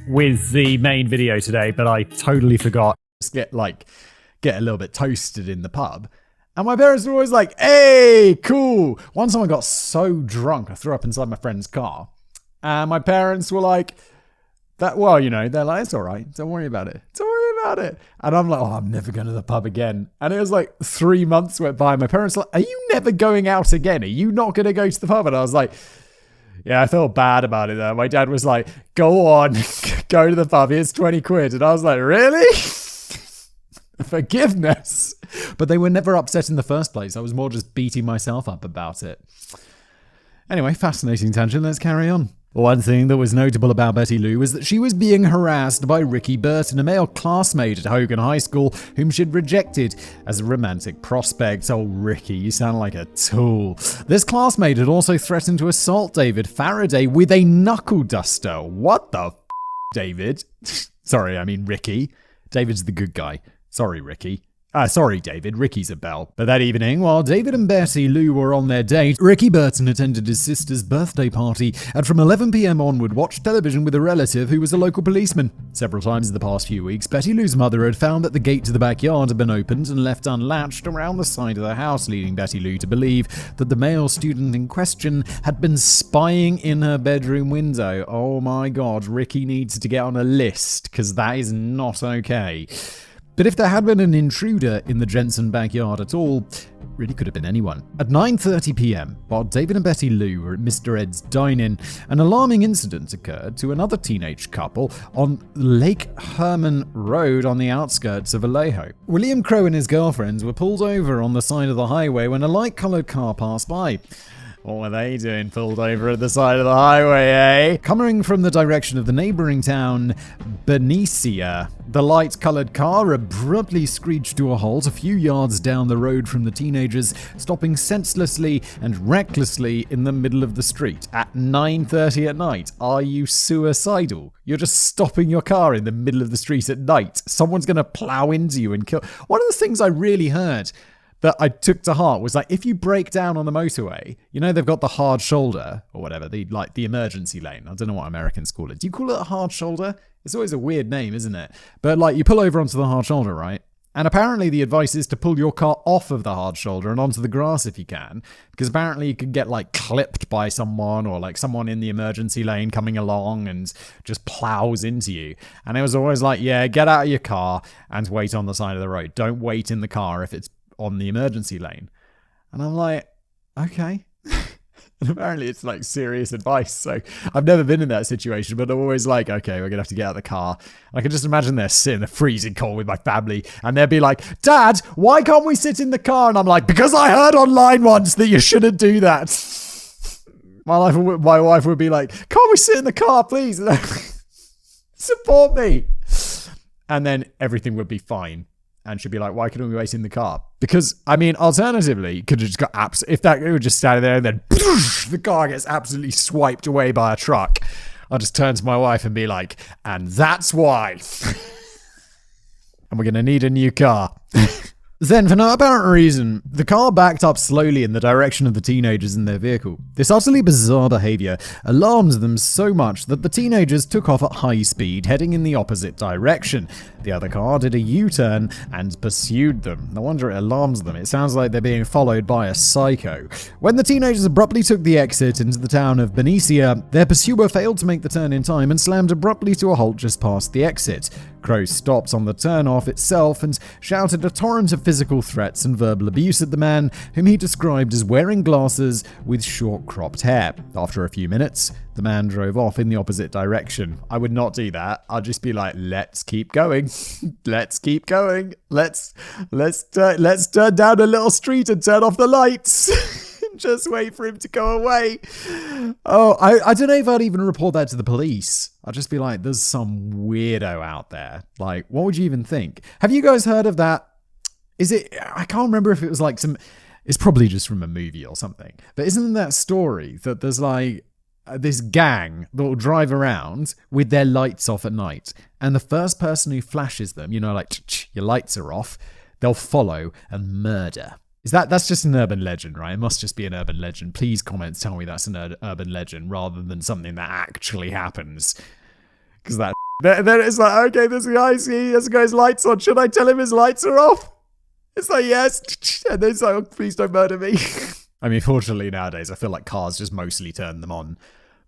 with the main video today, but I totally forgot. Just get a little bit toasted in the pub. And my parents were always like, hey, cool. One time I got so drunk, I threw up inside my friend's car. And my parents were like, they're like, it's all right. Don't worry about it. Don't worry about it. And I'm like, oh, I'm never going to the pub again. And it was like 3 months went by. My parents were like, are you never going out again? Are you not going to go to the pub? And I was like, yeah, I felt bad about it though. My dad was like, go on, go to the pub. Here's 20 quid. And I was like, really? Forgiveness. But they were never upset in the first place. I was more just beating myself up about it. Anyway, fascinating tangent. Let's carry on. One thing that was notable about Betty Lou was that she was being harassed by Ricky Burton, a male classmate at Hogan High School, whom she'd rejected as a romantic prospect. Oh, Ricky, you sound like a tool. This classmate had also threatened to assault David Faraday with a knuckle duster. What the David? Sorry, I mean Ricky. David's the good guy. Sorry, Ricky. Sorry, David. Ricky's a belle. But that evening, while David and Betty Lou were on their date, Ricky Burton attended his sister's birthday party and from 11 p.m. onward watched television with a relative who was a local policeman. Several times in the past few weeks, Betty Lou's mother had found that the gate to the backyard had been opened and left unlatched around the side of the house, leading Betty Lou to believe that the male student in question had been spying in her bedroom window. Oh my God, Ricky needs to get on a list, because that is not okay. But if there had been an intruder in the Jensen backyard at all, it really could have been anyone. At 9:30 p.m, while David and Betty Lou were at Mr. Ed's dine-in, an alarming incident occurred to another teenage couple on Lake Herman Road on the outskirts of Vallejo. William Crow and his girlfriends were pulled over on the side of the highway when a light-colored car passed by. What were they doing pulled over at the side of the highway, eh? Coming from the direction of the neighboring town, Benicia, the light-colored car abruptly screeched to a halt a few yards down the road from the teenagers, stopping senselessly and recklessly in the middle of the street at 9:30 at night. Are you suicidal? You're just stopping your car in the middle of the street at night. Someone's going to plow into you and kill. One of the things I really heard that I took to heart was like, if you break down on the motorway, you know they've got the hard shoulder or whatever, the emergency lane. I don't know what Americans call it. Do you call it a hard shoulder? It's always a weird name, isn't it? But like you pull over onto the hard shoulder, right? And apparently the advice is to pull your car off of the hard shoulder and onto the grass if you can, because apparently you could get like clipped by someone or like someone in the emergency lane coming along and just plows into you. And it was always like, yeah, get out of your car and wait on the side of the road. Don't wait in the car if it's on the emergency lane. And I'm like, okay. And apparently it's like serious advice. So I've never been in that situation, but I'm always like, okay, we're gonna have to get out of the car. And I can just imagine they're sitting in the freezing cold with my family and they'll be like, Dad, why can't we sit in the car? And I'm like, because I heard online once that you shouldn't do that. My wife would be like, can't we sit in the car, please? Support me. And then everything would be fine. And she'd be like, why couldn't we wait in the car? Because, I mean, alternatively, you could have just got if that it would just stand there and then the car gets absolutely swiped away by a truck. I'll just turn to my wife and be like, and that's why. And we're going to need a new car. Then, for no apparent reason, the car backed up slowly in the direction of the teenagers in their vehicle. This utterly bizarre behavior alarmed them so much that the teenagers took off at high speed, heading in the opposite direction. The other car did a U-turn and pursued them. No wonder it alarms them. It sounds like they're being followed by a psycho. When the teenagers abruptly took the exit into the town of Benicia, their pursuer failed to make the turn in time and slammed abruptly to a halt just past the exit. Crow stopped on the turnoff itself and shouted a torrent of physical threats and verbal abuse at the man, whom he described as wearing glasses with short cropped hair. After a few minutes, the man drove off in the opposite direction. I would not do that. I'd just be like, let's keep going. Let's keep going. Let's turn down a little street and turn off the lights. Just wait for him to go away. Oh, I don't know if I'd even report that to the police. I'd just be like, there's some weirdo out there. Like, what would you even think? Have you guys heard of that? I can't remember if it was like it's probably just from a movie or something. But isn't that story that there's like this gang that will drive around with their lights off at night, and the first person who flashes them, you know, like, your lights are off, they'll follow and murder. That's just an urban legend, right? It must just be an urban legend. Please tell me that's an urban legend rather than something that actually happens. Because that Then it's like, okay, this guy's lights on. Should I tell him his lights are off? It's like, yes. And then it's like, oh, please don't murder me. I mean, fortunately nowadays, I feel like cars just mostly turn them on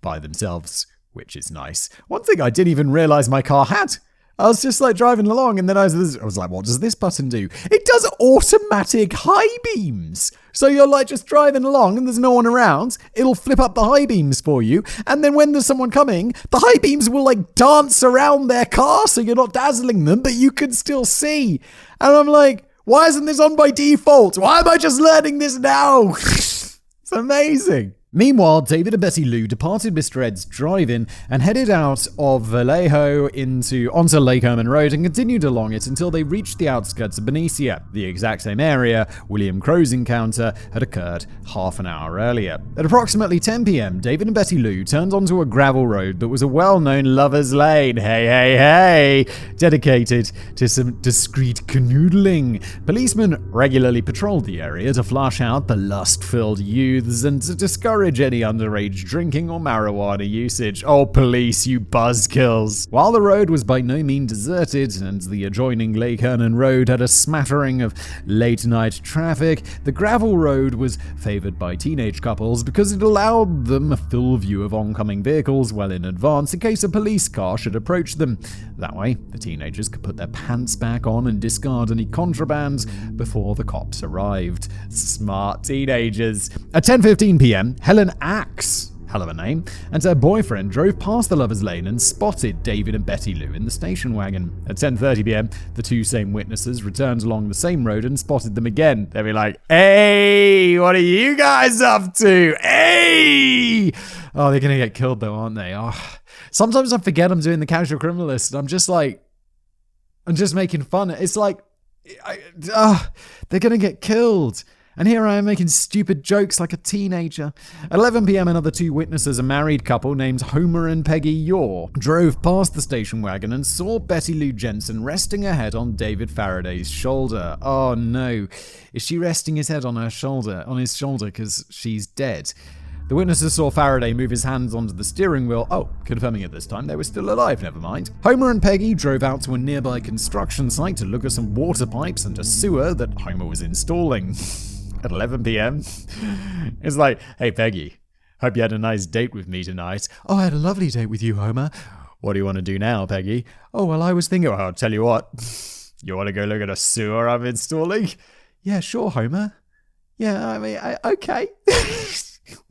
by themselves, which is nice. One thing I didn't even realize my car had. I was just like driving along and then I was like, what does this button do? It does automatic high beams. So you're like just driving along and there's no one around. It'll flip up the high beams for you. And then when there's someone coming, the high beams will like dance around their car so you're not dazzling them, but you can still see. And I'm like, why isn't this on by default? Why am I just learning this now? It's amazing. Meanwhile, David and Betty Lou departed Mr. Ed's drive-in and headed out of Vallejo onto Lake Herman Road and continued along it until they reached the outskirts of Benicia, the exact same area William Crow's encounter had occurred half an hour earlier. At approximately 10 p.m., David and Betty Lou turned onto a gravel road that was a well-known lover's lane, hey, dedicated to some discreet canoodling. Policemen regularly patrolled the area to flush out the lust-filled youths and to discourage any underage drinking or marijuana usage. Oh, police, you buzzkills. While the road was by no means deserted and the adjoining Lake Herman Road had a smattering of late-night traffic, the gravel road was favored by teenage couples because it allowed them a full view of oncoming vehicles well in advance in case a police car should approach them. That way, the teenagers could put their pants back on and discard any contraband before the cops arrived. Smart teenagers. At 10:15 p.m., Helen Axe, hell of a name, and her boyfriend drove past the lovers lane and spotted David and Betty Lou in the station wagon. At 10:30 p.m., the two same witnesses returned along the same road and spotted them again. They'd be like, hey, what are you guys up to? Hey! Oh, they're going to get killed though, aren't they? Oh. Sometimes I forget I'm doing the casual criminalist and I'm just making fun. It's like, they're going to get killed. And here I am making stupid jokes like a teenager. At 11 p.m., another two witnesses, a married couple named Homer and Peggy Yore, drove past the station wagon and saw Betty Lou Jensen resting her head on David Faraday's shoulder. Oh no, is she resting his head on his shoulder because she's dead? The witnesses saw Faraday move his hands onto the steering wheel. Oh, confirming at this time they were still alive, never mind. Homer and Peggy drove out to a nearby construction site to look at some water pipes and a sewer that Homer was installing. At 11 p.m. It's like, hey, Peggy, hope you had a nice date with me tonight. Oh, I had a lovely date with you, Homer. What do you want to do now, Peggy? Oh, well, I was thinking, well, I'll tell you what. You want to go look at a sewer I'm installing? Yeah, sure, Homer. Yeah, I mean, okay.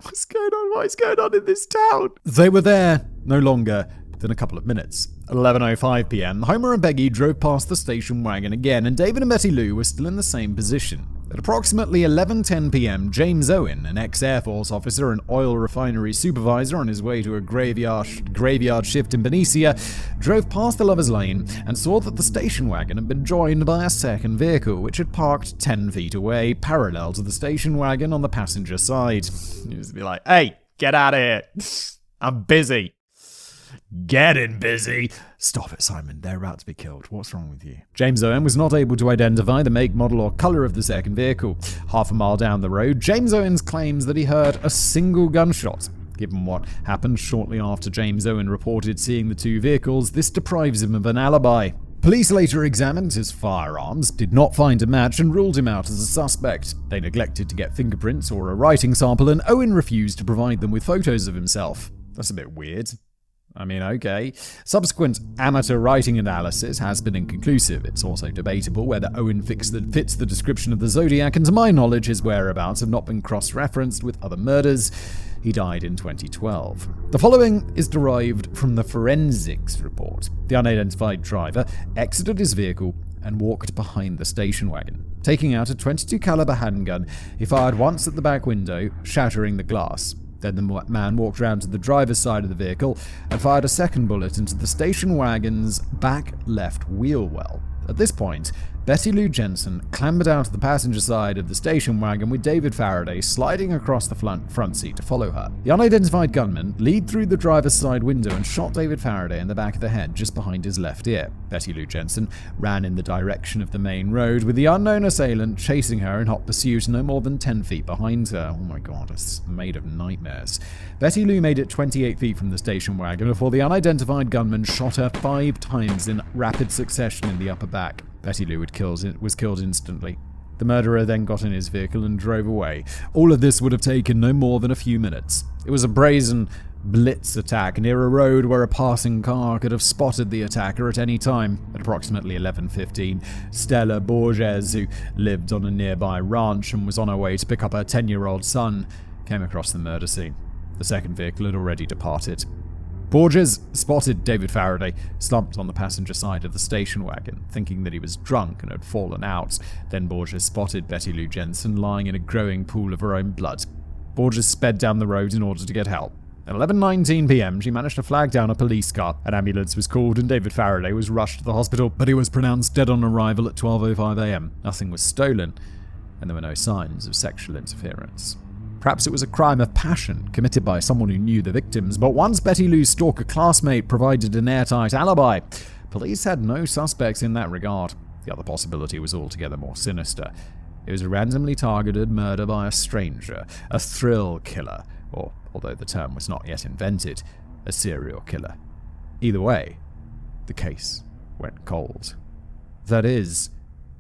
What's going on? What is going on in this town? They were there no longer than a couple of minutes. At 11:05 p.m., Homer and Peggy drove past the station wagon again, and David and Betty Lou were still in the same position. At approximately 11:10 p.m., James Owen, an ex-Air Force officer and oil refinery supervisor on his way to a graveyard shift in Benicia, drove past the Lover's Lane and saw that the station wagon had been joined by a second vehicle, which had parked 10 feet away, parallel to the station wagon on the passenger side. He was be like, hey, get out of here. I'm busy. Getting busy. Stop it, Simon. They're about to be killed. What's wrong with you? James Owen was not able to identify the make, model, or color of the second vehicle. Half a mile down the road, James Owens claims that he heard a single gunshot. Given what happened shortly after James Owen reported seeing the two vehicles, this deprives him of an alibi. Police later examined his firearms, did not find a match, and ruled him out as a suspect. They neglected to get fingerprints or a writing sample, and Owen refused to provide them with photos of himself. That's a bit weird. I mean, okay. Subsequent amateur writing analysis has been inconclusive. It's also debatable whether Owen fits the description of the Zodiac, and to my knowledge, his whereabouts have not been cross-referenced with other murders. He died in 2012. The following is derived from the forensics report. The unidentified driver exited his vehicle and walked behind the station wagon. Taking out a .22 caliber handgun, he fired once at the back window, shattering the glass. Then the man walked around to the driver's side of the vehicle and fired a second bullet into the station wagon's back left wheel well. At this point, Betty Lou Jensen clambered out of the passenger side of the station wagon with David Faraday sliding across the front seat to follow her. The unidentified gunman leaped through the driver's side window and shot David Faraday in the back of the head just behind his left ear. Betty Lou Jensen ran in the direction of the main road, with the unknown assailant chasing her in hot pursuit no more than 10 feet behind her. Oh my god, it's made of nightmares. Betty Lou made it 28 feet from the station wagon before the unidentified gunman shot her 5 times in rapid succession in the upper back. Betty Lou was killed instantly. The murderer then got in his vehicle and drove away. All of this would have taken no more than a few minutes. It was a brazen blitz attack near a road where a passing car could have spotted the attacker at any time. At approximately 11:15, Stella Borges, who lived on a nearby ranch and was on her way to pick up her 10-year-old son, came across the murder scene. The second vehicle had already departed. Borges spotted David Faraday slumped on the passenger side of the station wagon, thinking that he was drunk and had fallen out. Then Borges spotted Betty Lou Jensen lying in a growing pool of her own blood. Borges sped down the road in order to get help. At 11:19 p.m., she managed to flag down a police car. An ambulance was called and David Faraday was rushed to the hospital, but he was pronounced dead on arrival at 12:05 a.m. Nothing was stolen, and there were no signs of sexual interference. Perhaps it was a crime of passion committed by someone who knew the victims, but once Betty Lou's stalker classmate provided an airtight alibi, police had no suspects in that regard. The other possibility was altogether more sinister. It was a randomly targeted murder by a stranger, a thrill killer, or, although the term was not yet invented, a serial killer. Either way, the case went cold. That is,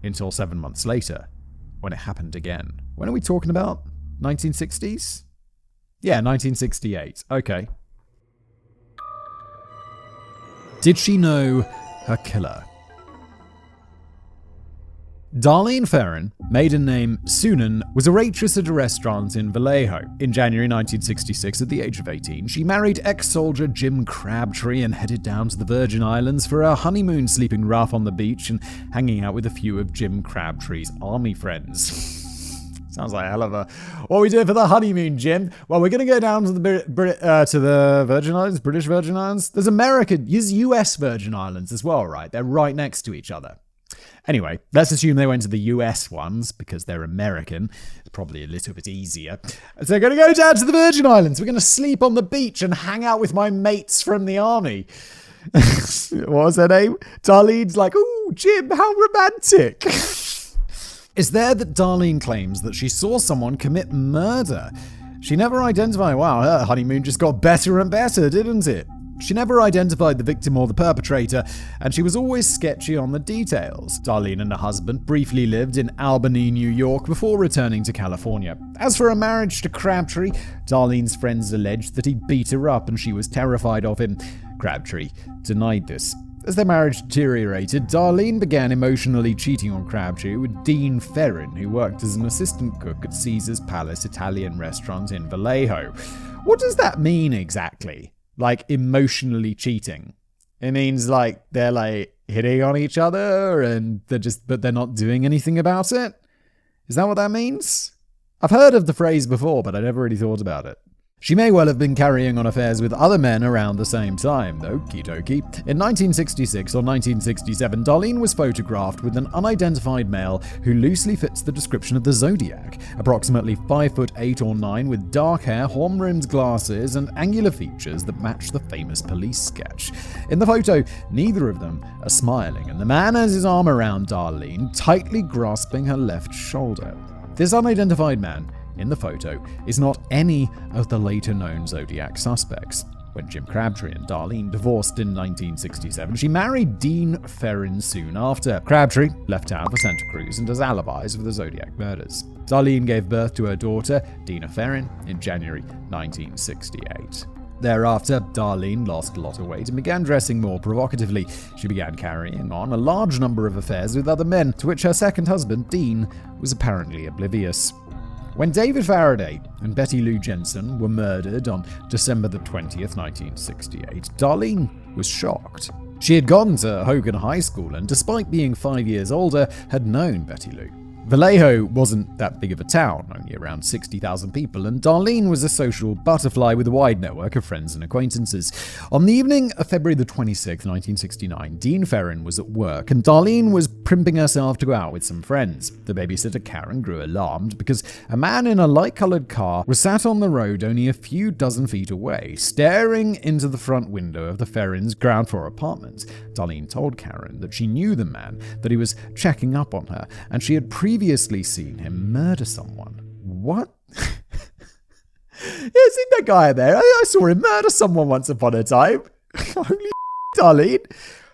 until 7 months later, when it happened again. When are we talking about? 1960s? Yeah, 1968. Okay. Did she know her killer? Darlene Ferrin, maiden name Sunan, was a waitress at a restaurant in Vallejo. In January 1966, at the age of 18, she married ex-soldier Jim Crabtree and headed down to the Virgin Islands for her honeymoon, sleeping rough on the beach and hanging out with a few of Jim Crabtree's army friends. Sounds like a hell of a... What are we doing for the honeymoon, Jim? Well, we're going to go down to the Virgin Islands, British Virgin Islands. There's US Virgin Islands as well, right? They're right next to each other. Anyway, let's assume they went to the US ones because they're American. It's probably a little bit easier. So they're going to go down to the Virgin Islands. We're going to sleep on the beach and hang out with my mates from the army. What was her name? Darlene's like, ooh, Jim, how romantic. It's there that Darlene claims that she saw someone commit murder. She never identified, wow, her honeymoon just got better and better, didn't it? She never identified the victim or the perpetrator, and she was always sketchy on the details. Darlene and her husband briefly lived in Albany, New York, before returning to California. As for her marriage to Crabtree, Darlene's friends alleged that he beat her up and she was terrified of him. Crabtree denied this. As their marriage deteriorated, Darlene began emotionally cheating on Crabtree with Dean Ferrin, who worked as an assistant cook at Caesar's Palace Italian restaurant in Vallejo. What does that mean exactly? Like, emotionally cheating? It means, like, they're, like, hitting on each other and but they're not doing anything about it? Is that what that means? I've heard of the phrase before, but I never really thought about it. She may well have been carrying on affairs with other men around the same time. Okie dokie. In 1966 or 1967, Darlene was photographed with an unidentified male who loosely fits the description of the Zodiac. Approximately 5'8" or 9", with dark hair, horn-rimmed glasses, and angular features that match the famous police sketch. In the photo, neither of them are smiling, and the man has his arm around Darlene, tightly grasping her left shoulder. This unidentified man in the photo is not any of the later known Zodiac suspects. When Jim Crabtree and Darlene divorced in 1967, she married Dean Ferrin soon after. Crabtree left town for Santa Cruz and has alibis for the Zodiac murders. Darlene gave birth to her daughter, Dina Ferrin, in January 1968. Thereafter, Darlene lost a lot of weight and began dressing more provocatively. She began carrying on a large number of affairs with other men, to which her second husband, Dean, was apparently oblivious. When David Faraday and Betty Lou Jensen were murdered on December the 20th, 1968, Darlene was shocked. She had gone to Hogan High School and, despite being 5 years older, had known Betty Lou. Vallejo wasn't that big of a town, only around 60,000 people, and Darlene was a social butterfly with a wide network of friends and acquaintances. On the evening of February the 26th, 1969, Dean Ferrin was at work, and Darlene was crimping herself to go out with some friends. The babysitter Karen grew alarmed because a man in a light-colored car was sat on the road only a few dozen feet away, staring into the front window of the Ferrins' ground floor apartment. Darlene told Karen that she knew the man, that he was checking up on her, and she had previously seen him murder someone. What? Yeah, seen that guy there? I saw him murder someone once upon a time. Holy Darlene.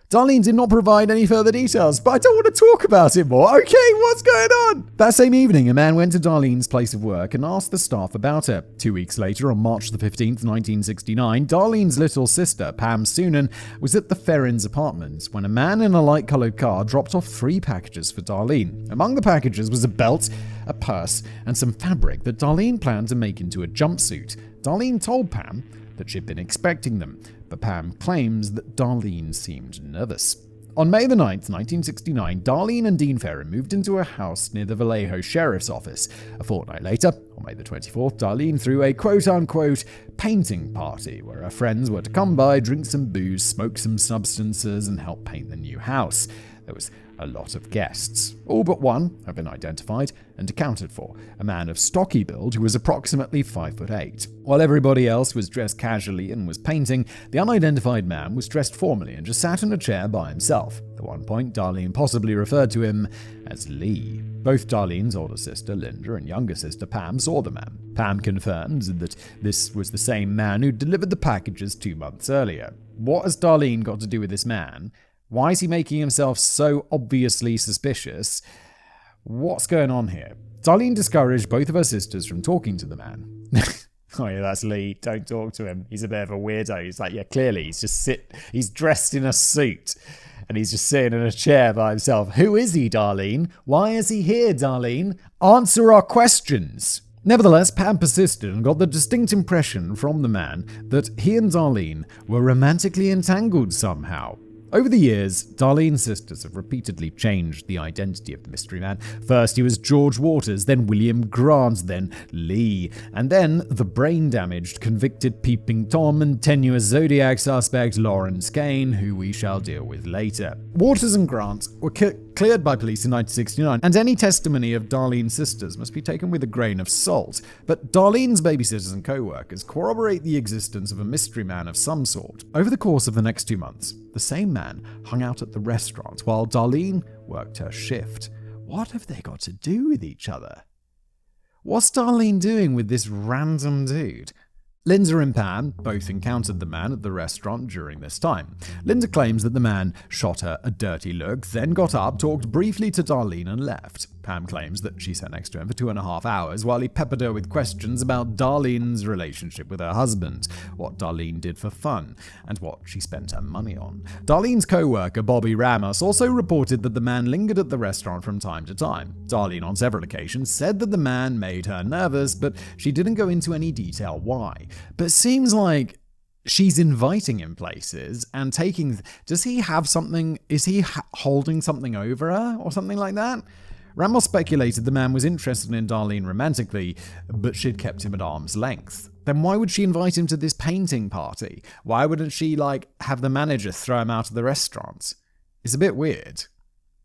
Darlene did not provide any further details, but I don't want to talk about it more. Okay, what's going on? That same evening, a man went to Darlene's place of work and asked the staff about her. 2 weeks later, on March the 15th, 1969, Darlene's little sister, Pam Soonan, was at the Ferrins' apartment when a man in a light-colored car dropped off 3 packages for Darlene. Among the packages was a belt, a purse, and some fabric that Darlene planned to make into a jumpsuit. Darlene told Pam that she'd been expecting them, but Pam claims that Darlene seemed nervous. On May the 9th, 1969, Darlene and Dean Ferrin moved into a house near the Vallejo Sheriff's Office. A fortnight later, on May the 24th, Darlene threw a quote-unquote painting party where her friends were to come by, drink some booze, smoke some substances, and help paint the new house. There was a lot of guests. All but one have been identified and accounted for, a man of stocky build who was approximately 5'8". While everybody else was dressed casually and was painting, the unidentified man was dressed formally and just sat in a chair by himself. At one point, Darlene possibly referred to him as Lee. Both Darlene's older sister, Linda, and younger sister, Pam, saw the man. Pam confirmed that this was the same man who delivered the packages 2 months earlier. What has Darlene got to do with this man? Why is he making himself so obviously suspicious? What's going on here? Darlene discouraged both of her sisters from talking to the man. Oh yeah, that's Lee. Don't talk to him. He's a bit of a weirdo. He's like, yeah, clearly he's dressed in a suit and he's just sitting in a chair by himself. Who is he, Darlene? Why is he here, Darlene? Answer our questions. Nevertheless, Pam persisted and got the distinct impression from the man that he and Darlene were romantically entangled somehow. Over the years, Darlene's sisters have repeatedly changed the identity of the mystery man. First he was George Waters, then William Grant, then Lee, and then the brain-damaged, convicted Peeping Tom and tenuous Zodiac suspect Lawrence Kane, who we shall deal with later. Waters and Grant were cleared by police in 1969, and any testimony of Darlene's sisters must be taken with a grain of salt. But Darlene's babysitters and co-workers corroborate the existence of a mystery man of some sort. Over the course of the next 2 months, the same man hung out at the restaurant while Darlene worked her shift. What have they got to do with each other? What's Darlene doing with this random dude? Linda and Pam both encountered the man at the restaurant during this time. Linda claims that the man shot her a dirty look, then got up, talked briefly to Darlene and left. Pam claims that she sat next to him for 2.5 hours while he peppered her with questions about Darlene's relationship with her husband, what Darlene did for fun, and what she spent her money on. Darlene's co-worker, Bobby Ramos, also reported that the man lingered at the restaurant from time to time. Darlene, on several occasions, said that the man made her nervous, but she didn't go into any detail why. But it seems like she's inviting him places and taking... Does he have something? Is he holding something over her or something like that? Ramos speculated the man was interested in Darlene romantically, but she'd kept him at arm's length. Then why would she invite him to this painting party? Why wouldn't she, have the manager throw him out of the restaurant? It's a bit weird.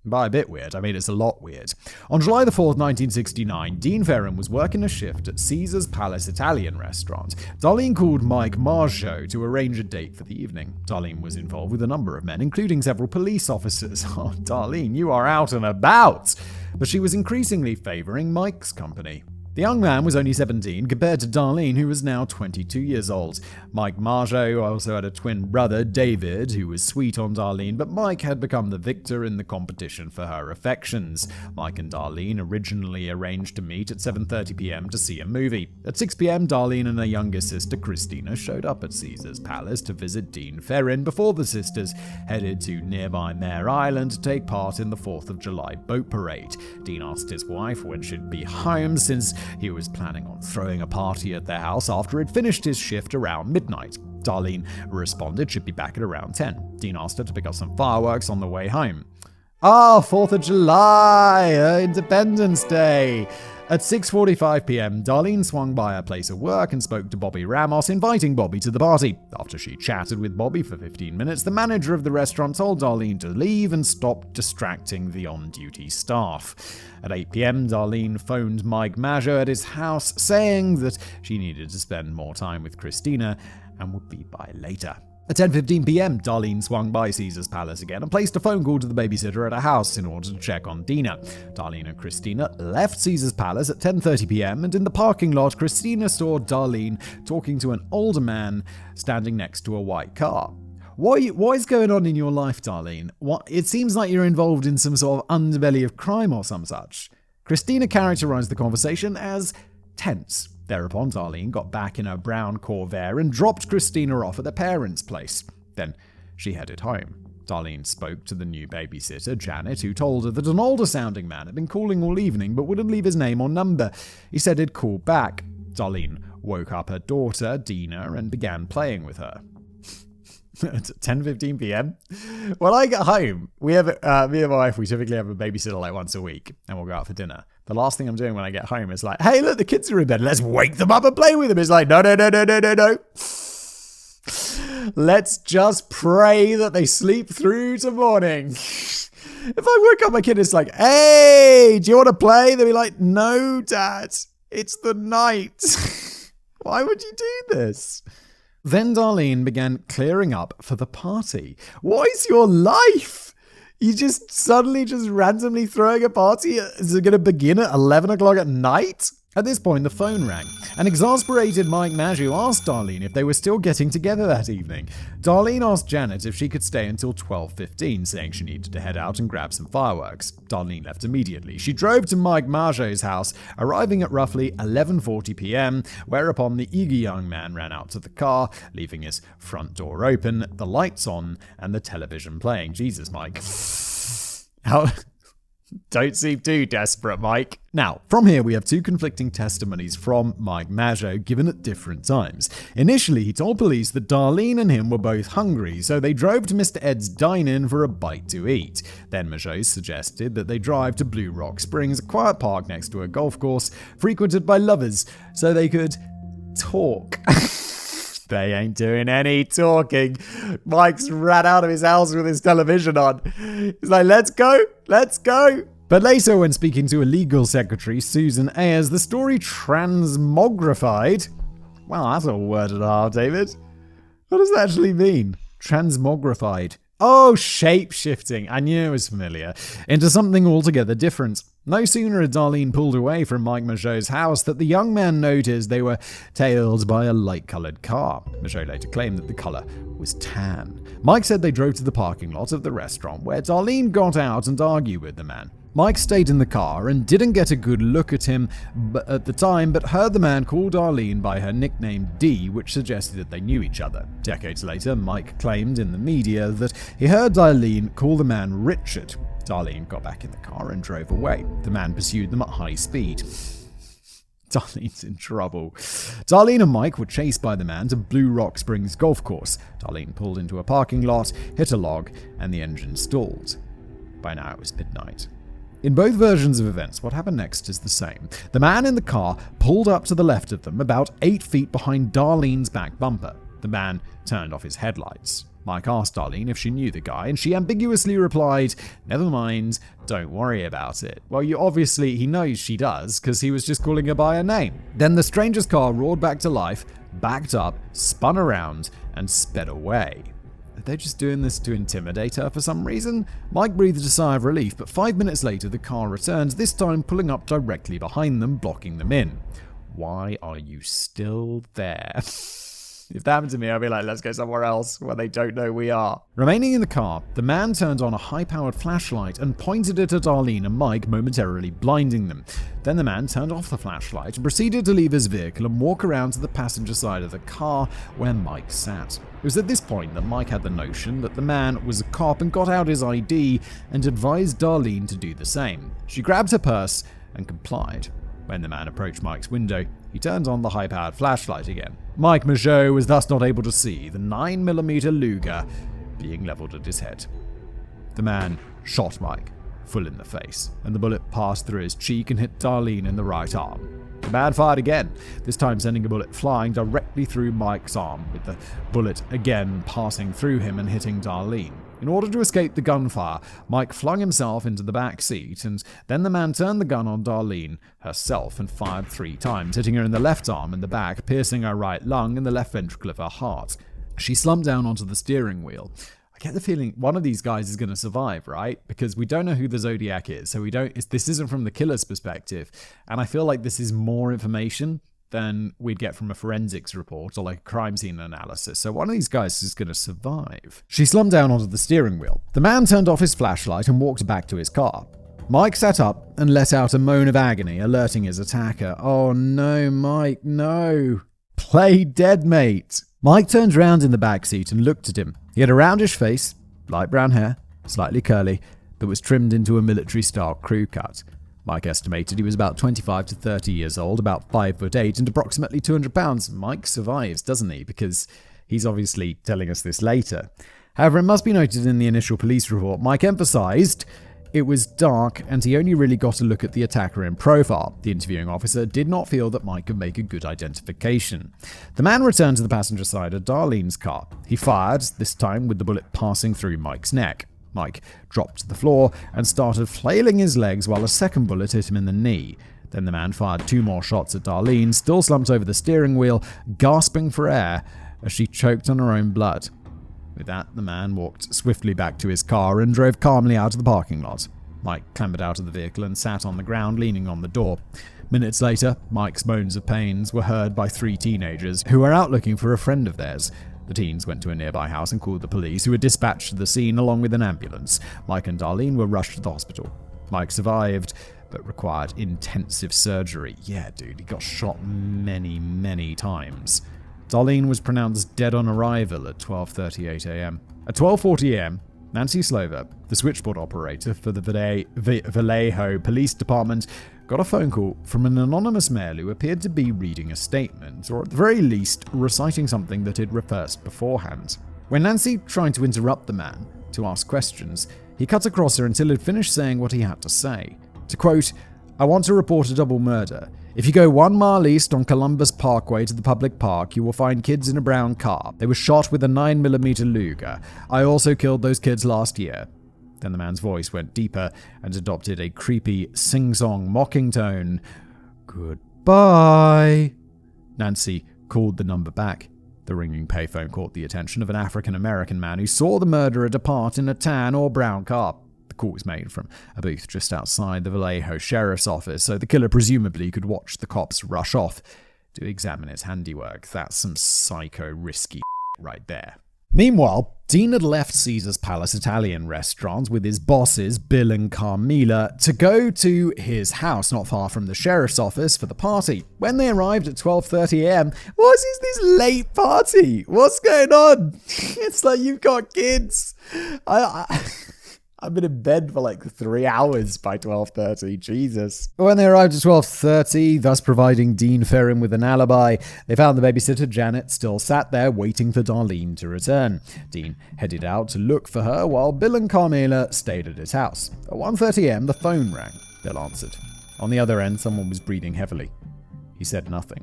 By a bit weird, I mean it's a lot weird. On July the 4th, 1969, Dean Ferrin was working a shift at Caesar's Palace Italian restaurant. Darlene called Mike Margeau to arrange a date for the evening. Darlene was involved with a number of men, including several police officers. Oh, Darlene, you are out and about! But she was increasingly favoring Mike's company. The young man was only 17 compared to Darlene, who was now 22 years old. Mike Margeau also had a twin brother, David, who was sweet on Darlene, but Mike had become the victor in the competition for her affections. Mike and Darlene originally arranged to meet at 7:30 p.m. to see a movie. At 6 p.m., Darlene and her younger sister, Christina, showed up at Caesar's Palace to visit Dean Ferrin before the sisters headed to nearby Mare Island to take part in the 4th of July boat parade. Dean asked his wife when she'd be home, since he was planning on throwing a party at their house after he'd finished his shift around midnight. Darlene responded she'd be back at around 10. Dean asked her to pick up some fireworks on the way home. 4th of July, Independence Day. At 6:45 p.m., Darlene swung by her place of work and spoke to Bobby Ramos, inviting Bobby to the party. After she chatted with Bobby for 15 minutes, the manager of the restaurant told Darlene to leave and stop distracting the on-duty staff. At 8 p.m., Darlene phoned Mike Maggio at his house, saying that she needed to spend more time with Christina and would be by later. At 10:15 p.m., Darlene swung by Caesar's Palace again and placed a phone call to the babysitter at her house in order to check on Dina. Darlene and Christina left Caesar's Palace at 10:30 p.m. and in the parking lot, Christina saw Darlene talking to an older man standing next to a white car. What is going on in your life, Darlene? It seems like you're involved in some sort of underbelly of crime or some such. Christina characterized the conversation as tense. Thereupon, Darlene got back in her brown Corvair and dropped Christina off at their parents' place. Then she headed home. Darlene spoke to the new babysitter, Janet, who told her that an older-sounding man had been calling all evening but wouldn't leave his name or number. He said he'd call back. Darlene woke up her daughter, Dina, and began playing with her. At 10:15 p.m. When I get home, we have me and my wife. We typically have a babysitter like once a week, and we'll go out for dinner. The last thing I'm doing when I get home is like, "Hey, look, the kids are in bed. Let's wake them up and play with them." It's like, no. Let's just pray that they sleep through to morning. If I woke up my kid, it's like, "Hey, do you want to play?" They'll be like, "No, Dad. It's the night." Why would you do this? Then Darlene began clearing up for the party. What is your life? You just suddenly randomly throwing a party? Is it going to begin at 11 o'clock at night? At this point, the phone rang. An exasperated Mike Maggio asked Darlene if they were still getting together that evening. Darlene asked Janet if she could stay until 12:15, saying she needed to head out and grab some fireworks. Darlene left immediately. She drove to Mike Maggio's house, arriving at roughly 11:40 p.m., whereupon the eager young man ran out to the car, leaving his front door open, the lights on, and the television playing. Jesus, Mike. Don't seem too desperate, Mike. Now, from here we have two conflicting testimonies from Mike Maggio given at different times. Initially, he told police that Darlene and him were both hungry, so they drove to Mr. Ed's dine-in for a bite to eat. Then Maggio suggested that they drive to Blue Rock Springs, a quiet park next to a golf course frequented by lovers, so they could talk. They ain't doing any talking. Mike's ran out of his house with his television on. He's like, let's go. But later, when speaking to a legal secretary, Susan Ayers, the story transmogrified. Wow, that's a word and a half, David. What does that actually mean? Transmogrified. Oh, shape-shifting. I knew it was familiar. Into something altogether different. No sooner had Darlene pulled away from Mike Maggio's house that the young man noticed they were tailed by a light-colored car. Maggio later claimed that the color was tan. Mike said they drove to the parking lot of the restaurant where Darlene got out and argued with the man. Mike stayed in the car and didn't get a good look at him at the time, but heard the man call Darlene by her nickname D, which suggested that they knew each other. Decades later, Mike claimed in the media that he heard Darlene call the man Richard. Darlene got back in the car and drove away. The man pursued them at high speed. Darlene's in trouble. Darlene and Mike were chased by the man to Blue Rock Springs Golf Course. Darlene pulled into a parking lot, hit a log, and the engine stalled. By now it was midnight. In both versions of events, what happened next is the same. The man in the car pulled up to the left of them, about 8 feet behind Darlene's back bumper. The man turned off his headlights. Mike asked Darlene if she knew the guy, and she ambiguously replied, "Never mind, don't worry about it." Well, he knows she does, because he was just calling her by her name. Then the stranger's car roared back to life, backed up, spun around, and sped away. Are they just doing this to intimidate her for some reason? Mike breathed a sigh of relief, but 5 minutes later the car returned, this time pulling up directly behind them, blocking them in. Why are you still there? If that happened to me, I'd be like, let's go somewhere else where they don't know we are. Remaining in the car, the man turned on a high-powered flashlight and pointed it at Darlene and Mike, momentarily blinding them. Then the man turned off the flashlight and proceeded to leave his vehicle and walk around to the passenger side of the car where Mike sat. It was at this point that Mike had the notion that the man was a cop and got out his ID and advised Darlene to do the same. She grabbed her purse and complied. When the man approached Mike's window, he turned on the high-powered flashlight again. Mike Maggio was thus not able to see the 9mm Luger being leveled at his head. The man shot Mike full in the face, and the bullet passed through his cheek and hit Darlene in the right arm. The man fired again, this time sending a bullet flying directly through Mike's arm, with the bullet again passing through him and hitting Darlene. In order to escape the gunfire, Mike flung himself into the back seat, and then the man turned the gun on Darlene herself and fired 3 times, hitting her in the left arm and the back, piercing her right lung and the left ventricle of her heart. She slumped down onto the steering wheel. I get the feeling one of these guys is going to survive, right? Because we don't know who the Zodiac is, so this isn't from the killer's perspective, and I feel like this is more information than we'd get from a forensics report or like a crime scene analysis. So one of these guys is going to survive. She slumped down onto the steering wheel. The man turned off his flashlight and walked back to his car. Mike sat up and let out a moan of agony, alerting his attacker. Oh no, Mike, no. Play dead, mate. Mike turned round in the back seat and looked at him. He had a roundish face, light brown hair, slightly curly, that was trimmed into a military-style crew cut. Mike estimated he was about 25 to 30 years old, about 5'8", and approximately 200 pounds. Mike survives, doesn't he? Because he's obviously telling us this later. However, it must be noted in the initial police report, Mike emphasized it was dark and he only really got a look at the attacker in profile. The interviewing officer did not feel that Mike could make a good identification. The man returned to the passenger side of Darlene's car. He fired, this time with the bullet passing through Mike's neck. Mike dropped to the floor and started flailing his legs while a second bullet hit him in the knee. Then the man fired 2 more shots at Darlene, still slumped over the steering wheel, gasping for air as she choked on her own blood. With that, the man walked swiftly back to his car and drove calmly out of the parking lot. Mike clambered out of the vehicle and sat on the ground, leaning on the door. Minutes later, Mike's moans of pains were heard by 3 teenagers who were out looking for a friend of theirs. The teens went to a nearby house and called the police, who were dispatched to the scene along with an ambulance. Mike and Darlene were rushed to the hospital. Mike survived, but required intensive surgery. Yeah, dude, he got shot many, many times. Darlene was pronounced dead on arrival at 12:38 a.m. At 12:40 a.m., Nancy Slover, the switchboard operator for the Vallejo Police Department, got a phone call from an anonymous male who appeared to be reading a statement, or at the very least, reciting something that he'd rehearsed beforehand. When Nancy tried to interrupt the man to ask questions, he cut across her until he'd finished saying what he had to say. To quote, "I want to report a double murder. If you go 1 mile east on Columbus Parkway to the public park, you will find kids in a brown car. They were shot with a 9mm Luger. I also killed those kids last year." Then the man's voice went deeper and adopted a creepy, sing-song, mocking tone. "Goodbye." Nancy called the number back. The ringing payphone caught the attention of an African-American man who saw the murderer depart in a tan or brown car. The call was made from a booth just outside the Vallejo Sheriff's Office, so the killer presumably could watch the cops rush off to examine his handiwork. That's some psycho risky right there. Meanwhile, Dean had left Caesar's Palace Italian restaurant with his bosses, Bill and Carmela, to go to his house not far from the sheriff's office for the party. When they arrived at 12:30 a.m, what is this late party? What's going on? It's like you've got kids. I've been in bed for like 3 hours by 12:30. Jesus. When they arrived at 12:30, thus providing Dean Ferrin with an alibi, they found the babysitter, Janet, still sat there waiting for Darlene to return. Dean headed out to look for her while Bill and Carmela stayed at his house. At 1:30 a.m, the phone rang. Bill answered. On the other end, someone was breathing heavily. He said nothing.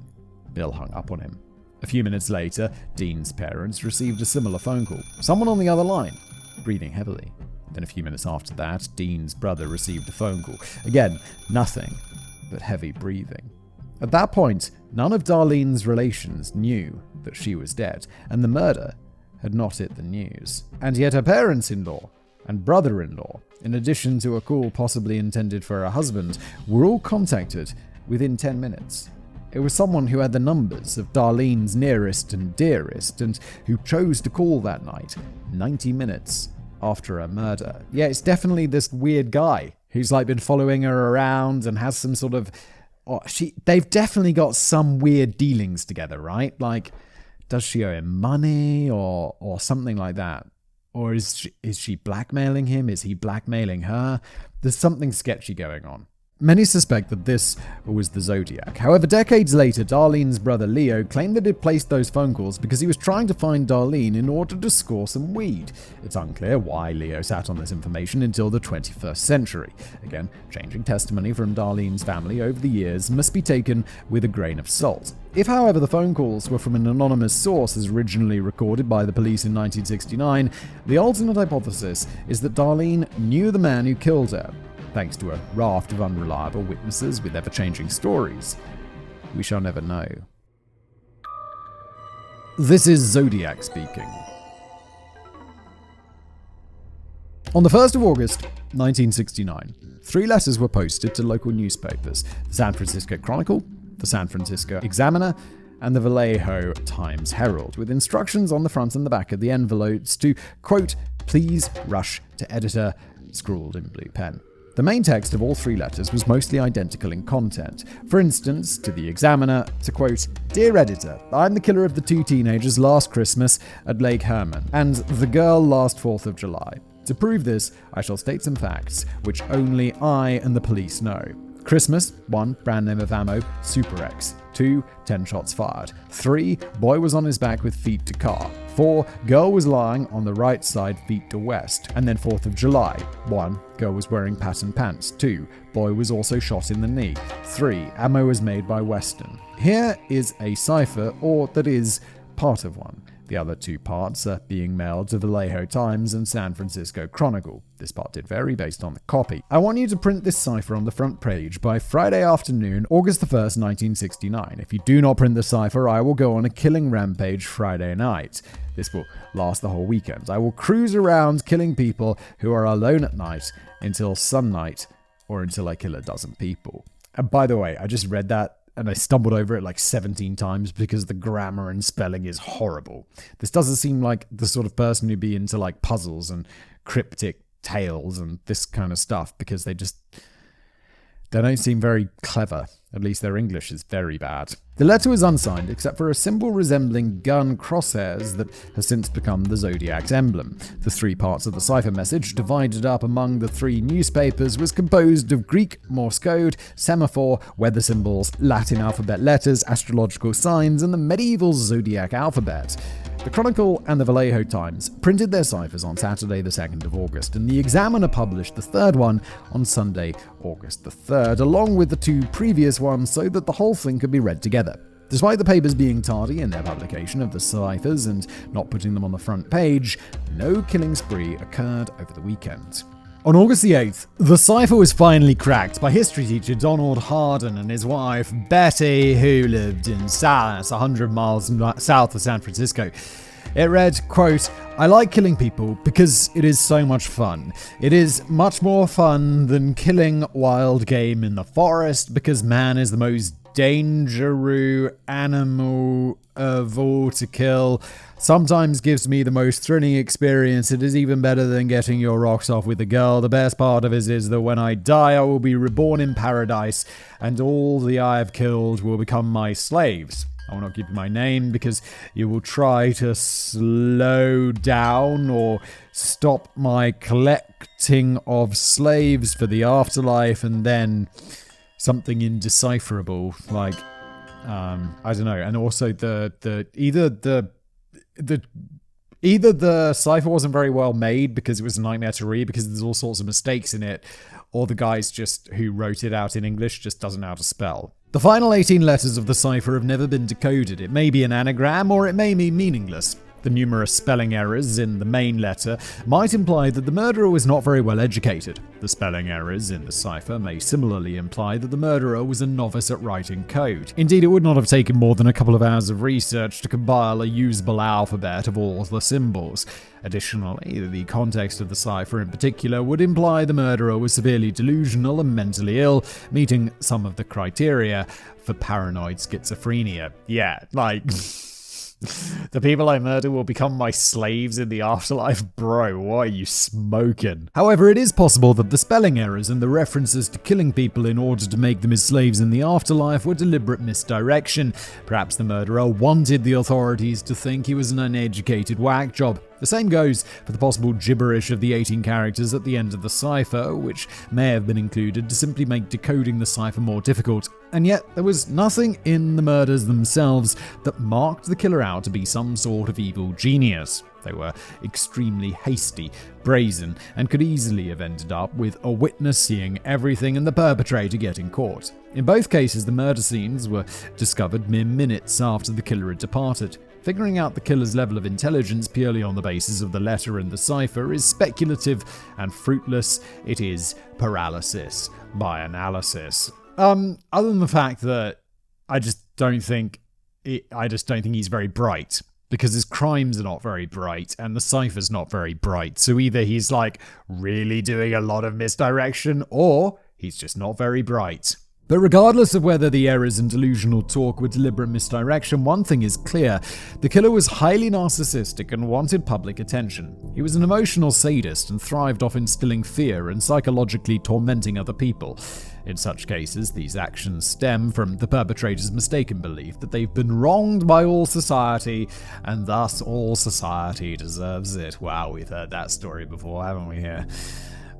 Bill hung up on him. A few minutes later, Dean's parents received a similar phone call. Someone on the other line, breathing heavily. Then a few minutes after that, Dean's brother received a phone call. Again, nothing but heavy breathing. At that point, none of Darlene's relations knew that she was dead, and the murder had not hit the news. And yet her parents-in-law and brother-in-law, in addition to a call possibly intended for her husband, were all contacted within 10 minutes. It was someone who had the numbers of Darlene's nearest and dearest, and who chose to call that night, 90 minutes after a murder. Yeah, it's definitely this weird guy who's like been following her around and has some sort of... they've definitely got some weird dealings together, right? Like, does she owe him money or something like that? Or is she blackmailing him? Is he blackmailing her? There's something sketchy going on. Many suspect that this was the Zodiac. However, decades later, Darlene's brother Leo claimed that he'd placed those phone calls because he was trying to find Darlene in order to score some weed. It's unclear why Leo sat on this information until the 21st century. Again, changing testimony from Darlene's family over the years must be taken with a grain of salt. If, however, the phone calls were from an anonymous source as originally recorded by the police in 1969, the alternate hypothesis is that Darlene knew the man who killed her. Thanks to a raft of unreliable witnesses with ever-changing stories, we shall never know. This is Zodiac speaking. On the 1st of August, 1969, 3 letters were posted to local newspapers: the San Francisco Chronicle, the San Francisco Examiner, and the Vallejo Times-Herald, with instructions on the front and the back of the envelopes to, quote, "Please rush to editor," scrawled in blue pen. The main text of all 3 letters was mostly identical in content. For instance, to the Examiner, to quote, "Dear editor, I'm the killer of the 2 teenagers last Christmas at Lake Herman, and the girl last 4th of July. To prove this, I shall state some facts, which only I and the police know. Christmas, 1, brand name of ammo, Super X. 2, 10 shots fired. 3, boy was on his back with feet to car. 4, girl was lying on the right side, feet to west. And then 4th of July. 1, girl was wearing pattern pants. 2, boy was also shot in the knee. 3, ammo was made by Weston. Here is a cipher, or that is, part of one. The other 2 parts are being mailed to Vallejo Times and San Francisco Chronicle. This part did vary based on the copy. I want you to print this cipher on the front page by Friday afternoon, August the 1st, 1969. If you do not print the cipher, I will go on a killing rampage Friday night. This will last the whole weekend. I will cruise around killing people who are alone at night until sun night, or until I kill a dozen people. And by the way, I just read that and I stumbled over it like 17 times because the grammar and spelling is horrible. This doesn't seem like the sort of person who'd be into like puzzles and cryptic tales and this kind of stuff, because they don't seem very clever. At least their English is very bad. The letter was unsigned except for a symbol resembling gun crosshairs that has since become the Zodiac's emblem. The 3 parts of the cipher message, divided up among the 3 newspapers, was composed of Greek Morse code, semaphore, weather symbols, Latin alphabet letters, astrological signs, and the medieval Zodiac alphabet. The Chronicle and the Vallejo Times printed their ciphers on Saturday the 2nd of August, and the Examiner published the 3rd one on Sunday, August the 3rd, along with the 2 previous ones so that the whole thing could be read together. Despite the papers being tardy in their publication of the ciphers and not putting them on the front page, no killing spree occurred over the weekend. On August the 8th, the cipher was finally cracked by history teacher Donald Hardin and his wife Betty, who lived in Salas, 100 miles south of San Francisco. It read, quote, "I like killing people because it is so much fun. It is much more fun than killing wild game in the forest because man is the most dangerous animal of all to kill. Sometimes gives me the most thrilling experience. It is even better than getting your rocks off with a girl. The best part of it is that when I die, I will be reborn in paradise, and all the I have killed will become my slaves. I will not give you my name because you will try to slow down or stop my collecting of slaves for the afterlife, and then something indecipherable like I don't know. And also either the cipher wasn't very well made because it was a nightmare to read because there's all sorts of mistakes in it, or the guys who wrote it out in English just doesn't know how to spell. The final 18 letters of the cipher have never been decoded. It may be an anagram or it may be meaningless. The numerous spelling errors in the main letter might imply that the murderer was not very well educated. The spelling errors in the cipher may similarly imply that the murderer was a novice at writing code. Indeed, it would not have taken more than a couple of hours of research to compile a usable alphabet of all the symbols. Additionally, the context of the cipher in particular would imply the murderer was severely delusional and mentally ill, meeting some of the criteria for paranoid schizophrenia. Yeah, like... The people I murder will become my slaves in the afterlife? Bro, what are you smoking? However, it is possible that the spelling errors and the references to killing people in order to make them his slaves in the afterlife were deliberate misdirection. Perhaps the murderer wanted the authorities to think he was an uneducated whack job. The same goes for the possible gibberish of the 18 characters at the end of the cipher, which may have been included to simply make decoding the cipher more difficult. And yet, there was nothing in the murders themselves that marked the killer out to be some sort of evil genius. They were extremely hasty, brazen, and could easily have ended up with a witness seeing everything and the perpetrator getting caught. In both cases, the murder scenes were discovered mere minutes after the killer had departed. Figuring out the killer's level of intelligence purely on the basis of the letter and the cipher is speculative and fruitless. It is paralysis by analysis. Other than the fact that I just don't think he's very bright, because his crimes are not very bright and the cipher's not very bright. So either he's really doing a lot of misdirection, or he's just not very bright. But regardless of whether the errors and delusional talk were deliberate misdirection, one thing is clear. The killer was highly narcissistic and wanted public attention. He was an emotional sadist and thrived off instilling fear and psychologically tormenting other people. In such cases, these actions stem from the perpetrator's mistaken belief that they've been wronged by all society, and thus all society deserves it. Wow, we've heard that story before, haven't we here?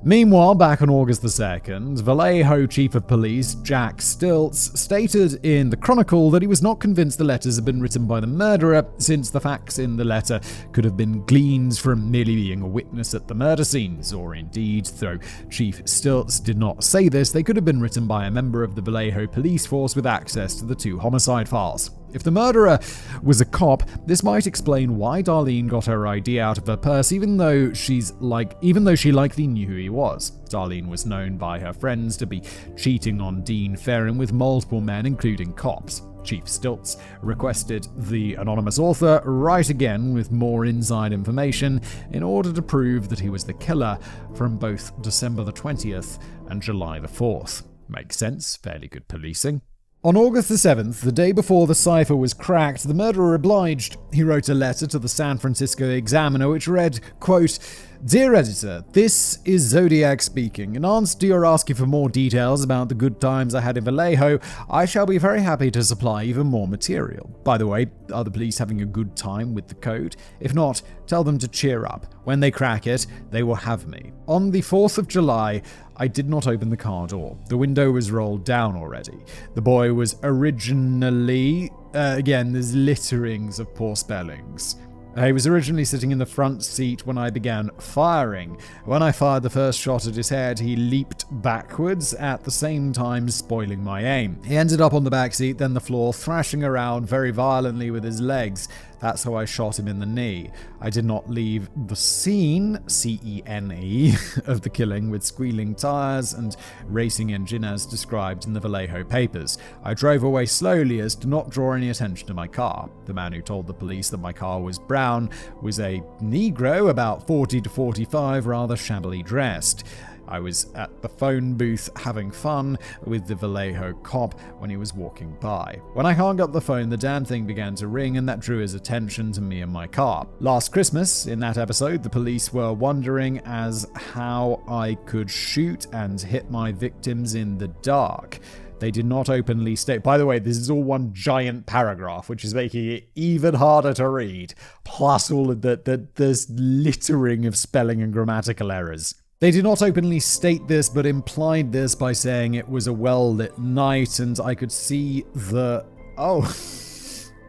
Meanwhile, back on August the 2nd, Vallejo Chief of Police Jack Stilts stated in the Chronicle that he was not convinced the letters had been written by the murderer, since the facts in the letter could have been gleaned from merely being a witness at the murder scenes, or indeed, though Chief Stilts did not say this, they could have been written by a member of the Vallejo police force with access to the 2 homicide files. If the murderer was a cop, this might explain why Darlene got her ID out of her purse, even though she likely knew who he was. Darlene was known by her friends to be cheating on Dean Ferrin with multiple men, including cops. Chief Stilts requested the anonymous author write again with more inside information in order to prove that he was the killer from both December the 20th and July the 4th. Makes sense, fairly good policing. On August the 7th, the day before the cipher was cracked, the murderer obliged. He wrote a letter to the San Francisco Examiner which read, quote, "Dear Editor, this is Zodiac speaking. In answer to your asking for more details about the good times I had in Vallejo, I shall be very happy to supply even more material. By the way, are the police having a good time with the code? If not, tell them to cheer up. When they crack it, they will have me. On the 4th of July, I did not open the car door. The window was rolled down already. The boy was originally..." Again, there's litterings of poor spellings. He was originally sitting in the front seat when I began firing. When I fired the first shot at his head, he leaped backwards, at the same time spoiling my aim. He ended up on the back seat, then the floor, thrashing around very violently with his legs. That's how I shot him in the knee. I did not leave the scene, C-E-N-E, of the killing with squealing tires and racing engine as described in the Vallejo papers. I drove away slowly as to not draw any attention to my car. The man who told the police that my car was brown was a Negro, about 40 to 45, rather shabbily dressed. I was at the phone booth having fun with the Vallejo cop when he was walking by. When I hung up the phone, the damn thing began to ring, and that drew his attention to me and my car. Last Christmas, in that episode, the police were wondering as how I could shoot and hit my victims in the dark. They did not openly state... By the way, this is all one giant paragraph, which is making it even harder to read, plus all of this littering of spelling and grammatical errors. They did not openly state this, but implied this by saying it was a well-lit night and I could see the... Oh,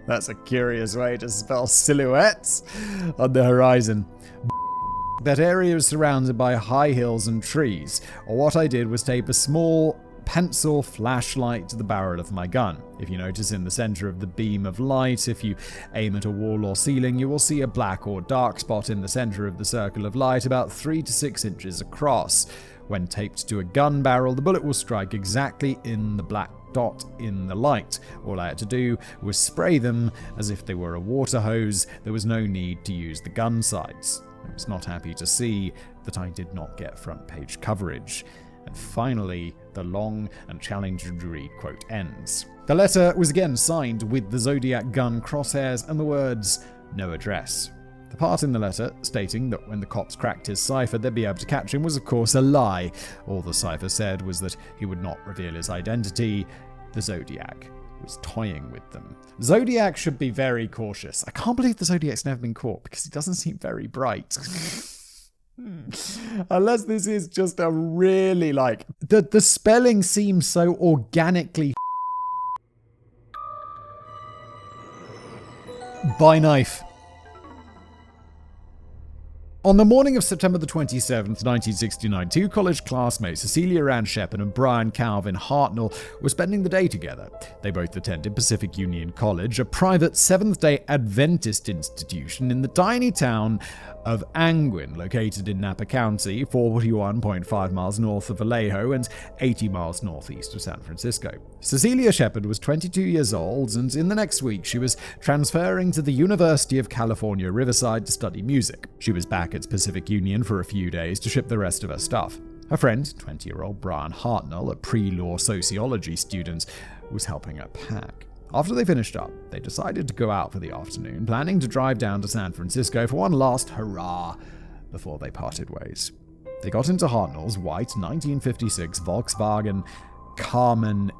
that's a curious way to spell silhouettes on the horizon. That area was surrounded by high hills and trees. Or what I did was tape a small pencil flashlight to the barrel of my gun. If you notice in the center of the beam of light, if you aim at a wall or ceiling, you will see a black or dark spot in the center of the circle of light about 3 to 6 inches across. When taped to a gun barrel, the bullet will strike exactly in the black dot in the light. All I had to do was spray them as if they were a water hose. There was no need to use the gun sights. I was not happy to see that I did not get front page coverage. And finally, the long and challenging to read quote ends. The letter was again signed with the Zodiac gun crosshairs and the words, "No address." The part in the letter stating that when the cops cracked his cipher they'd be able to catch him was of course a lie. All the cipher said was that he would not reveal his identity. The Zodiac was toying with them. Zodiac should be very cautious. I can't believe the Zodiac's never been caught because he doesn't seem very bright. Unless this is just a really the spelling seems so organically by knife. On the morning of September the 27th, 1969, two college classmates, Cecilia Ann Shepard and Brian Calvin Hartnell, were spending the day together. They both attended Pacific Union College, a private Seventh-day Adventist institution in the tiny town of Angwin, located in Napa County, 41.5 miles north of Vallejo and 80 miles northeast of San Francisco. Cecilia Shepard was 22 years old, and in the next week she was transferring to the University of California, Riverside to study music. She was back at Pacific Union for a few days to ship the rest of her stuff. Her friend, 20-year-old Brian Hartnell, a pre-law sociology student, was helping her pack. After they finished up, they decided to go out for the afternoon, planning to drive down to San Francisco for one last hurrah before they parted ways. They got into Hartnell's white 1956 Volkswagen Carmen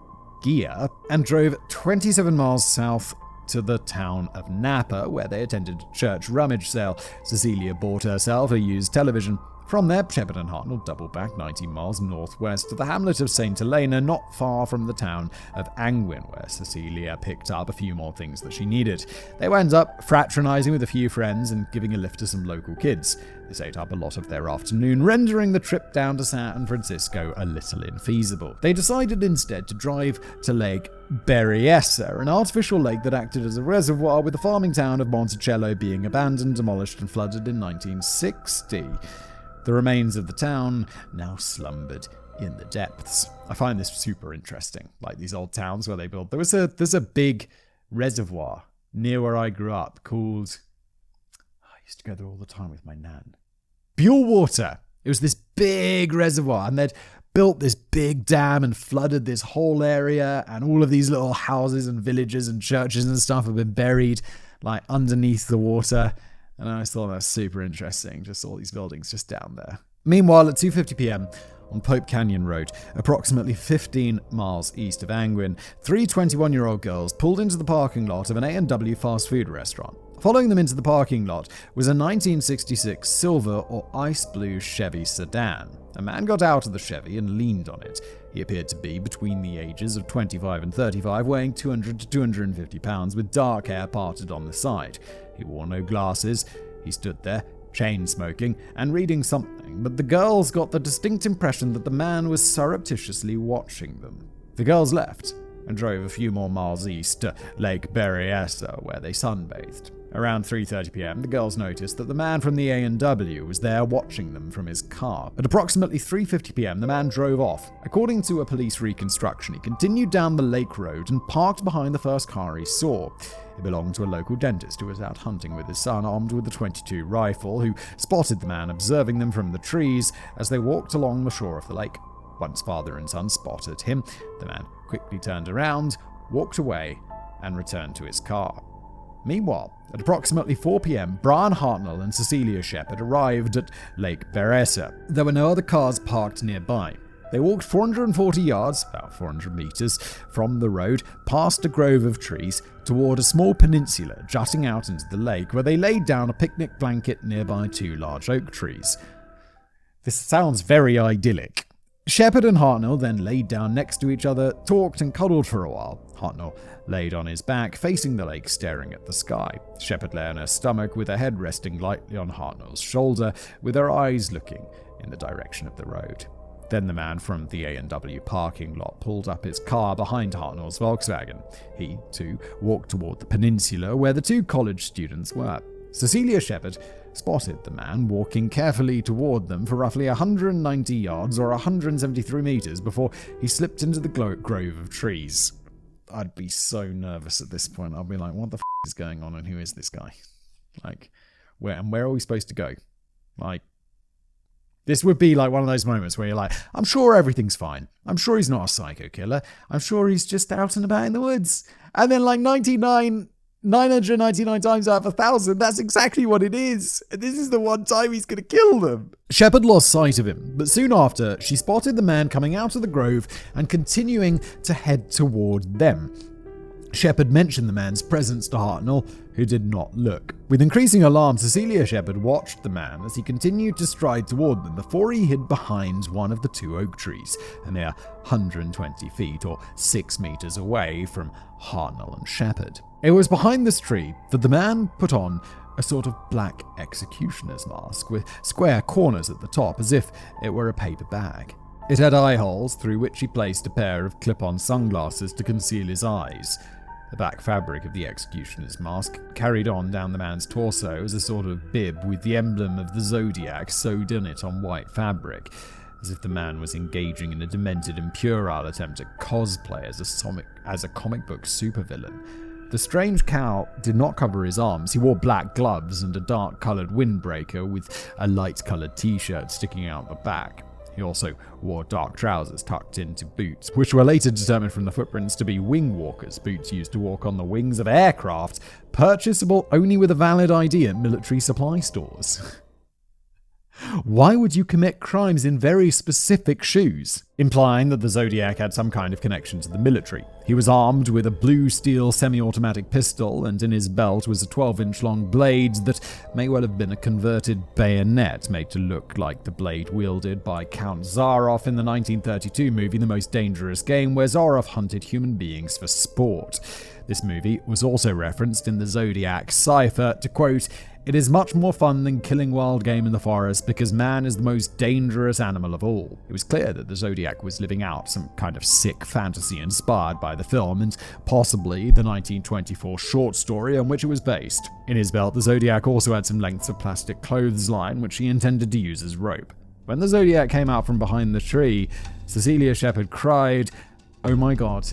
Ghia and drove 27 miles south to the town of Napa, where they attended a church rummage sale. Cecilia bought herself a used television. From there, Shepard and Hartnell doubled back 90 miles northwest to the hamlet of St. Helena, not far from the town of Angwin, where Cecilia picked up a few more things that she needed. They wound up fraternizing with a few friends and giving a lift to some local kids. This ate up a lot of their afternoon, rendering the trip down to San Francisco a little infeasible. They decided instead to drive to Lake Berryessa, an artificial lake that acted as a reservoir, with the farming town of Monticello being abandoned, demolished, and flooded in 1960. The remains of the town now slumbered in the depths. I find this super interesting. Like these old towns where they built. There's a big reservoir near where I grew up called, I used to go there all the time with my nan. Pure water. It was this big reservoir, and they'd built this big dam and flooded this whole area, and all of these little houses and villages and churches and stuff have been buried like underneath the water. And I always thought that was super interesting, just all these buildings just down there. Meanwhile, at 2:50 p.m. on Pope Canyon Road, approximately 15 miles east of Angwin, three 21-year-old girls pulled into the parking lot of an A&W fast food restaurant. Following them into the parking lot was a 1966 silver or ice blue Chevy sedan. A man got out of the Chevy and leaned on it. He appeared to be between the ages of 25 and 35, weighing 200 to 250 pounds, with dark hair parted on the side. He wore no glasses. He stood there, chain-smoking, and reading something, but the girls got the distinct impression that the man was surreptitiously watching them. The girls left and drove a few more miles east to Lake Berryessa, where they sunbathed. Around 3:30 p.m., the girls noticed that the man from the A&W was there watching them from his car. At approximately 3:50 p.m., the man drove off. According to a police reconstruction, he continued down the lake road and parked behind the first car he saw. It belonged to a local dentist who was out hunting with his son, armed with a .22 rifle, who spotted the man observing them from the trees as they walked along the shore of the lake. Once father and son spotted him, the man quickly turned around, walked away, and returned to his car. Meanwhile, at approximately 4 p.m., Brian Hartnell and Cecilia Shepard arrived at Lake Berryessa. There were no other cars parked nearby. They walked 440 yards, about 400 meters, from the road, past a grove of trees, toward a small peninsula jutting out into the lake, where they laid down a picnic blanket nearby two large oak trees. This sounds very idyllic. Shepard and Hartnell then laid down next to each other, talked and cuddled for a while. Hartnell laid on his back, facing the lake, staring at the sky. Shepard lay on her stomach, with her head resting lightly on Hartnell's shoulder, with her eyes looking in the direction of the road. Then the man from the A&W parking lot pulled up his car behind Hartnell's Volkswagen. He, too, walked toward the peninsula where the two college students were. Cecilia Shepard spotted the man walking carefully toward them for roughly 190 yards or 173 meters before he slipped into the grove of trees. I'd be so nervous at this point. I'd be like, what the is going on and who is this guy? Like, where are we supposed to go? Like, this would be like one of those moments where you're like, I'm sure everything's fine. I'm sure he's not a psycho killer. I'm sure he's just out and about in the woods. And then like 999 times out of 1,000, that's exactly what it is. And this is the one time he's going to kill them. Shepard lost sight of him, but soon after, she spotted the man coming out of the grove and continuing to head toward them. Shepard mentioned the man's presence to Hartnell, who did not look. With increasing alarm, Cecilia Shepard watched the man as he continued to stride toward them before he hid behind one of the two oak trees, a mere 120 feet or 6 meters away from Hartnell and Shepard. It was behind this tree that the man put on a sort of black executioner's mask with square corners at the top, as if it were a paper bag. It had eye holes through which he placed a pair of clip-on sunglasses to conceal his eyes. The back fabric of the executioner's mask carried on down the man's torso as a sort of bib with the emblem of the zodiac sewed in it on white fabric, as if the man was engaging in a demented and puerile attempt at cosplay as a comic book supervillain. The strange cowl did not cover his arms. He wore black gloves and a dark-coloured windbreaker with a light-coloured t-shirt sticking out the back. He also wore dark trousers tucked into boots, which were later determined from the footprints to be wing walkers, boots used to walk on the wings of aircraft, purchasable only with a valid ID at military supply stores. Why would you commit crimes in very specific shoes? Implying that the Zodiac had some kind of connection to the military. He was armed with a blue steel semi-automatic pistol, and in his belt was a 12-inch long blade that may well have been a converted bayonet made to look like the blade wielded by Count Zaroff in the 1932 movie The Most Dangerous Game, where Zaroff hunted human beings for sport. This movie was also referenced in the Zodiac cipher to quote, "It is much more fun than killing wild game in the forest because man is the most dangerous animal of all." It was clear that the Zodiac was living out some kind of sick fantasy inspired by the film and possibly the 1924 short story on which it was based. In his belt, the Zodiac also had some lengths of plastic clothesline which he intended to use as rope. When the Zodiac came out from behind the tree, Cecilia Shepard cried, "Oh my God,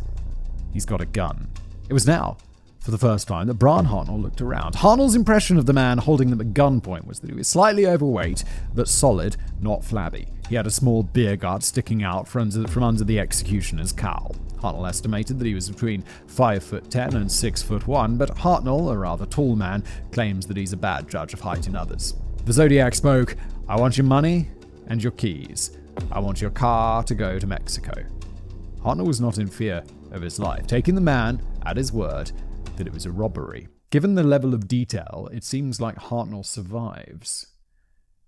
he's got a gun." It was now, for the first time, that Bran Hartnell looked around. Hartnell's impression of the man holding them at gunpoint was that he was slightly overweight, but solid, not flabby. He had a small beer gut sticking out from under the executioner's cowl. Hartnell estimated that he was between 5'10" and 6'1", but Hartnell, a rather tall man, claims that he's a bad judge of height in others. The Zodiac spoke, "I want your money and your keys. I want your car to go to Mexico." Hartnell was not in fear of his life, taking the man at his word that it was a robbery. Given the level of detail, it seems like Hartnell survives,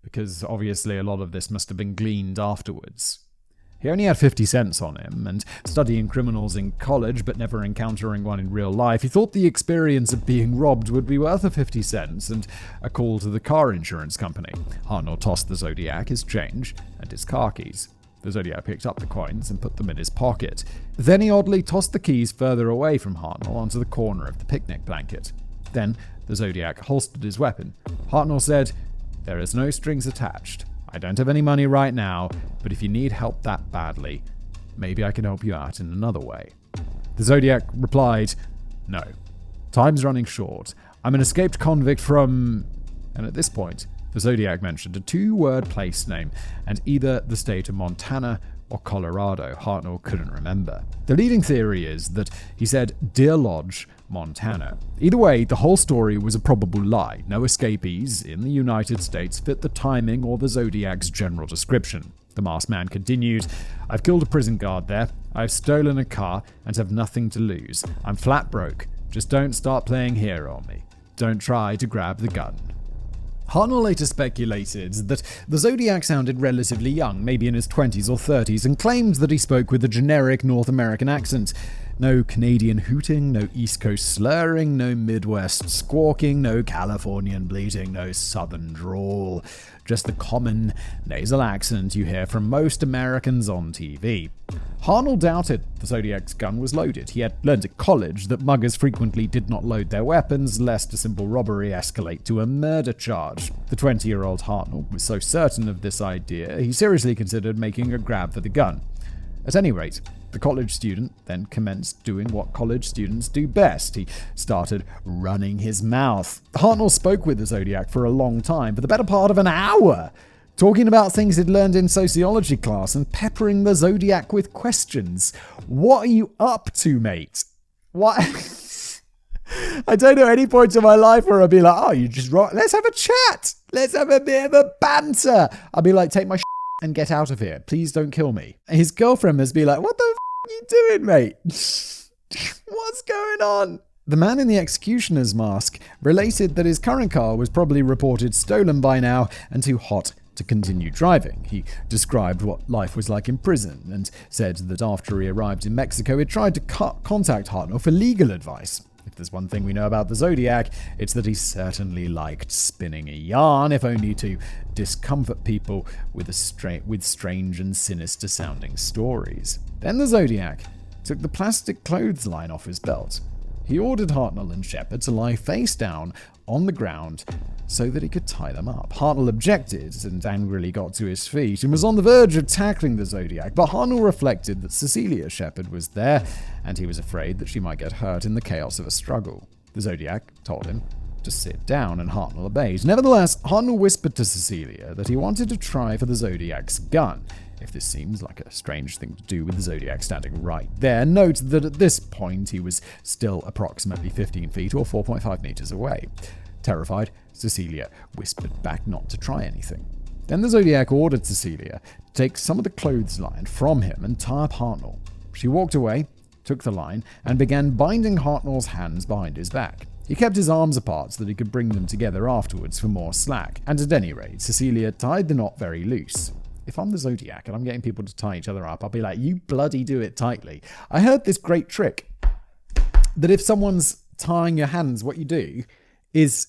because obviously a lot of this must have been gleaned afterwards. He only had 50 cents on him, and studying criminals in college but never encountering one in real life, he thought the experience of being robbed would be worth the 50 cents and a call to the car insurance company. Hartnell tossed the Zodiac his change and his car keys. The Zodiac picked up the coins and put them in his pocket. Then he oddly tossed the keys further away from Hartnell onto the corner of the picnic blanket. Then the Zodiac holstered his weapon. Hartnell said, "There is no strings attached. I don't have any money right now, but if you need help that badly, maybe I can help you out in another way." The Zodiac replied, "No. Time's running short. I'm an escaped convict from..." And at this point, the Zodiac mentioned a 2-word place name, and either the state of Montana or Colorado. Hartnell couldn't remember. The leading theory is that he said Deer Lodge, Montana. Either way, the whole story was a probable lie. No escapees in the United States fit the timing or the Zodiac's general description. The masked man continued, "I've killed a prison guard there. I've stolen a car and have nothing to lose. I'm flat broke. Just don't start playing hero on me. Don't try to grab the gun." Hartnell later speculated that the Zodiac sounded relatively young, maybe in his 20s or 30s, and claimed that he spoke with a generic North American accent. No Canadian hooting, no East Coast slurring, no Midwest squawking, no Californian bleating, no Southern drawl. Just the common nasal accent you hear from most Americans on TV. Hartnell doubted the Zodiac's gun was loaded. He had learned at college that muggers frequently did not load their weapons, lest a simple robbery escalate to a murder charge. The 20-year-old Hartnell was so certain of this idea, he seriously considered making a grab for the gun. At any rate, the college student then commenced doing what college students do best. He started running his mouth. Hartnell spoke with the Zodiac for a long time, for the better part of an hour, talking about things he'd learned in sociology class and peppering the Zodiac with questions. "What are you up to, mate? What?" I don't know any point in my life where I'd be like, "Oh, you just right. Let's have a chat. Let's have a bit of a banter." I'd be like, "Take my and get out of here. Please don't kill me." His girlfriend must be like, "What the are you doing, mate? What's going on? The man in the executioner's mask related that his current car was probably reported stolen by now and too hot to continue driving. He described what life was like in prison and said that after he arrived in Mexico, he tried to contact Hartnell for legal advice. If there's one thing we know about the Zodiac, it's that he certainly liked spinning a yarn, if only to discomfort people with strange and sinister sounding stories. Then the Zodiac took the plastic clothesline off his belt. He ordered Hartnell and Shepard to lie face down on the ground so that he could tie them up. Hartnell objected and angrily got to his feet and was on the verge of tackling the Zodiac, but Hartnell reflected that Cecilia Shepard was there and he was afraid that she might get hurt in the chaos of a struggle. The Zodiac told him to sit down and Hartnell obeyed. Nevertheless, Hartnell whispered to Cecilia that he wanted to try for the Zodiac's gun. If this seems like a strange thing to do with the Zodiac standing right there, note that at this point he was still approximately 15 feet or 4.5 meters away. Terrified, Cecilia whispered back not to try anything. Then the Zodiac ordered Cecilia to take some of the clothesline from him and tie up Hartnell. She walked away, took the line, and began binding Hartnell's hands behind his back. He kept his arms apart so that he could bring them together afterwards for more slack, and at any rate, Cecilia tied the knot very loose. If I'm the Zodiac and I'm getting people to tie each other up, I'll be like, you bloody do it tightly. I heard this great trick that if someone's tying your hands, what you do is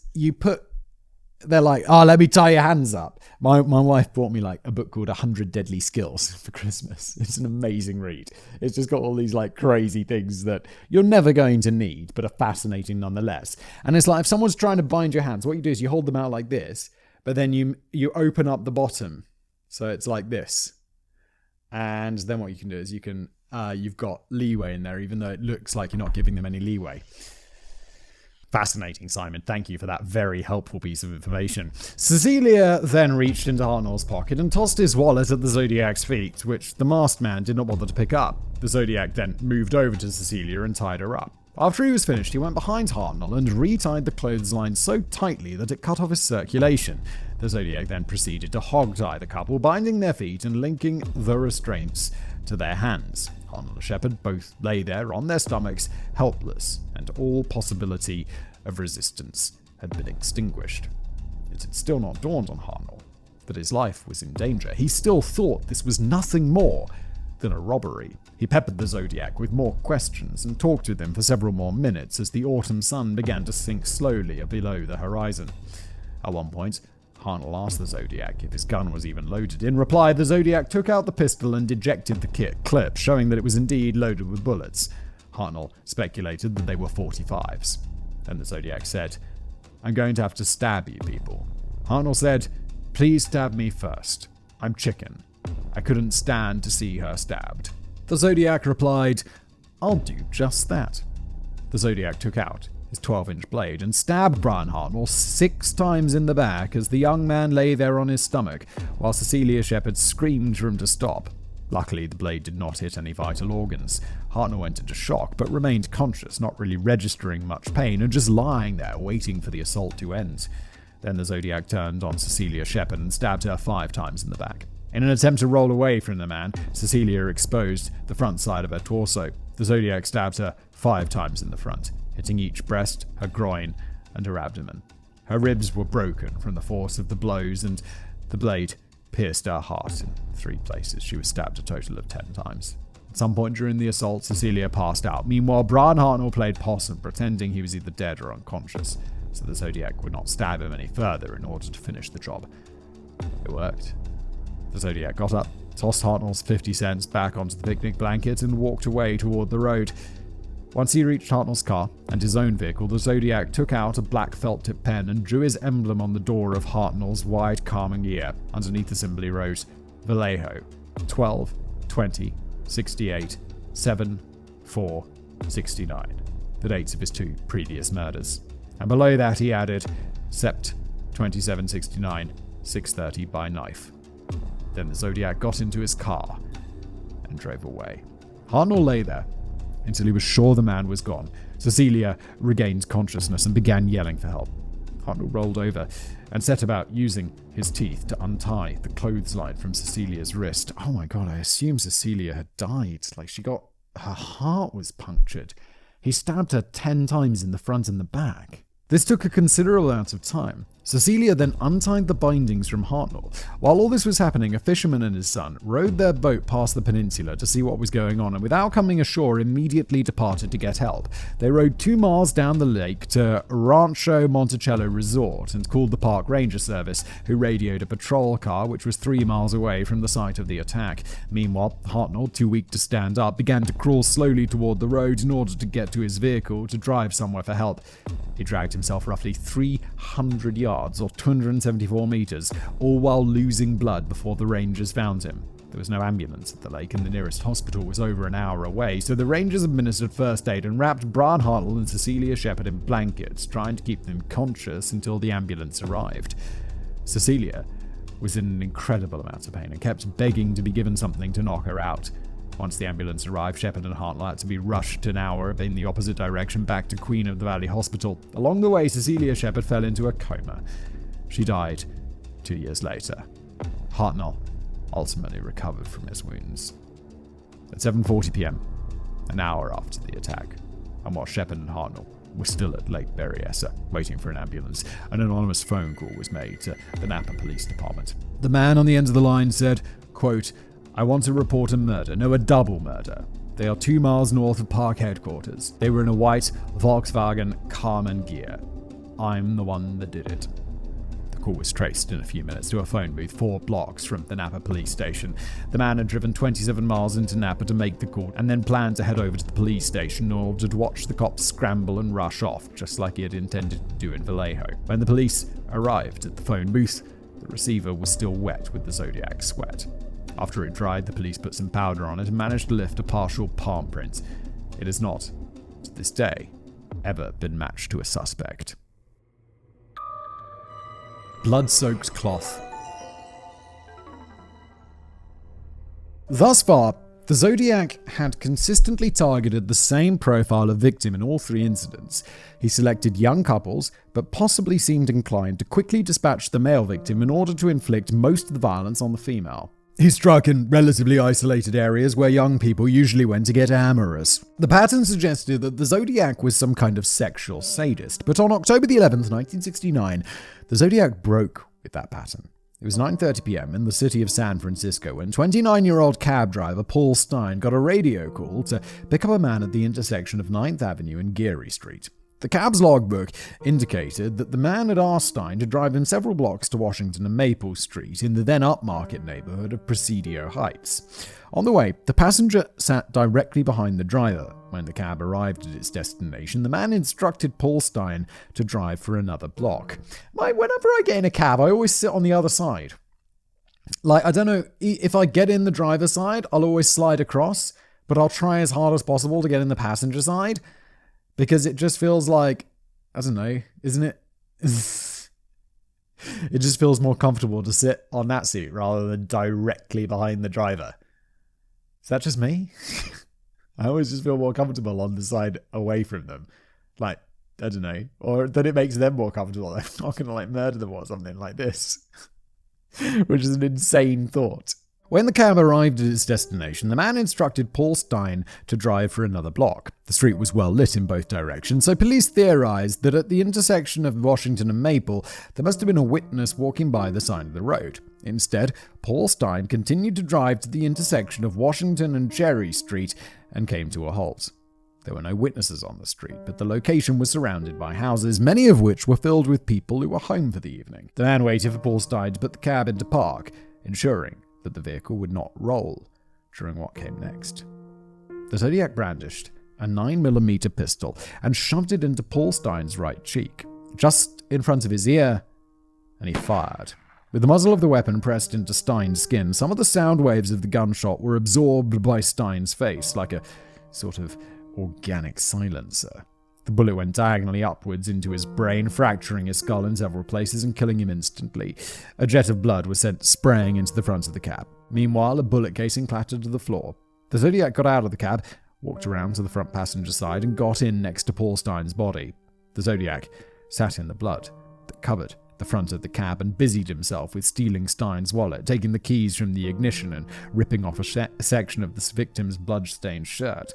they're like, oh, let me tie your hands up. My wife bought me like a book called 100 Deadly Skills for Christmas. It's an amazing read. It's just got all these like crazy things that you're never going to need, but are fascinating nonetheless. And it's like, if someone's trying to bind your hands, what you do is you hold them out like this, but then you open up the bottom. So it's like this. And then what you can do is you've got leeway in there, even though it looks like you're not giving them any leeway. Fascinating, Simon. Thank you for that very helpful piece of information. Cecilia then reached into Hartnell's pocket and tossed his wallet at the Zodiac's feet, which the masked man did not bother to pick up. The Zodiac then moved over to Cecilia and tied her up. After he was finished, he went behind Hartnell and retied the clothesline so tightly that it cut off his circulation. The Zodiac then proceeded to hog-tie the couple, binding their feet and linking the restraints to their hands. Hartnell and Shepard both lay there on their stomachs, helpless, and all possibility of resistance had been extinguished. It had still not dawned on Hartnell that his life was in danger. He still thought this was nothing more than a robbery. He peppered the Zodiac with more questions and talked with him for several more minutes as the autumn sun began to sink slowly below the horizon. At one point, Hartnell asked the Zodiac if his gun was even loaded. In reply, the Zodiac took out the pistol and ejected the clip, showing that it was indeed loaded with bullets. Hartnell speculated that they were 45s. Then the Zodiac said, "I'm going to have to stab you people." Hartnell said, "Please stab me first. I'm chicken. I couldn't stand to see her stabbed." The Zodiac replied, "I'll do just that." The Zodiac took out his 12-inch blade and stabbed Brian Hartnell 6 times in the back as the young man lay there on his stomach, while Cecilia Shepard screamed for him to stop. Luckily, the blade did not hit any vital organs. Hartnell went into shock, but remained conscious, not really registering much pain, and just lying there, waiting for the assault to end. Then the Zodiac turned on Cecilia Shepard and stabbed her 5 times in the back. In an attempt to roll away from the man, Cecilia exposed the front side of her torso. The Zodiac stabbed her 5 times in the front, hitting each breast, her groin, and her abdomen. Her ribs were broken from the force of the blows, and the blade pierced her heart in 3 places. She was stabbed a total of 10 times. At some point during the assault, Cecilia passed out. Meanwhile, Brian Hartnell played possum, pretending he was either dead or unconscious, so the Zodiac would not stab him any further in order to finish the job. It worked. The Zodiac got up, tossed Hartnell's 50 cents back onto the picnic blanket, and walked away toward the road. Once he reached Hartnell's car and his own vehicle, the Zodiac took out a black felt-tip pen and drew his emblem on the door of Hartnell's wide calming ear. Underneath the symbol he wrote, "Vallejo, 12, 20, 68, 7, 4, 69, the dates of his 2 previous murders. And below that he added, Sept 2769, 6:30 by knife. Then the Zodiac got into his car and drove away. Hartnell lay there until he was sure the man was gone. Cecilia regained consciousness and began yelling for help. Hartnell rolled over and set about using his teeth to untie the clothesline from Cecilia's wrist. Oh my god, I assume Cecilia had died. Like her heart was punctured. He stabbed her 10 times in the front and the back. This took a considerable amount of time. Cecilia then untied the bindings from Hartnell. While all this was happening, a fisherman and his son rowed their boat past the peninsula to see what was going on, and without coming ashore, immediately departed to get help. They rowed 2 miles down the lake to Rancho Monticello Resort and called the park ranger service, who radioed a patrol car which was 3 miles away from the site of the attack. Meanwhile, Hartnell, too weak to stand up, began to crawl slowly toward the road in order to get to his vehicle to drive somewhere for help. He dragged himself roughly 300 yards or 274 meters, all while losing blood before the rangers found him. There was no ambulance at the lake, and the nearest hospital was over an hour away, so the rangers administered first aid and wrapped Brian Hartnell and Cecilia Shepard in blankets, trying to keep them conscious until the ambulance arrived. Cecilia was in an incredible amount of pain and kept begging to be given something to knock her out. Once the ambulance arrived, Shepard and Hartnell had to be rushed an hour in the opposite direction back to Queen of the Valley Hospital. Along the way, Cecilia Shepard fell into a coma. She died 2 years later. Hartnell ultimately recovered from his wounds. At 7:40 p.m., an hour after the attack, and while Shepard and Hartnell were still at Lake Berryessa, waiting for an ambulance, an anonymous phone call was made to the Napa Police Department. The man on the end of the line said, quote, "I want to report a murder. No, a double murder. They are 2 miles north of park headquarters. They were in a white Volkswagen Carmen Gear. I'm the one that did it." The call was traced in a few minutes to a phone booth 4 blocks from the Napa police station. The man had driven 27 miles into Napa to make the call, and then planned to head over to the police station in order to watch the cops scramble and rush off, just like he had intended to do in Vallejo. When the police arrived at the phone booth, the receiver was still wet with the Zodiac sweat. After it dried, the police put some powder on it and managed to lift a partial palm print. It has not, to this day, ever been matched to a suspect. Blood-soaked cloth. Thus far, the Zodiac had consistently targeted the same profile of victim in all 3 incidents. He selected young couples, but possibly seemed inclined to quickly dispatch the male victim in order to inflict most of the violence on the female. He struck in relatively isolated areas where young people usually went to get amorous. The pattern suggested that the Zodiac was some kind of sexual sadist, but on October the 11th, 1969, the Zodiac broke with that pattern. It was 9:30 p.m. in the city of San Francisco when 29-year-old cab driver Paul Stein got a radio call to pick up a man at the intersection of 9th Avenue and Geary Street. The cab's logbook indicated that the man had asked Stein to drive him several blocks to Washington and Maple Street in the then upmarket neighborhood of Presidio Heights. On the way, the passenger sat directly behind the driver. When the cab arrived at its destination, the man instructed Paul Stein to drive for another block. Whenever I get in a cab, I always sit on the other side. I don't know, if I get in the driver's side, I'll always slide across, but I'll try as hard as possible to get in the passenger side. Because it just feels like, I don't know, isn't it? It just feels more comfortable to sit on that seat rather than directly behind the driver. Is that just me? I always just feel more comfortable on the side away from them. I don't know. Or that it makes them more comfortable. I'm not going to murder them or something like this. Which is an insane thought. When the cab arrived at its destination, the man instructed Paul Stein to drive for another block. The street was well lit in both directions, so police theorized that at the intersection of Washington and Maple, there must have been a witness walking by the side of the road. Instead, Paul Stein continued to drive to the intersection of Washington and Cherry Street and came to a halt. There were no witnesses on the street, but the location was surrounded by houses, many of which were filled with people who were home for the evening. The man waited for Paul Stein to put the cab into park, ensuring that the vehicle would not roll during what came next. The Zodiac brandished a 9mm pistol and shoved it into Paul Stein's right cheek, just in front of his ear, and he fired. With the muzzle of the weapon pressed into Stein's skin, some of the sound waves of the gunshot were absorbed by Stein's face, like a sort of organic silencer. The bullet went diagonally upwards into his brain, fracturing his skull in several places and killing him instantly. A jet of blood was sent spraying into the front of the cab. Meanwhile, a bullet casing clattered to the floor. The Zodiac got out of the cab, walked around to the front passenger side, and got in next to Paul Stein's body. The Zodiac sat in the blood that covered the front of the cab and busied himself with stealing Stein's wallet, taking the keys from the ignition and ripping off a section of the victim's blood-stained shirt.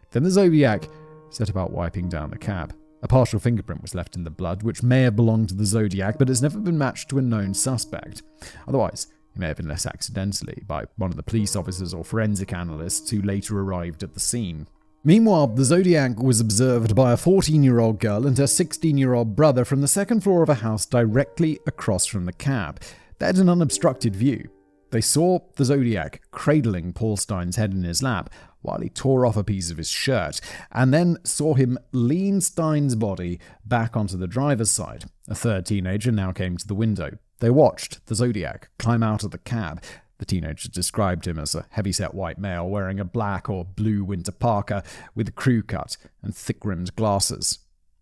Then the Zodiac set about wiping down the cab. A partial fingerprint was left in the blood, which may have belonged to the Zodiac, but has never been matched to a known suspect. Otherwise, it may have been left accidentally by one of the police officers or forensic analysts who later arrived at the scene. Meanwhile, the Zodiac was observed by a 14-year-old girl and her 16-year-old brother from the second floor of a house directly across from the cab. They had an unobstructed view. They saw the Zodiac cradling Paul Stein's head in his lap while he tore off a piece of his shirt, and then saw him lean Stein's body back onto the driver's side. A third teenager now came to the window. They watched the Zodiac climb out of the cab. The teenager described him as a heavyset white male wearing a black or blue winter parka with a crew cut and thick-rimmed glasses.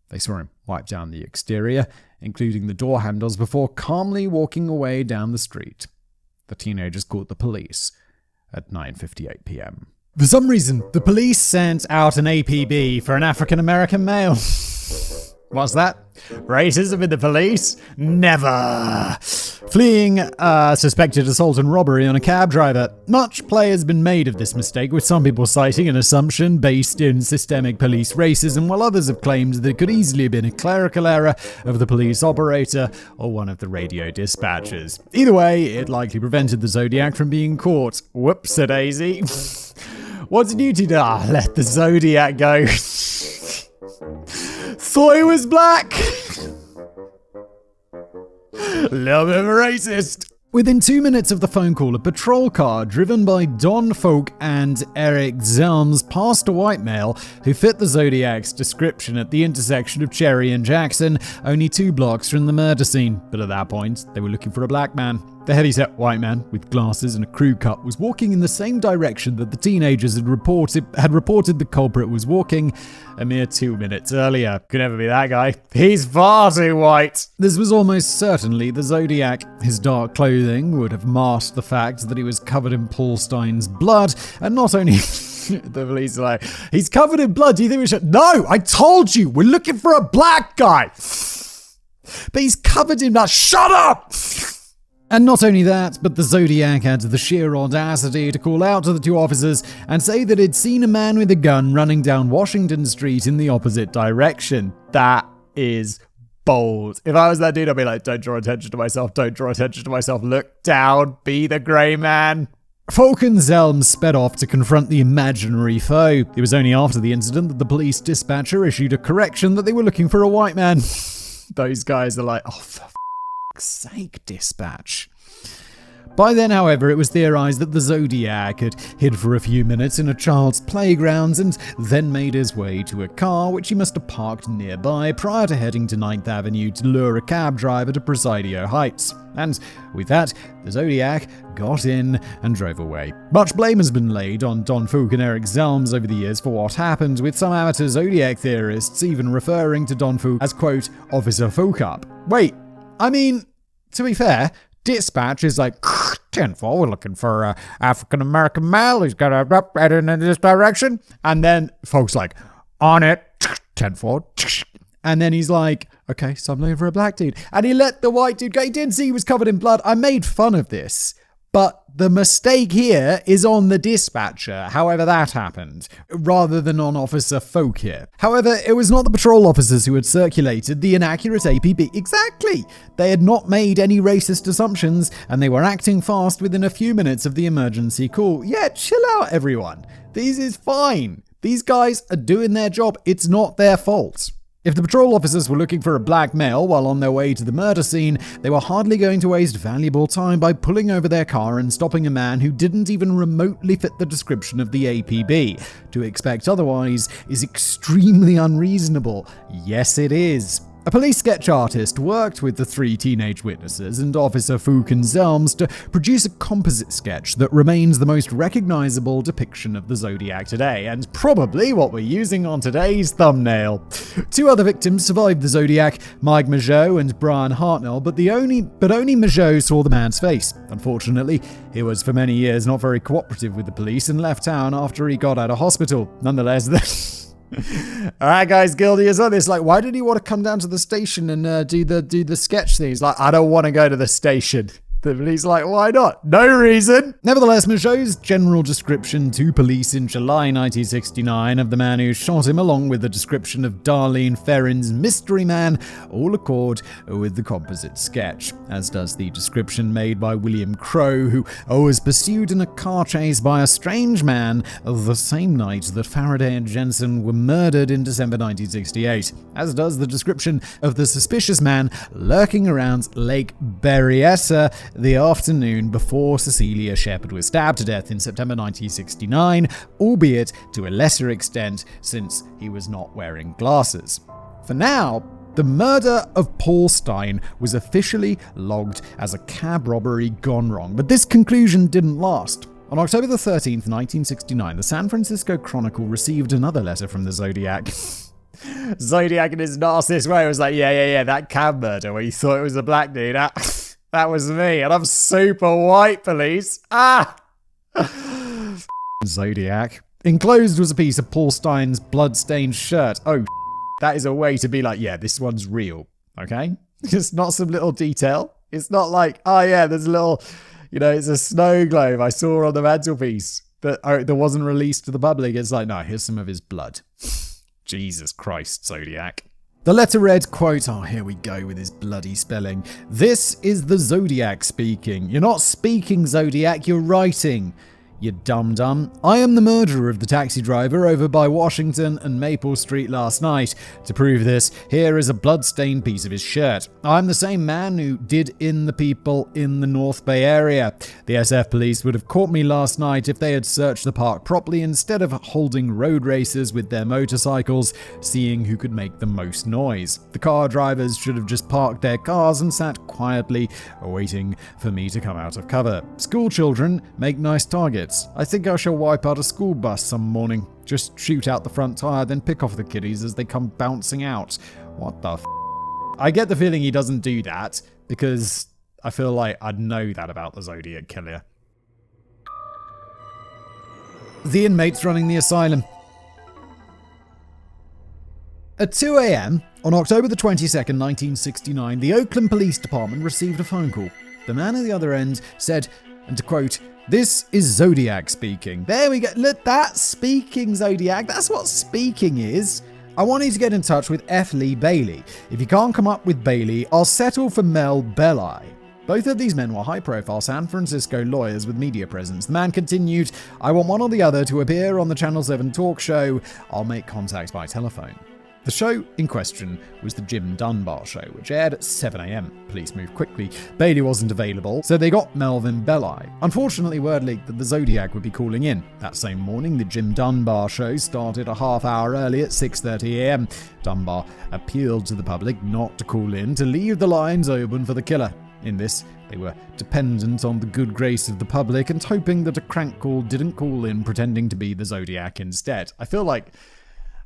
They saw him wipe down the exterior, including the door handles, before calmly walking away down the street. The teenagers called the police at 9:58 p.m. For some reason, the police sent out an APB for an African-American male. What's that? Racism in the police? Never! Fleeing suspected assault and robbery on a cab driver. Much play has been made of this mistake, with some people citing an assumption based in systemic police racism, while others have claimed that it could easily have been a clerical error of the police operator or one of the radio dispatchers. Either way, it likely prevented the Zodiac from being caught. Whoops-a-daisy. What did you do? Let the Zodiac go. Thought he was black. Little bit of a racist. Within 2 minutes of the phone call, a patrol car driven by Don Folk and Eric Zelms passed a white male who fit the Zodiac's description at the intersection of Cherry and Jackson, only 2 blocks from the murder scene. But at that point, they were looking for a black man. The heavyset white man with glasses and a crew cut was walking in the same direction that the teenagers had reported the culprit was walking a mere 2 minutes earlier. Could never be that guy. He's far too white. This was almost certainly the Zodiac. His dark clothing would have masked the fact that he was covered in Paul Stein's blood, and not only... The police are like, he's covered in blood, do you think we should... No, I told you, we're looking for a black guy. But he's covered in blood. Shut up! And not only that, but the Zodiac had the sheer audacity to call out to the 2 officers and say that he'd seen a man with a gun running down Washington Street in the opposite direction. That is bold. If I was that dude, I'd be like, don't draw attention to myself, look down, be the grey man. Folk and Zelm sped off to confront the imaginary foe. It was only after the incident that the police dispatcher issued a correction that they were looking for a white man. Those guys are like, oh, for sake, dispatch. By then, however, it was theorized that the Zodiac had hid for a few minutes in a child's playgrounds and then made his way to a car which he must have parked nearby prior to heading to 9th Avenue to lure a cab driver to Presidio Heights. And with that, the Zodiac got in and drove away. Much blame has been laid on Don Folk and Eric Zelms over the years for what happened, with some amateur Zodiac theorists even referring to Don Folk as, quote, Officer Folk Up. Wait, I mean, to be fair, dispatch is like, 10-4, we're looking for an African-American male who's got a heading in this direction. And then folks like, on it, 10-4. And then he's like, okay, so I'm looking for a black dude. And he let the white dude go. He didn't see he was covered in blood. I made fun of this. But the mistake here is on the dispatcher, however that happened, rather than on Officer Folk here. However, it was not the patrol officers who had circulated the inaccurate APB. Exactly! They had not made any racist assumptions, and they were acting fast within a few minutes of the emergency call. Yeah, chill out, everyone. This is fine. These guys are doing their job. It's not their fault. If the patrol officers were looking for a black male while on their way to the murder scene, they were hardly going to waste valuable time by pulling over their car and stopping a man who didn't even remotely fit the description of the APB. To expect otherwise is extremely unreasonable. Yes, it is. A police sketch artist worked with the 3 teenage witnesses and Officer Folk and Zelms to produce a composite sketch that remains the most recognizable depiction of the Zodiac today, and probably what we're using on today's thumbnail. 2 other victims survived the Zodiac, Mike Mageau and Brian Hartnell, but only Mageau saw the man's face. Unfortunately, he was for many years not very cooperative with the police and left town after he got out of hospital. Nonetheless, Alright guys, guilty as well. It's like, why did he want to come down to the station and do the sketch thing? He's like, I don't want to go to the station. The police like, why not? No reason. Nevertheless, Michaud's general description to police in July 1969 of the man who shot him, along with the description of Darlene Ferrin's mystery man, all accord with the composite sketch, as does the description made by William Crowe, who was pursued in a car chase by a strange man the same night that Faraday and Jensen were murdered in December 1968, as does the description of the suspicious man lurking around Lake Berryessa the afternoon before Cecilia Shepard was stabbed to death in September 1969, albeit to a lesser extent since he was not wearing glasses. For now, the murder of Paul Stein was officially logged as a cab robbery gone wrong, but this conclusion didn't last. On October the 13th, 1969, the San Francisco Chronicle received another letter from the Zodiac. Zodiac in his narcissist way was like, yeah, that cab murder where you thought it was a black dude. That was me, and I'm super white, police. Zodiac. Enclosed was a piece of Paul Stein's blood-stained shirt. Oh, that is a way to be like, yeah, this one's real, okay? It's not some little detail. It's not like, oh yeah, there's a little, it's a snow globe I saw on the mantelpiece that wasn't released to the public. It's like, no, here's some of his blood. Jesus Christ, Zodiac. The letter read, quote, here we go with his bloody spelling. This is the Zodiac speaking. You're not speaking, Zodiac, you're writing. You dum-dum. I am the murderer of the taxi driver over by Washington and Maple Street last night. To prove this, here is a blood-stained piece of his shirt. I'm the same man who did in the people in the North Bay area. The SF police would have caught me last night if they had searched the park properly instead of holding road races with their motorcycles, seeing who could make the most noise. The car drivers should have just parked their cars and sat quietly, waiting for me to come out of cover. School children make nice targets. I think I shall wipe out a school bus some morning. Just shoot out the front tire, then pick off the kiddies as they come bouncing out. What the f***? I get the feeling he doesn't do that, because I feel like I'd know that about the Zodiac Killer. The inmates running the asylum. At 2 a.m. on October the 22nd, 1969, the Oakland Police Department received a phone call. The man at the other end said, and to quote, "This is Zodiac speaking." There we go. Look, that's speaking, Zodiac. That's what speaking is. I want you to get in touch with F. Lee Bailey. If you can't come up with Bailey, I'll settle for Mel Belli. Both of these men were high-profile San Francisco lawyers with media presence. The man continued, "I want one or the other to appear on the Channel 7 talk show. I'll make contact by telephone." The show in question was the Jim Dunbar Show, which aired at 7 a.m. Police moved quickly. Bailey wasn't available, so they got Melvin Belli. Unfortunately, word leaked that the Zodiac would be calling in. That same morning, the Jim Dunbar Show started a half hour early at 6:30 a.m. Dunbar appealed to the public not to call in, to leave the lines open for the killer. In this, they were dependent on the good grace of the public and hoping that a crank call didn't call in pretending to be the Zodiac instead. I feel like,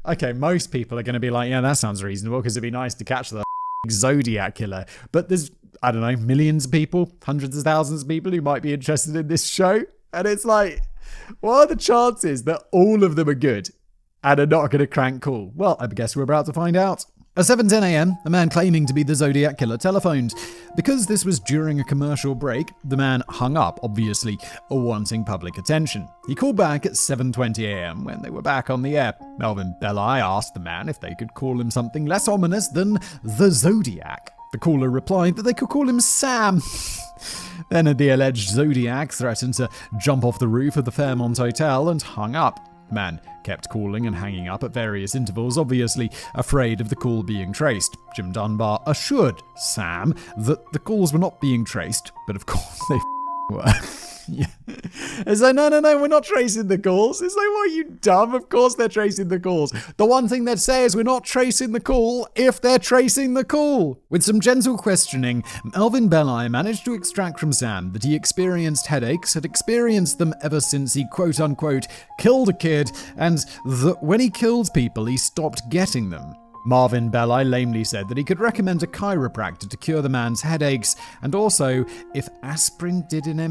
okay, most people are going to be like, yeah, that sounds reasonable because it'd be nice to catch the Zodiac Killer. But there's, I don't know, millions of people, hundreds of thousands of people who might be interested in this show. And it's like, what are the chances that all of them are good and are not going to crank call? Well, I guess we're about to find out. At 7:10 a.m., the man claiming to be the Zodiac Killer telephoned. Because this was during a commercial break, the man hung up, obviously wanting public attention. He called back at 7:20 a.m. when they were back on the air. Melvin Belli asked the man if they could call him something less ominous than the Zodiac. The caller replied that they could call him Sam. Then the alleged Zodiac threatened to jump off the roof of the Fairmont Hotel and hung up. The man kept calling and hanging up at various intervals, obviously afraid of the call being traced. Jim Dunbar assured Sam that the calls were not being traced, but of course they were. Yeah. It's like, no, we're not tracing the calls. It's like, what, are you dumb? Of course they're tracing the calls. The one thing they'd say is we're not tracing the call if they're tracing the call. With some gentle questioning, Melvin Belli managed to extract from Sam that he experienced headaches, had experienced them ever since he quote-unquote killed a kid, and that when he killed people, he stopped getting them. Marvin Belli lamely said that he could recommend a chiropractor to cure the man's headaches, and also if aspirin did him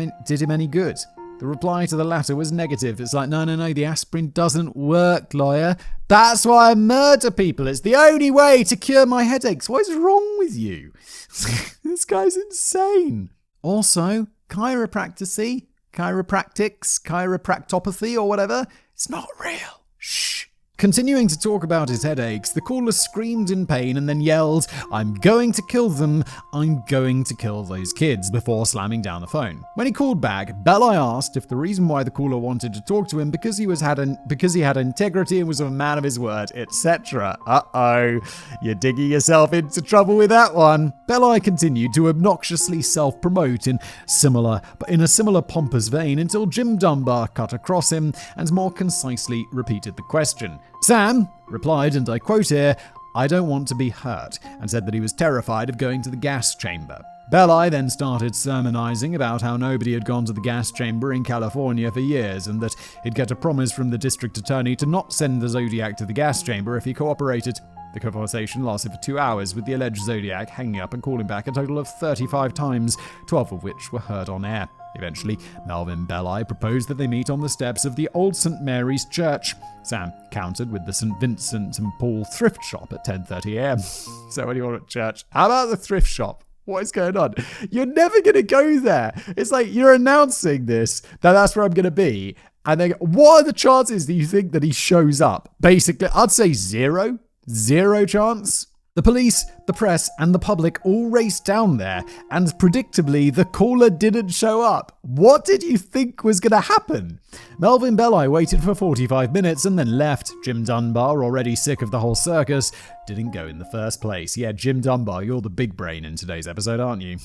any good. The reply to the latter was negative. It's like, no, the aspirin doesn't work, lawyer. That's why I murder people. It's the only way to cure my headaches. What is wrong with you? This guy's insane. Also, chiropractic, chiropractics, chiropractopathy or whatever, it's not real. Shh. Continuing to talk about his headaches, the caller screamed in pain and then yelled, "I'm going to kill them. I'm going to kill those kids," before slamming down the phone. When he called back, Belli asked if the reason why the caller wanted to talk to him because he had integrity and was a man of his word, etc. Uh-oh, you're digging yourself into trouble with that one. Belli continued to obnoxiously self-promote in a similar pompous vein until Jim Dunbar cut across him and more concisely repeated the question. Sam replied, and I quote here, "I don't want to be hurt," and said that he was terrified of going to the gas chamber. Belli then started sermonizing about how nobody had gone to the gas chamber in California for years and that he'd get a promise from the district attorney to not send the Zodiac to the gas chamber if he cooperated. The conversation lasted for 2 hours, with the alleged Zodiac hanging up and calling back a total of 35 times, 12 of which were heard on air. Eventually, Melvin Belli proposed that they meet on the steps of the Old St. Mary's Church. Sam countered with the St. Vincent and Paul thrift shop at 10:30 a.m. So what do you want at church? How about the thrift shop? What is going on? You're never going to go there. It's like you're announcing this, that's where I'm going to be. And then what are the chances do you think that he shows up? Basically, I'd say zero. Zero chance. The police, the press, and the public all raced down there, and predictably, the caller didn't show up. What did you think was going to happen? Melvin Belli waited for 45 minutes and then left. Jim Dunbar, already sick of the whole circus, didn't go in the first place. Yeah, Jim Dunbar, you're the big brain in today's episode, aren't you?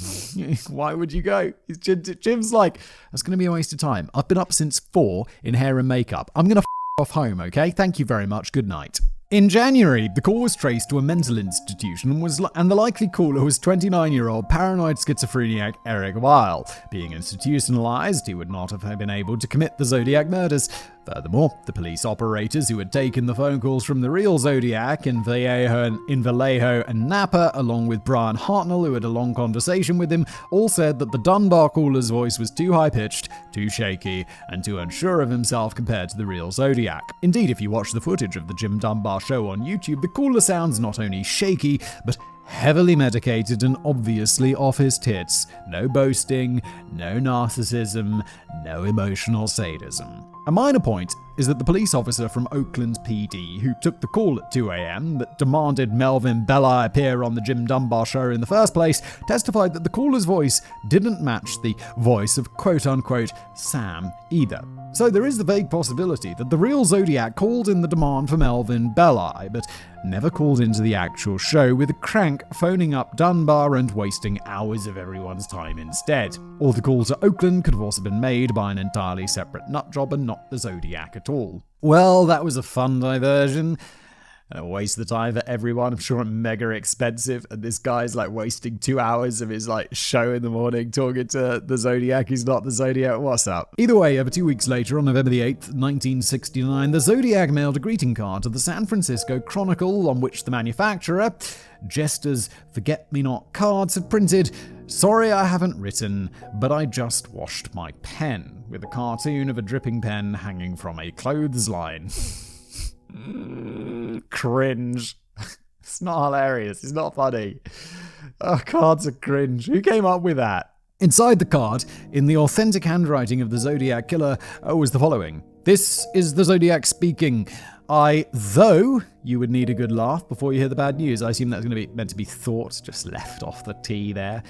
Why would you go? Jim's like, that's going to be a waste of time. I've been up since 4 in hair and makeup. I'm going to off home, okay? Thank you very much. Good night. In January, the call was traced to a mental institution and the likely caller was 29-year-old paranoid schizophrenic Eric Weil. Being institutionalized, he would not have been able to commit the Zodiac murders. Furthermore, the police operators who had taken the phone calls from the real Zodiac in Vallejo and Napa, along with Brian Hartnell, who had a long conversation with him, all said that the Dunbar caller's voice was too high-pitched, too shaky, and too unsure of himself compared to the real Zodiac. Indeed, if you watch the footage of the Jim Dunbar show on YouTube, the caller sounds not only shaky, but heavily medicated and obviously off his tits. No boasting, no narcissism, no emotional sadism. A minor point is that the police officer from Oakland PD who took the call at 2 a.m. that demanded Melvin Belli appear on the Jim Dunbar show in the first place testified that the caller's voice didn't match the voice of quote-unquote Sam either. So there is the vague possibility that the real Zodiac called in the demand for Melvin Belli, but never called into the actual show, with a crank phoning up Dunbar and wasting hours of everyone's time instead. Or the call to Oakland could have also been made by an entirely separate nutjob and not the Zodiac at all. Well, that was a fun diversion. And a waste of the time for everyone. I'm sure I'm mega expensive. And this guy's like wasting 2 hours of his like show in the morning talking to the Zodiac. He's not the Zodiac. What's up? Either way, over 2 weeks later, on November the 8th, 1969, the Zodiac mailed a greeting card to the San Francisco Chronicle on which the manufacturer, Jester's Forget-Me-Not cards, had printed, "Sorry I haven't written, but I just washed my pen," with a cartoon of a dripping pen hanging from a clothesline. Cringe. It's not hilarious. It's not funny. Oh, cards are cringe. Who came up with that? Inside the card, in the authentic handwriting of the Zodiac killer, was the following. "This is the Zodiac speaking. Though you would need a good laugh before you hear the bad news." I assume that's going to be meant to be thought, just left off the T there.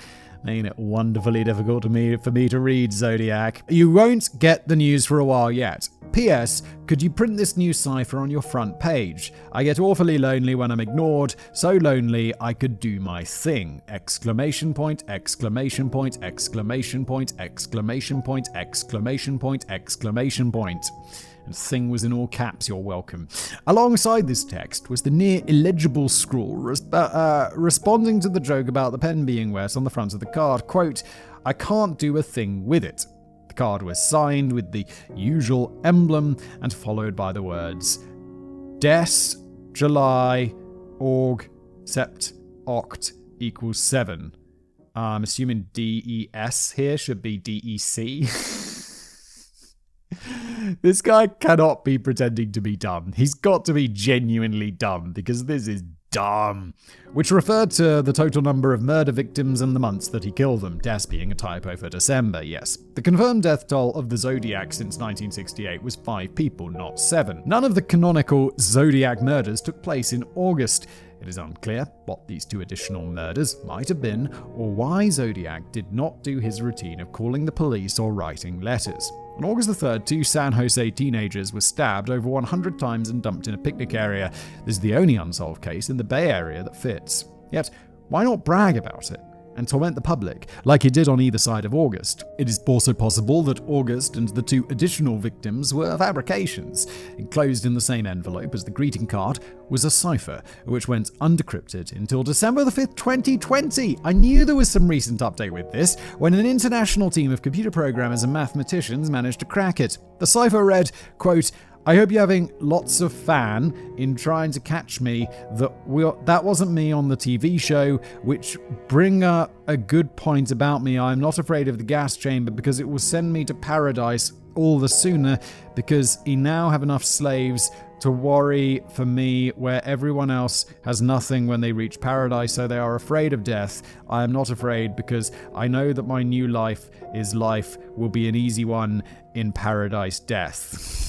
Making it wonderfully difficult for me to read, Zodiac. "You won't get the news for a while yet. P.S. Could you print this new cipher on your front page? I get awfully lonely when I'm ignored. So lonely I could do my thing. Exclamation point, exclamation point, exclamation point, exclamation point, exclamation point, exclamation point. And thing was in all caps, you're welcome. Alongside this text was the near illegible scrawl responding to the joke about the pen being wet on the front of the card. Quote, "I can't do a thing with it." The card was signed with the usual emblem and followed by the words Des, July, Org, Sept, Oct equals 7. I'm assuming DES here should be DEC. This guy cannot be pretending to be dumb. He's got to be genuinely dumb because this is dumb, which referred to the total number of murder victims and the months that he killed them, deaths being a typo for December, yes. The confirmed death toll of the Zodiac since 1968 was 5 people, not 7. None of the canonical Zodiac murders took place in August. It is unclear what these 2 additional murders might have been, or why Zodiac did not do his routine of calling the police or writing letters. On August the 3rd, 2 San Jose teenagers were stabbed over 100 times and dumped in a picnic area. This is the only unsolved case in the Bay Area that fits. Yet, why not brag about it and torment the public, like he did on either side of August? It is also possible that August and the 2 additional victims were fabrications. Enclosed in the same envelope as the greeting card was a cipher, which went undecrypted until December the 5th, 2020. I knew there was some recent update with this, when an international team of computer programmers and mathematicians managed to crack it. The cipher read, quote, "I hope you're having lots of fun in trying to catch me. That wasn't me on the TV show, which bring up a good point about me. I'm not afraid of the gas chamber because it will send me to paradise all the sooner, because he now have enough slaves to worry for me where everyone else has nothing when they reach paradise, so they are afraid of death. I am not afraid because I know that my new life will be an easy one in paradise death."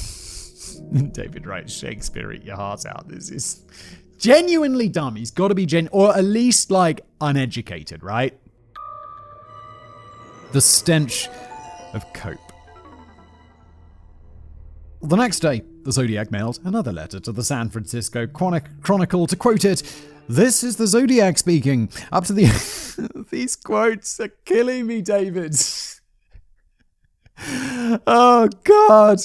David writes Shakespeare, eat your heart out. This is genuinely dumb. He's got to be or at least, uneducated, right? The stench of cope. The next day, the Zodiac mailed another letter to the San Francisco Chronicle to quote it, "This is the Zodiac speaking. Up to the..." These quotes are killing me, David. Oh, God.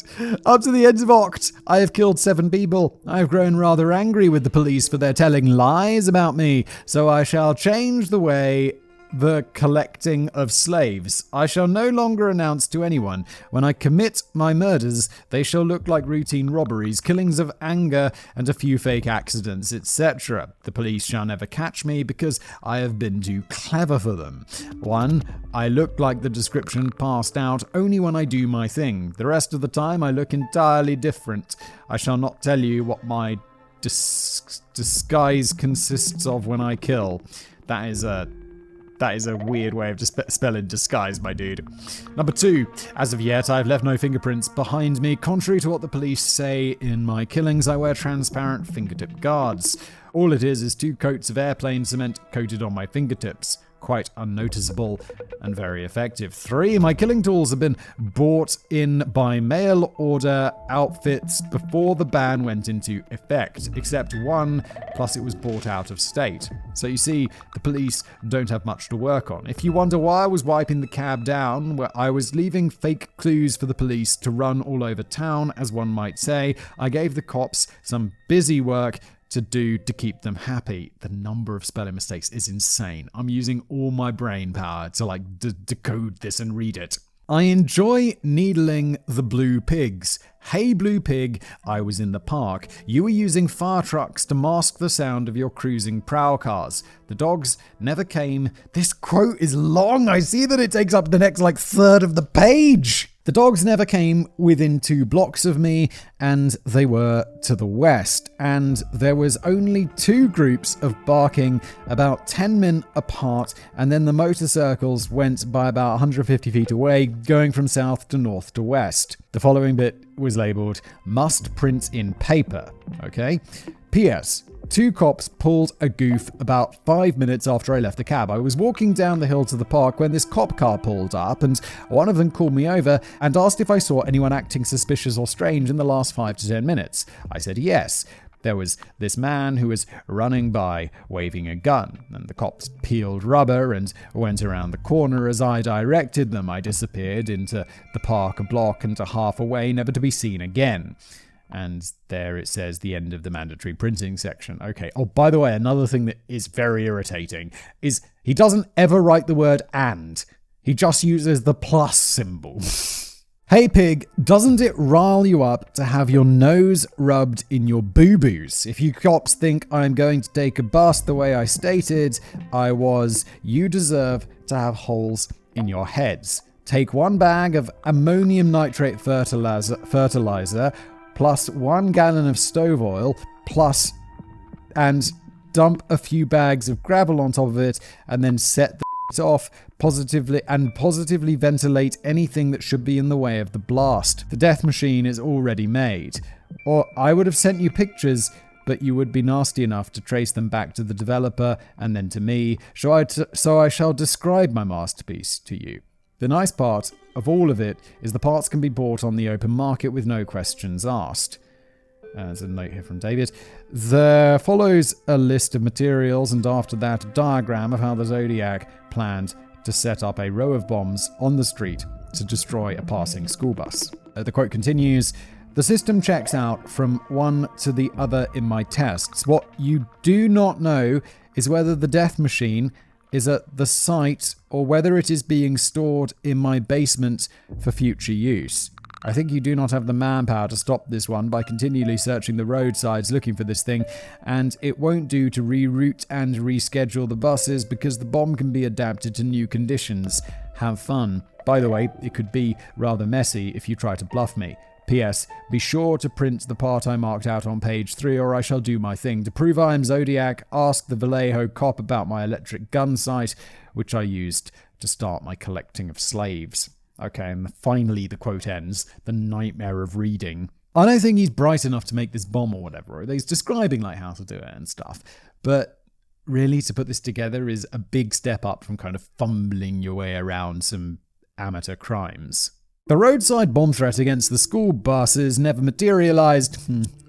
Up to the end of Oct, I have killed 7 people. I have grown rather angry with the police for their telling lies about me, so I shall change the collecting of slaves. I shall no longer announce to anyone. When I commit my murders, they shall look like routine robberies, killings of anger, and a few fake accidents, etc. The police shall never catch me because I have been too clever for them. 1. I look like the description passed out only when I do my thing. The rest of the time I look entirely different. I shall not tell you what my disguise consists of when I kill. That is a weird way of spelling disguise, my dude. Number 2, as of yet, I've left no fingerprints behind me. Contrary to what the police say in my killings, I wear transparent fingertip guards. All it is 2 coats of airplane cement coated on my fingertips. Quite unnoticeable and very effective. 3, my killing tools have been bought in by mail order outfits before the ban went into effect, except 1, plus it was bought out of state. So you see, the police don't have much to work on. If you wonder why I was wiping the cab down, where I was leaving fake clues for the police to run all over town, as one might say, I gave the cops some busy work to do to keep them happy. The number of spelling mistakes is insane. I'm using all my brain power to decode this and read it. I enjoy needling the blue pigs. Hey blue pig, I was in the park. You were using fire trucks to mask the sound of your cruising prowl cars. The dogs never came. This quote is long. I see that it takes up the next third of the page. The dogs never came within 2 blocks of me, and they were to the west, and there was only 2 groups of barking about 10 men apart, and then the motor circles went by about 150 feet away, going from south to north to west. The following bit was labeled, must print in paper, okay? P.S. 2 cops pulled a goof about 5 minutes after I left the cab. I was walking down the hill to the park when this cop car pulled up, and one of them called me over and asked if I saw anyone acting suspicious or strange in the last 5 to 10 minutes. I said yes. There was this man who was running by, waving a gun, and the cops peeled rubber and went around the corner as I directed them. I disappeared into the park a block and a half away, never to be seen again. And there it says the end of the mandatory printing section. Okay. Oh, by the way, another thing that is very irritating is he doesn't ever write the word and. He just uses the plus symbol. Hey pig, doesn't it rile you up to have your nose rubbed in your boo-boos? If you cops think I'm going to take a bus the way I stated I was, you deserve to have holes in your heads. Take 1 bag of ammonium nitrate fertilizer plus 1 gallon of stove oil, plus dump a few bags of gravel on top of it, and then set the off positively ventilate anything that should be in the way of the blast. The death machine is already made. Or I would have sent you pictures, but you would be nasty enough to trace them back to the developer and then to me, so I shall describe my masterpiece to you. The nice part of all of it is the parts can be bought on the open market with no questions asked. There's a note here from David. There follows a list of materials, and after that, a diagram of how the Zodiac planned to set up a row of bombs on the street to destroy a passing school bus. The quote continues, "The system checks out from one to the other in my tests. What you do not know is whether the death machine is at the site or whether it is being stored in my basement for future use. I think you do not have the manpower to stop this one by continually searching the roadsides looking for this thing, and it won't do to reroute and reschedule the buses because the bomb can be adapted to new conditions. Have fun. By the way, it could be rather messy if you try to bluff me. P.S. Be sure to print the part I marked out on page 3 or I shall do my thing. To prove I am Zodiac, ask the Vallejo cop about my electric gun sight, which I used to start my collecting of slaves." Okay, and finally the quote ends. The nightmare of reading. I don't think he's bright enough to make this bomb or whatever. He's describing like how to do it and stuff. But really, to put this together is a big step up from kind of fumbling your way around some amateur crimes. The roadside bomb threat against the school buses never materialized.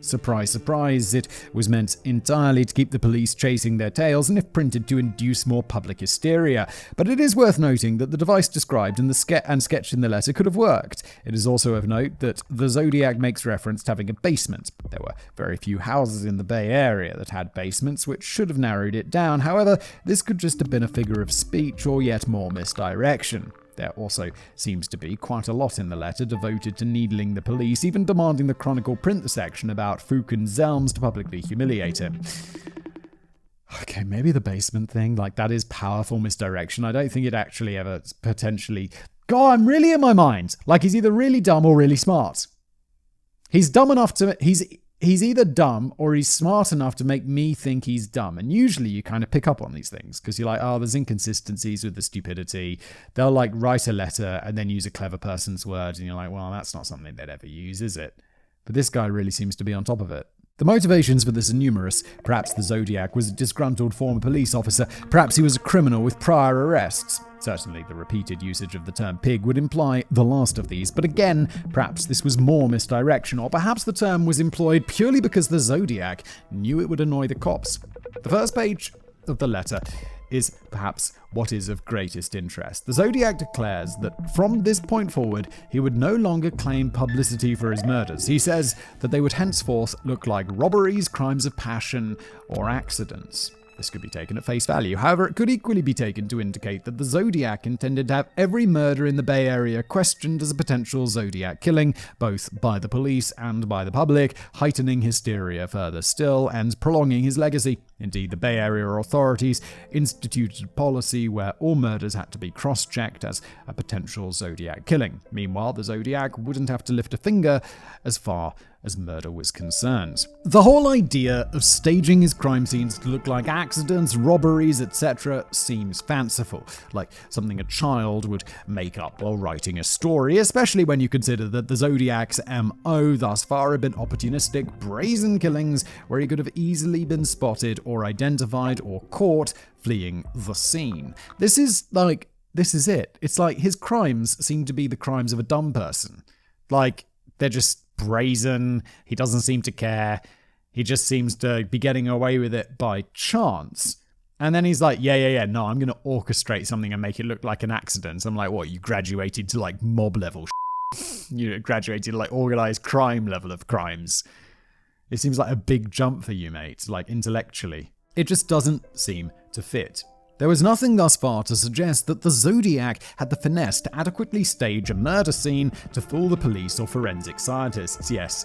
Surprise, surprise. It was meant entirely to keep the police chasing their tails and if printed to induce more public hysteria. But it is worth noting that the device described in the sketched in the letter could have worked. It is also of note that the Zodiac makes reference to having a basement. There were very few houses in the Bay Area that had basements, which should have narrowed it down. However, this could just have been a figure of speech or yet more misdirection. There also seems to be quite a lot in the letter devoted to needling the police, even demanding the Chronicle print the section about Fukin Zelms to publicly humiliate him. Okay, maybe the basement thing, like that is powerful misdirection. I don't think it actually ever potentially... God, I'm really in my mind. Like he's either really dumb or really smart. He's dumb enough to... He's either dumb or he's smart enough to make me think he's dumb. And usually you kind of pick up on these things because you're like, oh, there's inconsistencies with the stupidity. They'll like write a letter and then use a clever person's words. And you're like, well, that's not something they'd ever use, is it? But this guy really seems to be on top of it. The motivations for this are numerous. Perhaps the Zodiac was a disgruntled former police officer. Perhaps he was a criminal with prior arrests. Certainly, the repeated usage of the term pig would imply the last of these. But again, perhaps this was more misdirection, or perhaps the term was employed purely because the Zodiac knew it would annoy the cops. The first page of the letter is perhaps what is of greatest interest. The Zodiac declares that from this point forward, he would no longer claim publicity for his murders. He says that they would henceforth look like robberies, crimes of passion, or accidents. This could be taken at face value. However, it could equally be taken to indicate that the Zodiac intended to have every murder in the Bay Area questioned as a potential Zodiac killing, both by the police and by the public, heightening hysteria further still and prolonging his legacy. Indeed, the Bay Area authorities instituted a policy where all murders had to be cross-checked as a potential Zodiac killing. Meanwhile, the Zodiac wouldn't have to lift a finger as far as murder was concerned. The whole idea of staging his crime scenes to look like accidents, robberies, etc. seems fanciful, like something a child would make up while writing a story, especially when you consider that the Zodiac's MO thus far had been opportunistic, brazen killings where he could have easily been spotted or identified or caught fleeing the scene. This is it. It's like his crimes seem to be the crimes of a dumb person. Like, they're just brazen, he doesn't seem to care, he just seems to be getting away with it by chance. And then he's like, yeah, no, I'm going to orchestrate something and make it look like an accident. I'm like, what, you graduated to like mob level you graduated to like organized crime level of crimes. It seems like a big jump for you, mate, like intellectually. It just doesn't seem to fit. There was nothing thus far to suggest that the Zodiac had the finesse to adequately stage a murder scene to fool the police or forensic scientists. Yes,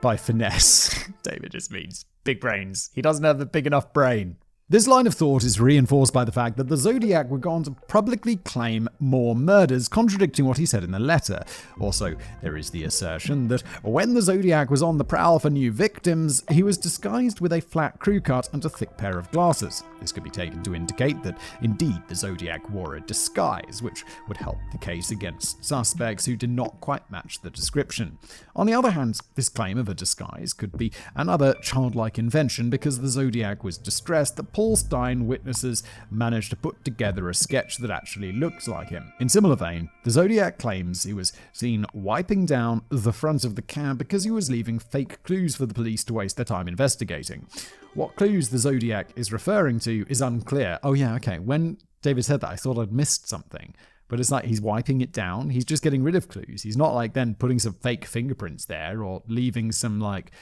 by finesse, David just means big brains. He doesn't have the big enough brain. This line of thought is reinforced by the fact that the Zodiac would go on to publicly claim more murders, contradicting what he said in the letter. Also, there is the assertion that when the Zodiac was on the prowl for new victims, he was disguised with a flat crew cut and a thick pair of glasses. This could be taken to indicate that, indeed, the Zodiac wore a disguise, which would help the case against suspects who did not quite match the description. On the other hand, this claim of a disguise could be another childlike invention because the Zodiac was distressed that Paul Stein witnesses managed to put together a sketch that actually looks like him. In similar vein, the Zodiac claims he was seen wiping down the front of the cab because he was leaving fake clues for the police to waste their time investigating. What clues the Zodiac is referring to is unclear. Oh yeah, okay, when David said that, I thought I'd missed something. But it's like he's wiping it down. He's just getting rid of clues. He's not like then putting some fake fingerprints there or leaving some like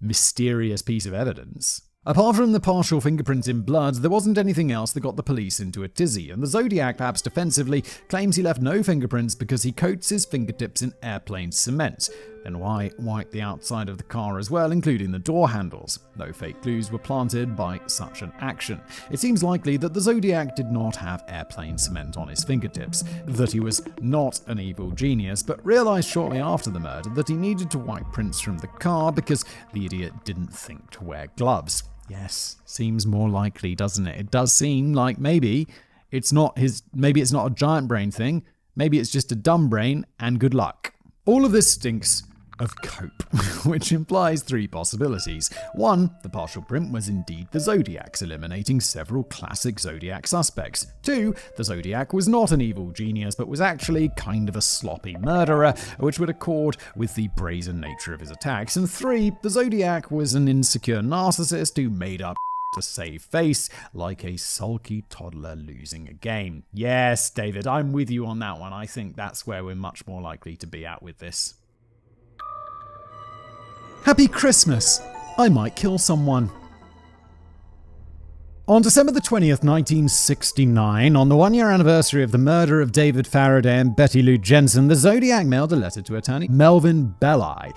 mysterious piece of evidence. Apart from the partial fingerprints in blood, there wasn't anything else that got the police into a tizzy, and the Zodiac, perhaps defensively, claims he left no fingerprints because he coats his fingertips in airplane cement. Then why wipe the outside of the car as well, including the door handles? No fake clues were planted by such an action. It seems likely that the Zodiac did not have airplane cement on his fingertips, that he was not an evil genius, but realized shortly after the murder that he needed to wipe prints from the car because the idiot didn't think to wear gloves. Yes, seems more likely, doesn't it? It does seem like maybe it's not a giant brain thing, maybe it's just a dumb brain, and good luck. All of this stinks of cope, which implies three possibilities. One, the partial print was indeed the Zodiac's, eliminating several classic Zodiac suspects. Two, the Zodiac was not an evil genius, but was actually kind of a sloppy murderer, which would accord with the brazen nature of his attacks. And three, the Zodiac was an insecure narcissist who made up to save face, like a sulky toddler losing a game. Yes, David, I'm with you on that one. I think that's where we're much more likely to be at with this. Happy Christmas! I might kill someone. On December the 20th, 1969, on the one-year anniversary of the murder of David Faraday and Betty Lou Jensen, the Zodiac mailed a letter to attorney Melvin Belli.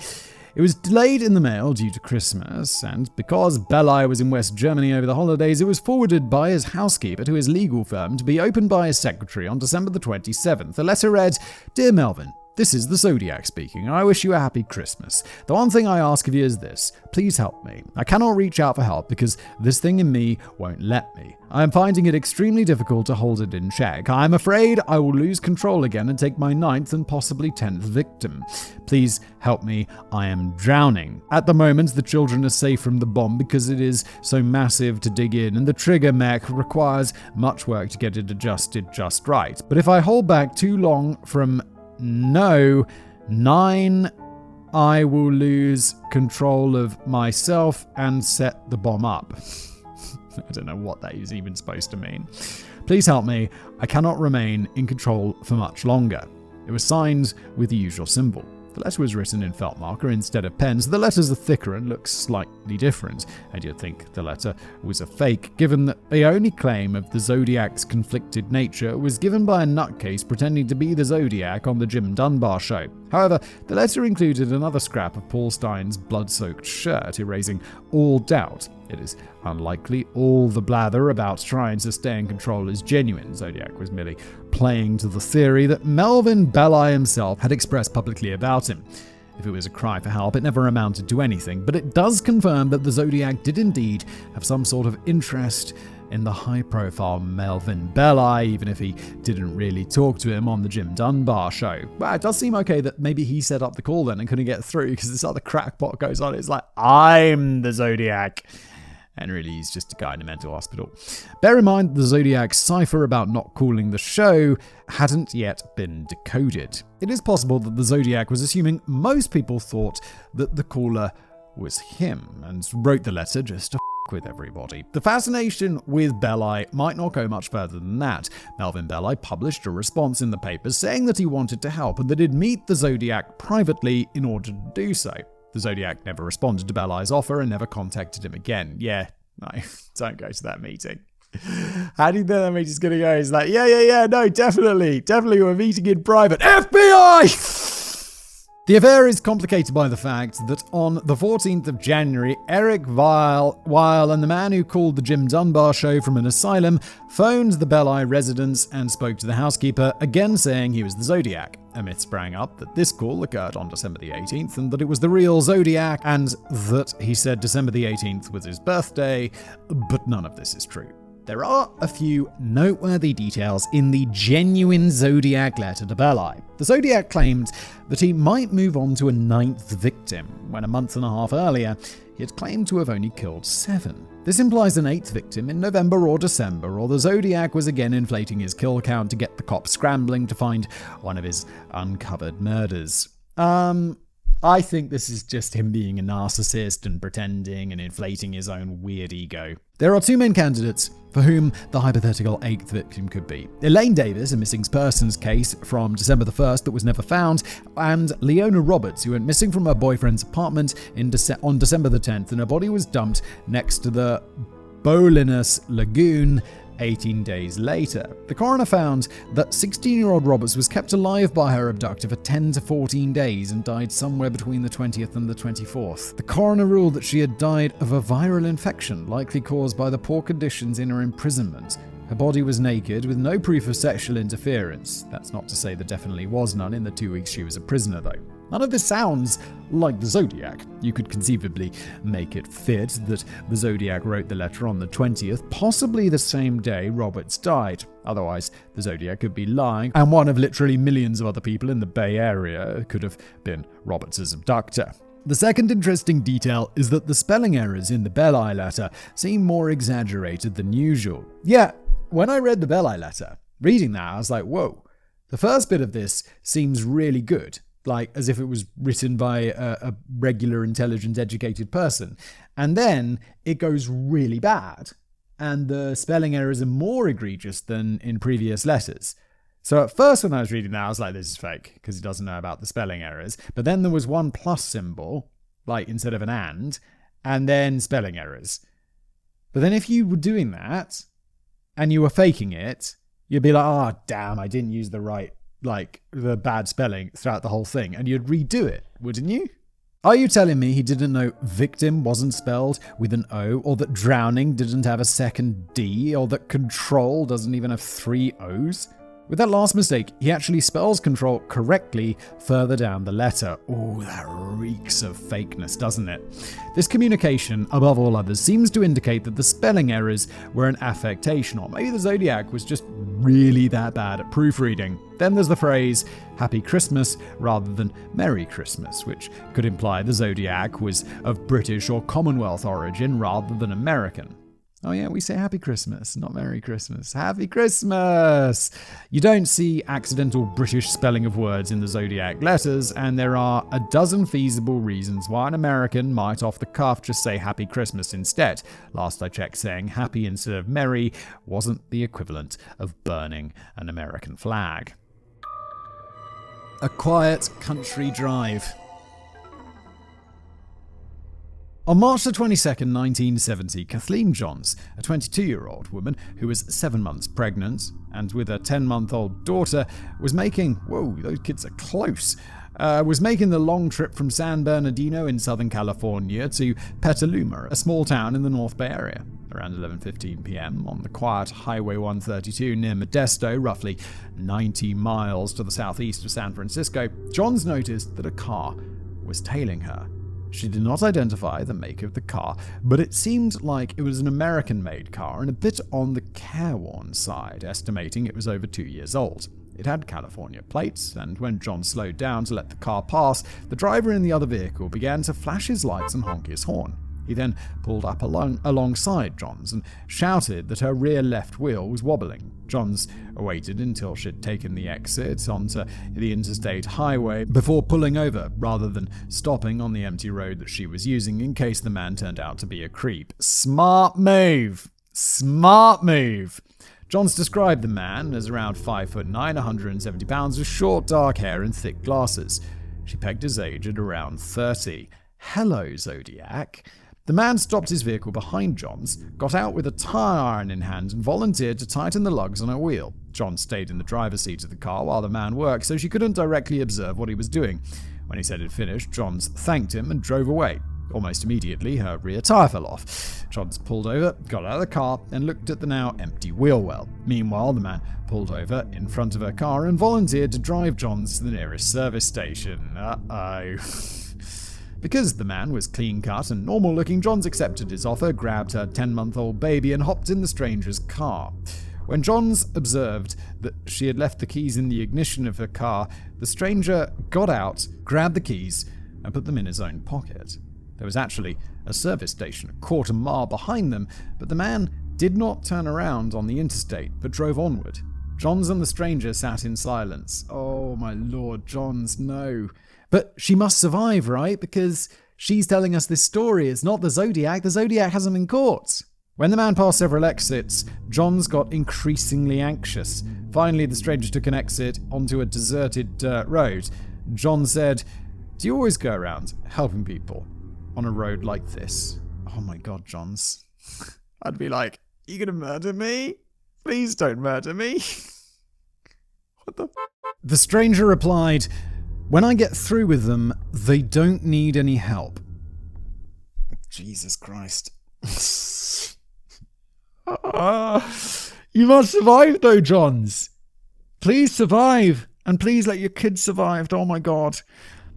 It was delayed in the mail due to Christmas, and because Belli was in West Germany over the holidays, it was forwarded by his housekeeper to his legal firm to be opened by his secretary on December the 27th. The letter read, "Dear Melvin, this is the Zodiac speaking. I wish you a happy Christmas. The one thing I ask of you is this. Please help me. I cannot reach out for help because this thing in me won't let me. I am finding it extremely difficult to hold it in check. I am afraid I will lose control again and take my 9th and possibly 10th victim. Please help me. I am drowning. At the moment, the children are safe from the bomb because it is so massive to dig in, and the trigger mech requires much work to get it adjusted just right. But if I hold back too long from 9, I will lose control of myself and set the bomb up." I don't know what that is even supposed to mean. "Please help me. I cannot remain in control for much longer." It was signed with the usual symbol. The letter was written in felt marker instead of pen, so the letters are thicker and look slightly different, and you'd think the letter was a fake, given that the only claim of the Zodiac's conflicted nature was given by a nutcase pretending to be the Zodiac on the Jim Dunbar show. However, the letter included another scrap of Paul Stein's blood-soaked shirt, erasing all doubt. It is unlikely all the blather about trying to stay in control is genuine. Zodiac was merely playing to the theory that Melvin Belli himself had expressed publicly about him. If it was a cry for help, it never amounted to anything, but it does confirm that the Zodiac did indeed have some sort of interest in the high-profile Melvin Belli, even if he didn't really talk to him on the Jim Dunbar show. But it does seem okay that maybe he set up the call then and couldn't get through because this other crackpot goes on. It's like, I'm the Zodiac. And really, he's just a guy in a mental hospital. Bear in mind, the Zodiac's cipher about not calling the show hadn't yet been decoded. It is possible that the Zodiac was assuming most people thought that the caller was him and wrote the letter just to with everybody. The fascination with Belli might not go much further than that. Melvin Belli published a response in the papers saying that he wanted to help and that he'd meet the Zodiac privately in order to do so. The Zodiac never responded to Belli's offer and never contacted him again. Yeah, no, don't go to that meeting. How do you think that meeting's going to go? He's like, yeah, no, definitely, we're meeting in private. FBI! The affair is complicated by the fact that on the 14th of January, Eric Weil and the man who called the Jim Dunbar show from an asylum phoned the Belli residence and spoke to the housekeeper, again saying he was the Zodiac. A myth sprang up that this call occurred on December the 18th and that it was the real Zodiac, and that he said December the 18th was his birthday, but none of this is true. There are a few noteworthy details in the genuine Zodiac letter to Belli. The Zodiac claimed that he might move on to a 9th victim, when a month and a half earlier, he had claimed to have only killed 7. This implies an 8th victim in November or December, or the Zodiac was again inflating his kill count to get the cops scrambling to find one of his uncovered murders. I think this is just him being a narcissist and pretending and inflating his own weird ego. There are 2 main candidates for whom the hypothetical 8th victim could be. Elaine Davis, a missing persons case from December the 1st that was never found, and Leona Roberts, who went missing from her boyfriend's apartment on December the 10th, and her body was dumped next to the Bolinus Lagoon 18 days later. The coroner found that 16-year-old Roberts was kept alive by her abductor for 10 to 14 days and died somewhere between the 20th and the 24th. The coroner ruled that she had died of a viral infection, likely caused by the poor conditions in her imprisonment. Her body was naked, with no proof of sexual interference. That's not to say there definitely was none in the 2 weeks she was a prisoner, though. None of this sounds like the Zodiac. You could conceivably make it fit that the Zodiac wrote the letter on the 20th, possibly the same day Roberts died. Otherwise, the Zodiac could be lying, and one of literally millions of other people in the Bay Area could have been Roberts' abductor. The second interesting detail is that the spelling errors in the Belli letter seem more exaggerated than usual. Yeah, when I read the Belli letter, reading that, I was like, whoa, the first bit of this seems really good. Like as if it was written by a regular, intelligent, educated person. And then it goes really bad. And the spelling errors are more egregious than in previous letters. So at first when I was reading that, I was like, this is fake, because he doesn't know about the spelling errors. But then there was one plus symbol, like instead of an and then spelling errors. But then if you were doing that, and you were faking it, you'd be like, oh, damn, I didn't use the right, the bad spelling throughout the whole thing, and you'd redo it, wouldn't you? Are you telling me he didn't know victim wasn't spelled with an O, or that drowning didn't have a second D, or that control doesn't even have 3 O's? With that last mistake, he actually spells control correctly further down the letter. Ooh, that reeks of fakeness, doesn't it? This communication, above all others, seems to indicate that the spelling errors were an affectation, or maybe the Zodiac was just really that bad at proofreading. Then there's the phrase, Happy Christmas, rather than Merry Christmas, which could imply the Zodiac was of British or Commonwealth origin rather than American. Oh yeah, we say Happy Christmas, not Merry Christmas. Happy Christmas! You don't see accidental British spelling of words in the Zodiac letters, and there are a dozen feasible reasons why an American might off the cuff just say Happy Christmas instead. Last I checked, saying happy instead of merry wasn't the equivalent of burning an American flag. A quiet country drive. On March the 22nd, 1970, Kathleen Johns, a 22-year-old woman who was 7 months pregnant and with a 10-month-old daughter, was making those kids are close, was making the long trip from San Bernardino in Southern California to Petaluma, a small town in the North Bay Area. Around 11:15 p.m. on the quiet Highway 132 near Modesto, roughly 90 miles to the southeast of San Francisco, Johns noticed that a car was tailing her. She did not identify the make of the car, but it seemed like it was an American-made car and a bit on the careworn side, estimating it was over 2 years old. It had California plates, and when John slowed down to let the car pass, the driver in the other vehicle began to flash his lights and honk his horn. He then pulled up alongside Johns and shouted that her rear left wheel was wobbling. Johns waited until she'd taken the exit onto the interstate highway before pulling over, rather than stopping on the empty road that she was using in case the man turned out to be a creep. Smart move! Smart move! Johns described the man as around 5'9", 170 pounds, with short dark hair and thick glasses. She pegged his age at around 30. Hello, Zodiac. The man stopped his vehicle behind Johns, got out with a tire iron in hand, and volunteered to tighten the lugs on her wheel. John stayed in the driver's seat of the car while the man worked, so she couldn't directly observe what he was doing. When he said he'd finished, Johns thanked him and drove away. Almost immediately, her rear tire fell off. Johns pulled over, got out of the car, and looked at the now empty wheel well. Meanwhile, the man pulled over in front of her car and volunteered to drive Johns to the nearest service station. Uh-oh. Because the man was clean-cut and normal-looking, Johns accepted his offer, grabbed her 10-month-old baby, and hopped in the stranger's car. When Johns observed that she had left the keys in the ignition of her car, the stranger got out, grabbed the keys, and put them in his own pocket. There was actually a service station a quarter mile behind them, but the man did not turn around on the interstate, but drove onward. Johns and the stranger sat in silence. Oh my lord, Johns, no. But she must survive, right? Because she's telling us this story. It's not the Zodiac. The Zodiac hasn't been caught. When the man passed several exits, Johns got increasingly anxious. Finally, the stranger took an exit onto a deserted dirt road. John said, "Do you always go around helping people on a road like this?" Oh my god, Johns. I'd be like, "You gonna murder me? Please don't murder me." What the The stranger replied, "When I get through with them, they don't need any help." Jesus Christ. You must survive though, Johns. Please survive, and please let your kids survive. Oh my god.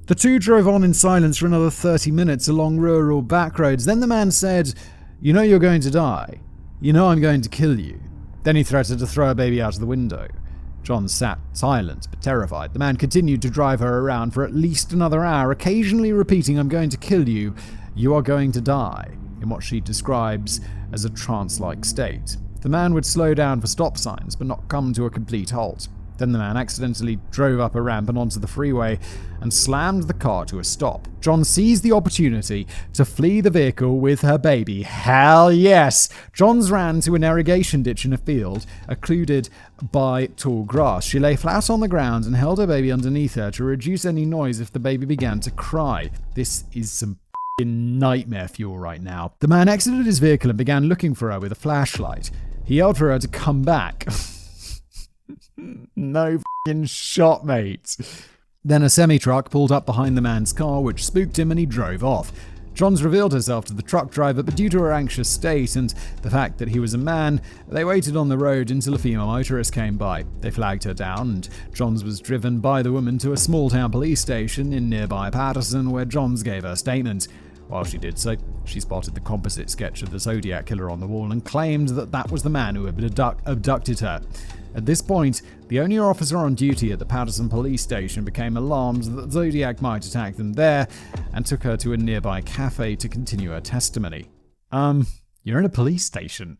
The two drove on in silence for another 30 minutes along rural back roads. Then the man said, "You know you're going to die. You know I'm going to kill you." Then he threatened to throw a baby out of the window. John sat silent but terrified. The man continued to drive her around for at least another hour, occasionally repeating, "I'm going to kill you. You are going to die," in what she describes as a trance-like state. The man would slow down for stop signs but not come to a complete halt. Then the man accidentally drove up a ramp and onto the freeway and slammed the car to a stop. John seized the opportunity to flee the vehicle with her baby. Hell yes! Johns ran to an irrigation ditch in a field, occluded by tall grass. She lay flat on the ground and held her baby underneath her to reduce any noise if the baby began to cry. This is some nightmare fuel right now. The man exited his vehicle and began looking for her with a flashlight. He yelled for her to come back. No f***ing shot, mate. Then a semi-truck pulled up behind the man's car, which spooked him, and he drove off. Johns revealed herself to the truck driver, but due to her anxious state and the fact that he was a man, they waited on the road until a female motorist came by. They flagged her down, and Johns was driven by the woman to a small-town police station in nearby Patterson, where Johns gave her statement. While she did so, she spotted the composite sketch of the Zodiac killer on the wall and claimed that that was the man who had abducted her. At this point, the only officer on duty at the Patterson police station became alarmed that Zodiac might attack them there and took her to a nearby cafe to continue her testimony. You're in a police station.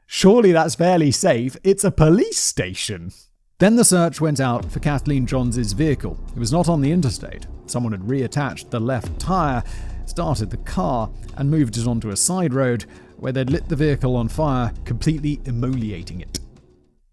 Surely that's fairly safe. It's a police station. Then the search went out for Kathleen Johns' vehicle. It was not on the interstate. Someone had reattached the left tire, started the car, and moved it onto a side road where they'd lit the vehicle on fire, completely immolating it.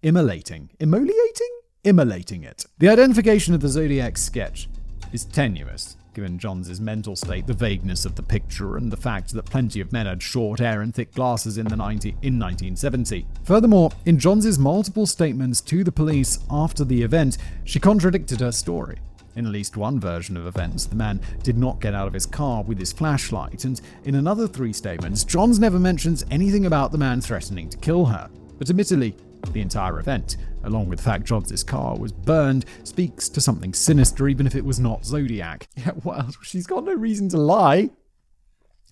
Immolating it. The identification of the Zodiac sketch is tenuous, given Johns' mental state, the vagueness of the picture, and the fact that plenty of men had short hair and thick glasses in 1970. Furthermore, in Johns' multiple statements to the police after the event, she contradicted her story. In at least one version of events, the man did not get out of his car with his flashlight, and in another 3 statements, Johns never mentions anything about the man threatening to kill her. But admittedly, the entire event, along with the fact Johns' car was burned, speaks to something sinister, even if it was not Zodiac. Yeah, well, she's got no reason to lie.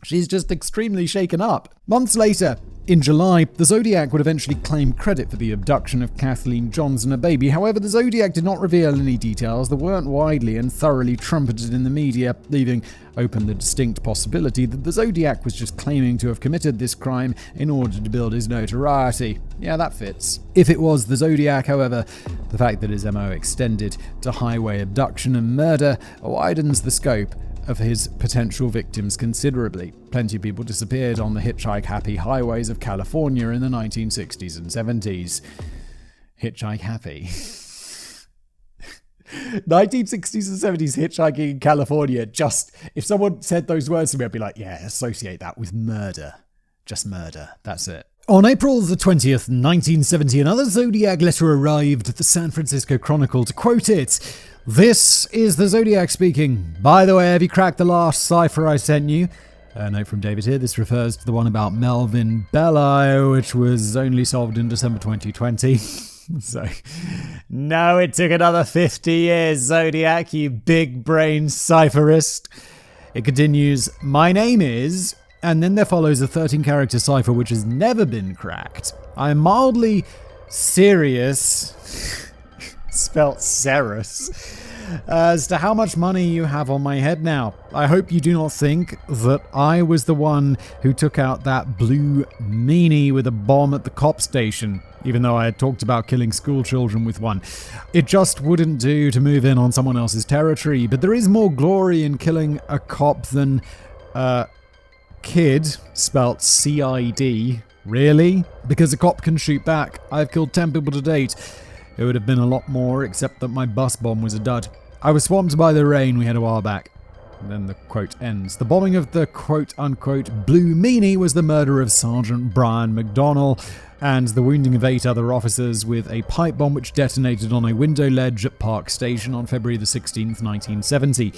She's just extremely shaken up. Months later, in July, the Zodiac would eventually claim credit for the abduction of Kathleen Johns and her baby. However, the Zodiac did not reveal any details that weren't widely and thoroughly trumpeted in the media, leaving open the distinct possibility that the Zodiac was just claiming to have committed this crime in order to build his notoriety. Yeah, that fits. If it was the Zodiac, however, the fact that his MO extended to highway abduction and murder widens the scope of his potential victims considerably. Plenty of people disappeared on the hitchhike-happy highways of California in the 1960s and 70s. Hitchhike-happy. 1960s and 70s hitchhiking in California, just, if someone said those words to me, I'd be like, yeah, associate that with murder. Just murder. That's it. On April the 20th, 1970, another Zodiac letter arrived at the San Francisco Chronicle. To quote it, "This is the Zodiac speaking. By the way, have you cracked the last cipher I sent you?" A note from David here. This refers to the one about Melvin Belli, which was only solved in December 2020. So, no, it took another 50 years, Zodiac, you big-brained cipherist. It continues, "My name is..." And then there follows a 13-character cipher which has never been cracked. I am mildly serious, spelt Ceres, as to how much money you have on my head now. I hope you do not think that I was the one who took out that blue meanie with a bomb at the cop station, even though I had talked about killing school children with one. It just wouldn't do to move in on someone else's territory, but there is more glory in killing a cop than kid, spelt C-I-D. Really? Because a cop can shoot back. I've killed 10 people to date. It would have been a lot more, except that my bus bomb was a dud. I was swamped by the rain we had a while back. And then the quote ends. The bombing of the quote-unquote blue meanie was the murder of Sergeant Brian McDonnell and the wounding of 8 other officers with a pipe bomb which detonated on a window ledge at Park Station on February the 16th, 1970.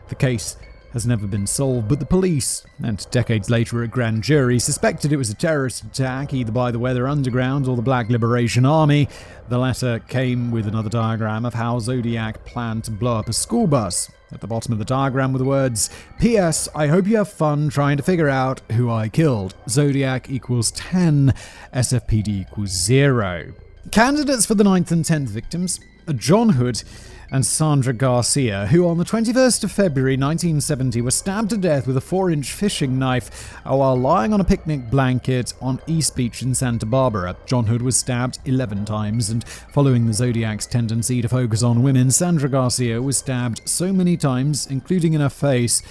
The case has never been solved, but the police, and decades later a grand jury, suspected it was a terrorist attack, either by the Weather Underground or the Black Liberation Army. The letter came with another diagram of how Zodiac planned to blow up a school bus. At the bottom of the diagram were the words, "P.S. I hope you have fun trying to figure out who I killed. Zodiac equals 10, SFPD equals 0. Candidates for the 9th and 10th victims are John Hood and Sandra Garcia, who on the 21st of February 1970 were stabbed to death with a 4-inch fishing knife while lying on a picnic blanket on East Beach in Santa Barbara. John Hood was stabbed 11 times, and following the Zodiac's tendency to focus on women, Sandra Garcia was stabbed so many times, including in her face,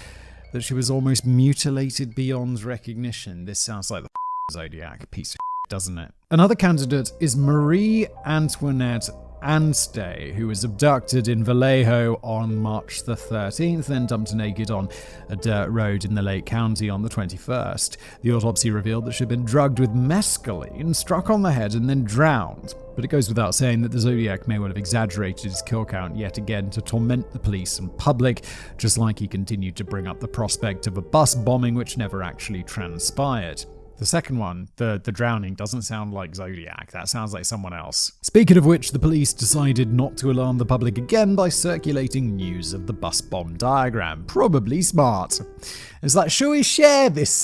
that she was almost mutilated beyond recognition. This sounds like the Zodiac piece of shit, doesn't it? Another candidate is Marie Antoinette Anstey, who was abducted in Vallejo on March the 13th, then dumped naked on a dirt road in the Lake County on the 21st. The autopsy revealed that she had been drugged with mescaline, struck on the head, and then drowned. But it goes without saying that the Zodiac may well have exaggerated his kill count yet again to torment the police and public, just like he continued to bring up the prospect of a bus bombing which never actually transpired. The second one, the drowning, doesn't sound like Zodiac. That sounds like someone else. Speaking of which, the police decided not to alarm the public again by circulating news of the bus bomb diagram. Probably smart. It's like, shall we share this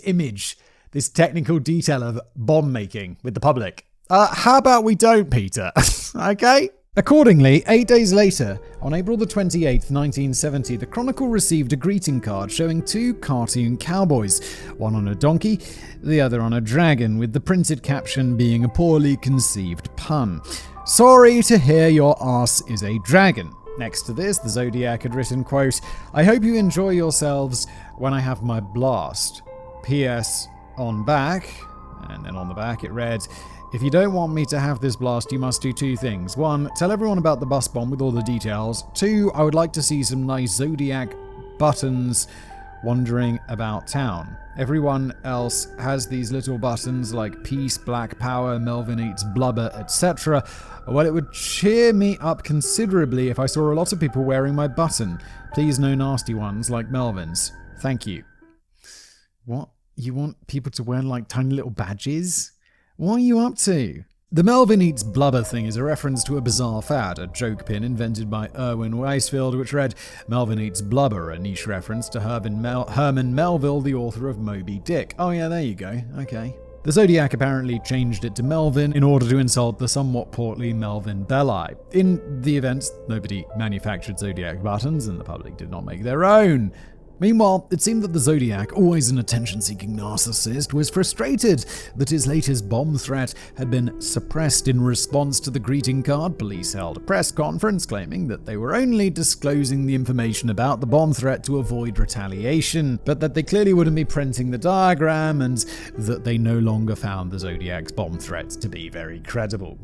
image, this technical detail of bomb making with the public? How about we don't, Peter? Okay? Accordingly, 8 days later, on April the 28th, 1970, the Chronicle received a greeting card showing 2 cartoon cowboys, one on a donkey, the other on a dragon, with the printed caption being a poorly conceived pun. "Sorry to hear your ass is a dragon." Next to this, the Zodiac had written, quote, "I hope you enjoy yourselves when I have my blast. P.S. on back," and then on the back it read, "If you don't want me to have this blast, you must do 2 things. 1, tell everyone about the bus bomb with all the details. 2, I would like to see some nice Zodiac buttons wandering about town. Everyone else has these little buttons like peace, black power, Melvin eats blubber, etc. Well, it would cheer me up considerably if I saw a lot of people wearing my button. Please no nasty ones like Melvin's. Thank you." What? You want people to wear like tiny little badges? What are you up to? The Melvin eats blubber thing is a reference to a bizarre fad, a joke pin invented by Irwin Weisfield, which read, "Melvin eats blubber," a niche reference to Herman Melville, the author of Moby Dick. Oh yeah, there you go. Okay. The Zodiac apparently changed it to Melvin in order to insult the somewhat portly Melvin Belli. In the event, nobody manufactured Zodiac buttons and the public did not make their own. Meanwhile, it seemed that the Zodiac, always an attention-seeking narcissist, was frustrated that his latest bomb threat had been suppressed in response to the greeting card. Police held a press conference claiming that they were only disclosing the information about the bomb threat to avoid retaliation, but that they clearly wouldn't be printing the diagram and that they no longer found the Zodiac's bomb threat to be very credible.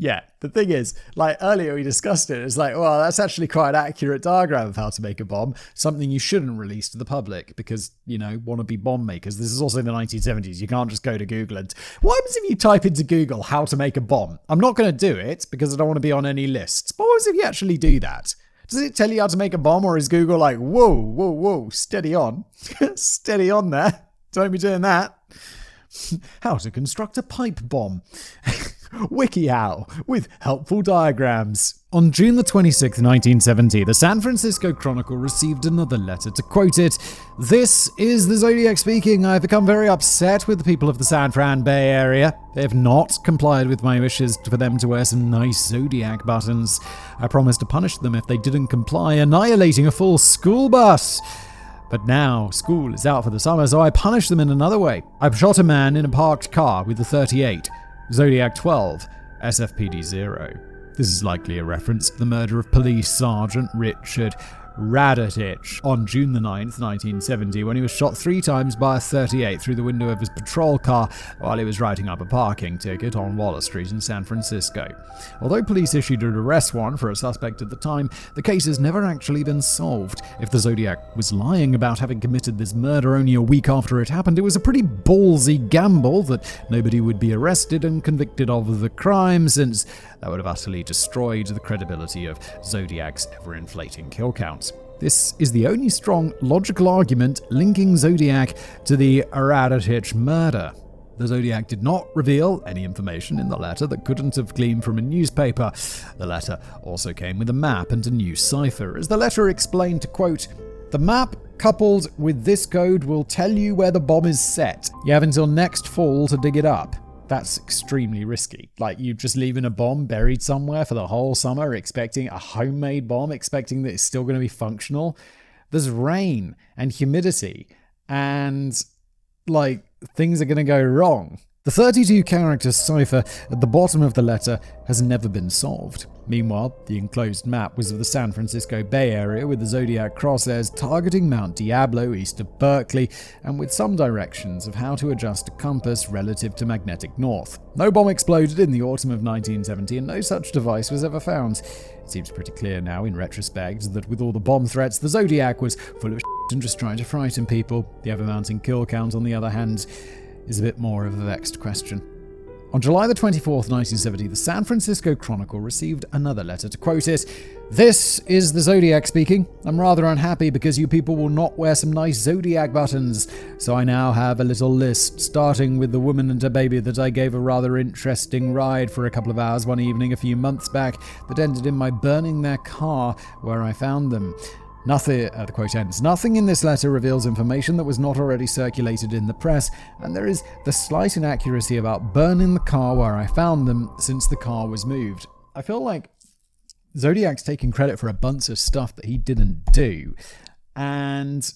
Yeah, the thing is, like earlier we discussed it, it's like, well, that's actually quite an accurate diagram of how to make a bomb, something you shouldn't release to the public because, wannabe bomb makers. This is also in the 1970s. You can't just go to Google and, what happens if you type into Google how to make a bomb? I'm not going to do it because I don't want to be on any lists. But what happens if you actually do that? Does it tell you how to make a bomb, or is Google like, whoa, steady on, steady on there, don't be doing that. How to construct a pipe bomb. WikiHow, with helpful diagrams. On June the 26th, 1970, the San Francisco Chronicle received another letter. To quote it, "This is the Zodiac speaking. I've become very upset with the people of the San Fran Bay Area. They have not complied with my wishes for them to wear some nice Zodiac buttons. I promised to punish them if they didn't comply, annihilating a full school bus. But now, school is out for the summer, so I punish them in another way. I've shot a man in a parked car with a .38. Zodiac 12, SFPD 0. This is likely a reference to the murder of Police Sergeant Richard Radetich on June the 9th, 1970, when he was shot 3 times by a .38 through the window of his patrol car while he was writing up a parking ticket on Waller Street in San Francisco. Although police issued an arrest warrant for a suspect at the time, the case has never actually been solved. If the Zodiac was lying about having committed this murder only a week after it happened, it was a pretty ballsy gamble that nobody would be arrested and convicted of the crime, since that would have utterly destroyed the credibility of Zodiac's ever-inflating kill counts. This is the only strong, logical argument linking Zodiac to the Radetich murder. The Zodiac did not reveal any information in the letter that couldn't have gleaned from a newspaper. The letter also came with a map and a new cipher, as the letter explained, to quote, "The map coupled with this code will tell you where the bomb is set. You have until next fall to dig it up." That's extremely risky. Like, you just leaving a bomb buried somewhere for the whole summer, expecting a homemade bomb, expecting that it's still going to be functional. There's rain and humidity, and things are going to go wrong. The 32-character cipher at the bottom of the letter has never been solved. Meanwhile, the enclosed map was of the San Francisco Bay Area, with the Zodiac crosshairs targeting Mount Diablo east of Berkeley, and with some directions of how to adjust a compass relative to magnetic north. No bomb exploded in the autumn of 1970, and no such device was ever found. It seems pretty clear now, in retrospect, that with all the bomb threats, the Zodiac was full of shit and just trying to frighten people. The ever-mounting kill count, on the other hand, is a bit more of a vexed question. On July the 24th, 1970, the San Francisco Chronicle received another letter. To quote it, "This is the Zodiac speaking. I'm rather unhappy because you people will not wear some nice Zodiac buttons. So I now have a little list, starting with the woman and her baby that I gave a rather interesting ride for a couple of hours one evening a few months back that ended in my burning their car where I found them. Nothing," the quote ends, "nothing in this letter reveals information that was not already circulated in the press, and there is the slight inaccuracy about burning the car where I found them, since the car was moved." I feel like Zodiac's taking credit for a bunch of stuff that he didn't do. And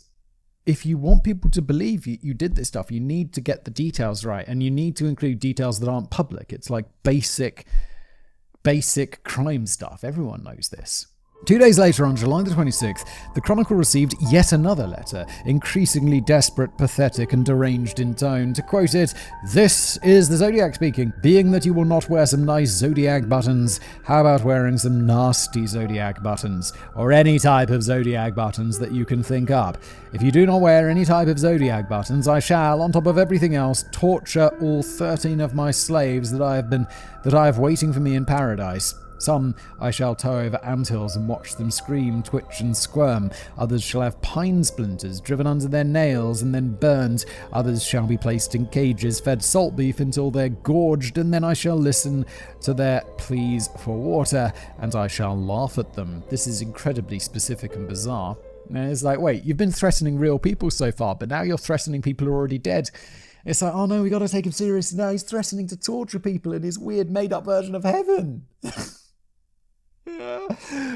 if you want people to believe you did this stuff, you need to get the details right, and you need to include details that aren't public. It's like basic crime stuff. Everyone knows this. 2 days later, on July the 26th, the Chronicle received yet another letter, increasingly desperate, pathetic, and deranged in tone. To quote it, "This is the Zodiac speaking. Being that you will not wear some nice Zodiac buttons, how about wearing some nasty Zodiac buttons, or any type of Zodiac buttons that you can think up? If you do not wear any type of Zodiac buttons, I shall, on top of everything else, torture all 13 of my slaves that I have waiting for me in paradise. Some I shall tow over anthills and watch them scream, twitch, and squirm. Others shall have pine splinters driven under their nails and then burned. Others shall be placed in cages, fed salt beef until they're gorged, and then I shall listen to their pleas for water, and I shall laugh at them." This is incredibly specific and bizarre. And it's like, wait, you've been threatening real people so far, but now you're threatening people who are already dead. It's like, oh no, we got to take him seriously. Now he's threatening to torture people in his weird made-up version of heaven.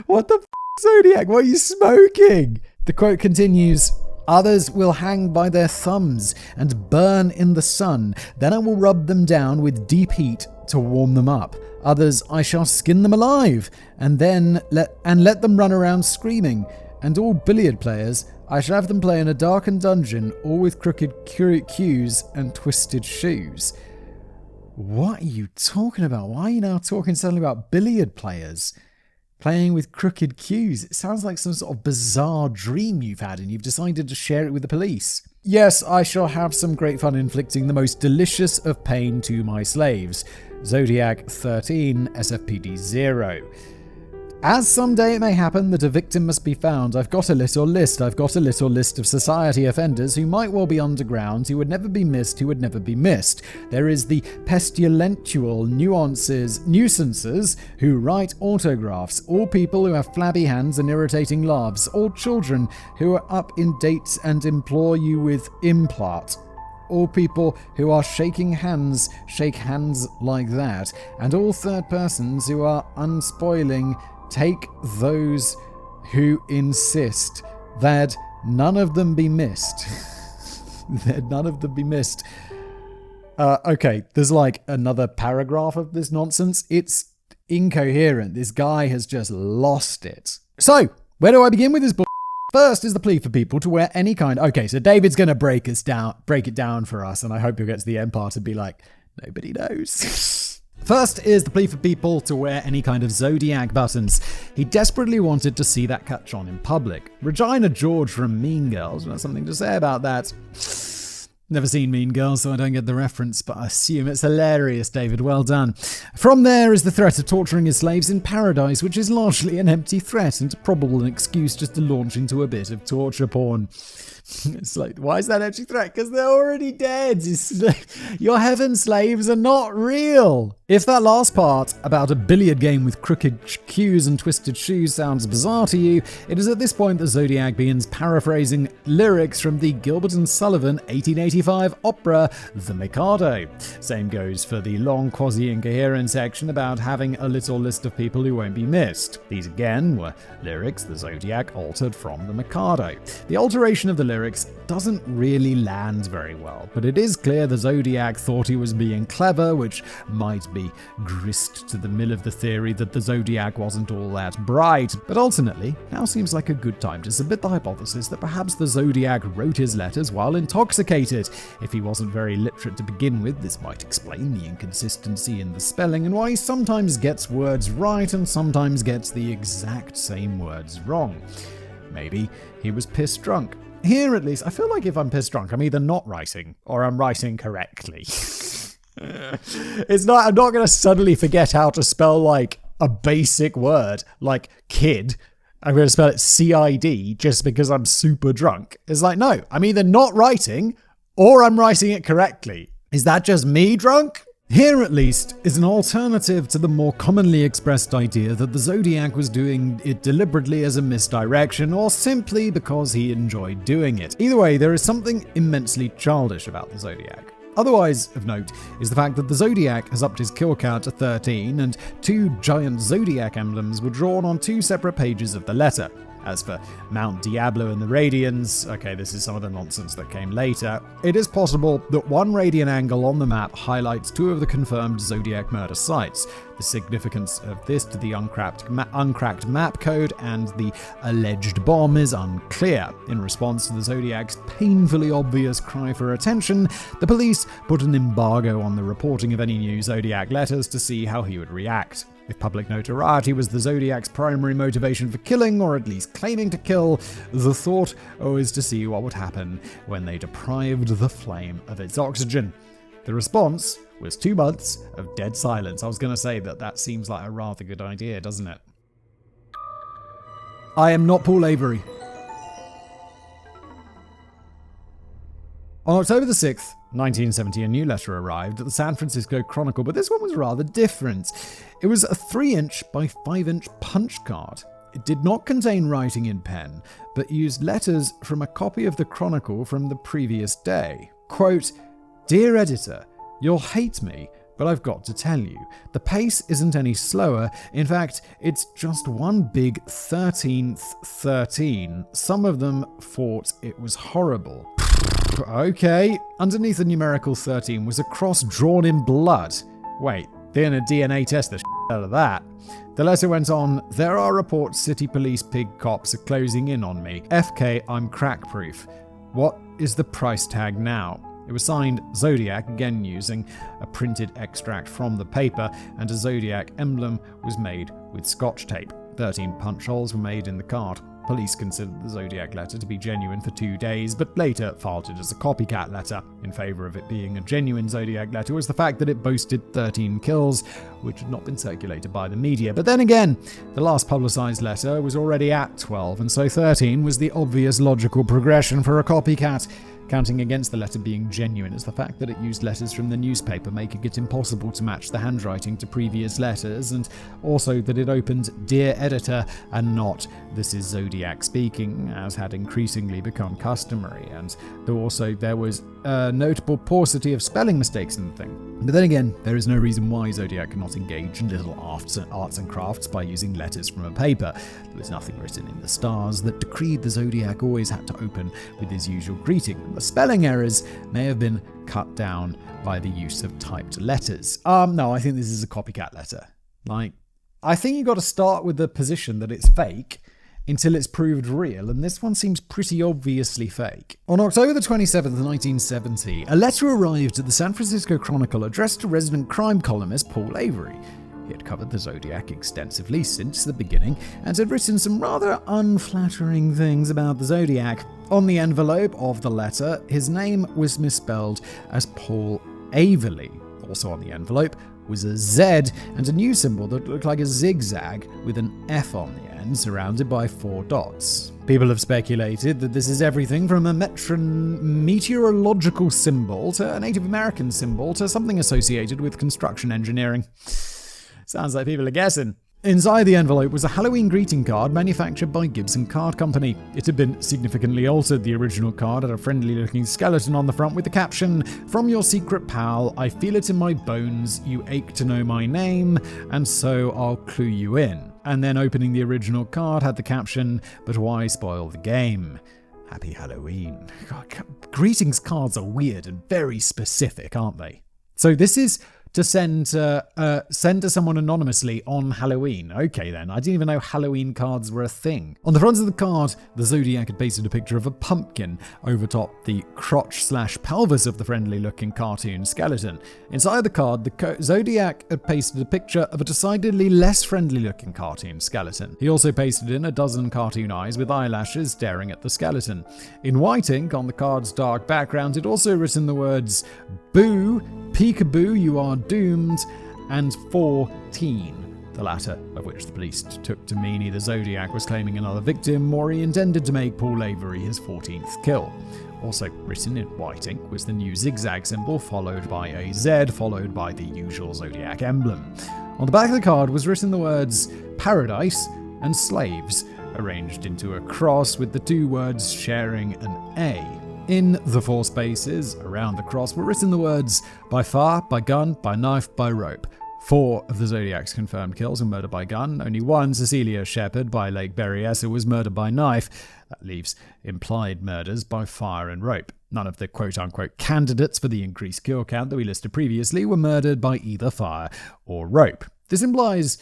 What the f***, Zodiac? What are you smoking? The quote continues, "Others will hang by their thumbs and burn in the sun. Then I will rub them down with deep heat to warm them up. Others I shall skin them alive and then let them run around screaming. And all billiard players, I shall have them play in a darkened dungeon, all with crooked cues and twisted shoes." What are you talking about? Why are you now talking suddenly about billiard players playing with crooked cues? It sounds like some sort of bizarre dream you've had and you've decided to share it with the police. Yes, I shall have some great fun inflicting the most delicious of pain to my slaves. Zodiac 13, SFPD 0. As someday it may happen that a victim must be found, I've got a little list of society offenders who might well be underground, who would never be missed, There is the pestilential nuisances who write autographs, all people who have flabby hands and irritating laughs, all children who are up in dates and implore you with implant. All people who are shaking hands shake hands like that, and all third persons who are unspoiling take those who insist that none of them be missed. Okay, there's like another paragraph of this nonsense. It's incoherent. This guy has just lost it. So, where do I begin with this book? First is the plea for people to wear any kind. Okay, so David's going to break it down for us, and I hope he'll get to the end part and be like, nobody knows. First is the plea for people to wear any kind of zodiac buttons. He desperately wanted to see that catch on in public. Regina George from Mean Girls has something to say about that. Never seen Mean Girls, so I don't get the reference, but I assume it's hilarious, David. Well done. From there is the threat of torturing his slaves in paradise, which is largely an empty threat and probably an excuse just to launch into a bit of torture porn. It's like, why is that empty threat? Because they're already dead. Your heaven slaves are not real. If that last part about a billiard game with crooked cues and twisted shoes sounds bizarre to you, it is at this point that Zodiac begins paraphrasing lyrics from the Gilbert and Sullivan 1885 opera The Mikado. Same goes for the long quasi-incoherent section about having a little list of people who won't be missed. These again were lyrics the Zodiac altered from The Mikado. The alteration of the lyrics doesn't really land very well, but it is clear the Zodiac thought he was being clever, which might be grist to the mill of the theory that the Zodiac wasn't all that bright. But ultimately, now seems like a good time to submit the hypothesis that perhaps the Zodiac wrote his letters while intoxicated. If he wasn't very literate to begin with, this might explain the inconsistency in the spelling and why he sometimes gets words right and sometimes gets the exact same words wrong. Maybe he was pissed drunk. Here, at least, I feel like if I'm pissed drunk, I'm either not writing or I'm writing correctly. I'm not going to suddenly forget how to spell like a basic word like kid. I'm going to spell it C-I-D just because I'm super drunk. It's like, no, I'm either not writing or I'm writing it correctly. Is that just me drunk? Here, at least, is an alternative to the more commonly expressed idea that the Zodiac was doing it deliberately as a misdirection or simply because he enjoyed doing it. Either way, there is something immensely childish about the Zodiac. Otherwise of note is the fact that the Zodiac has upped his kill count to 13 and 2 giant Zodiac emblems were drawn on 2 separate pages of the letter. As for Mount Diablo and the Radians, okay, this is some of the nonsense that came later. It is possible that one radian angle on the map highlights 2 of the confirmed Zodiac murder sites. The significance of this to the uncracked map code and the alleged bomb is unclear. In response to the Zodiac's painfully obvious cry for attention, the police put an embargo on the reporting of any new Zodiac letters to see how he would react. If public notoriety was the Zodiac's primary motivation for killing, or at least claiming to kill, the thought was to see what would happen when they deprived the flame of its oxygen. The response was 2 months of dead silence. I was going to say that seems like a rather good idea, doesn't it? I am not Paul Avery. On October the 6th, 1970, a new letter arrived at the San Francisco Chronicle, but this one was rather different. It was a 3-inch by 5-inch punch card. It did not contain writing in pen, but used letters from a copy of the Chronicle from the previous day. Quote, "Dear editor, you'll hate me, but I've got to tell you, the pace isn't any slower. In fact, it's just one big 13th 13. Some of them thought it was horrible." Okay. Underneath the numerical 13 was a cross drawn in blood. Wait, they're gonna DNA test the shit out of that. The letter went on, "There are reports city police pig cops are closing in on me. FK, I'm crack proof. What is the price tag now?" It was signed Zodiac, again using a printed extract from the paper, and a Zodiac emblem was made with Scotch tape. 13 punch holes were made in the card. Police considered the Zodiac letter to be genuine for 2 days, but later filed it as a copycat letter. In favor of it being a genuine Zodiac letter was the fact that it boasted 13 kills, which had not been circulated by the media. But then again, the last publicized letter was already at 12, and so 13 was the obvious logical progression for a copycat. Counting against the letter being genuine is the fact that it used letters from the newspaper, making it impossible to match the handwriting to previous letters, and also that it opened "Dear Editor" and not "This is Zodiac speaking," as had increasingly become customary, and there was a notable paucity of spelling mistakes in the thing. But then again, there is no reason why Zodiac cannot engage in little arts and crafts by using letters from a paper. There was nothing written in the stars that decreed the Zodiac always had to open with his usual greeting. The spelling errors may have been cut down by the use of typed letters. No, I think this is a copycat letter. I think you got to start with the position that it's fake until it's proved real, and this one seems pretty obviously fake. On October the 27th, 1970, a letter arrived at the San Francisco Chronicle addressed to resident crime columnist Paul Avery. He had covered the Zodiac extensively since the beginning and had written some rather unflattering things about the Zodiac. On the envelope of the letter, his name was misspelled as Paul Averly. Also on the envelope was a Z and a new symbol that looked like a zigzag with an F on the end, surrounded by 4 dots. People have speculated that this is everything from a meteorological symbol to a Native American symbol to something associated with construction engineering. Sounds like people are guessing. Inside the envelope was a Halloween greeting card manufactured by Gibson Card Company. It had been significantly altered. The original card had a friendly-looking skeleton on the front with the caption, "From your secret pal, I feel it in my bones, you ache to know my name, and so I'll clue you in." And then opening the original card had the caption, "But why spoil the game? Happy Halloween." God, greetings cards are weird and very specific, aren't they? So this is to send to someone anonymously on Halloween. Okay then, I didn't even know Halloween cards were a thing. On the front of the card, the Zodiac had pasted a picture of a pumpkin over top the crotch/pelvis of the friendly-looking cartoon skeleton. Inside the card, the Zodiac had pasted a picture of a decidedly less friendly-looking cartoon skeleton. He also pasted in a dozen cartoon eyes with eyelashes staring at the skeleton. In white ink on the card's dark background, it also written the words, "Boo, peekaboo, you are doomed," and 14, the latter of which the police took to mean either Zodiac was claiming another victim or he intended to make Paul Avery his 14th kill. Also written in white ink was the new zigzag symbol, followed by a Z, followed by the usual Zodiac emblem. On the back of the card was written the words "Paradise" and "Slaves," arranged into a cross with the 2 words sharing an A. In the 4 spaces around the cross were written the words "by fire, by gun, by knife, by rope." 4 of the Zodiac's confirmed kills were murder by gun. Only one, Cecilia Shepard by Lake Berryessa, was murder by knife. That leaves implied murders by fire and rope. None of the quote-unquote candidates for the increased kill count that we listed previously were murdered by either fire or rope. This implies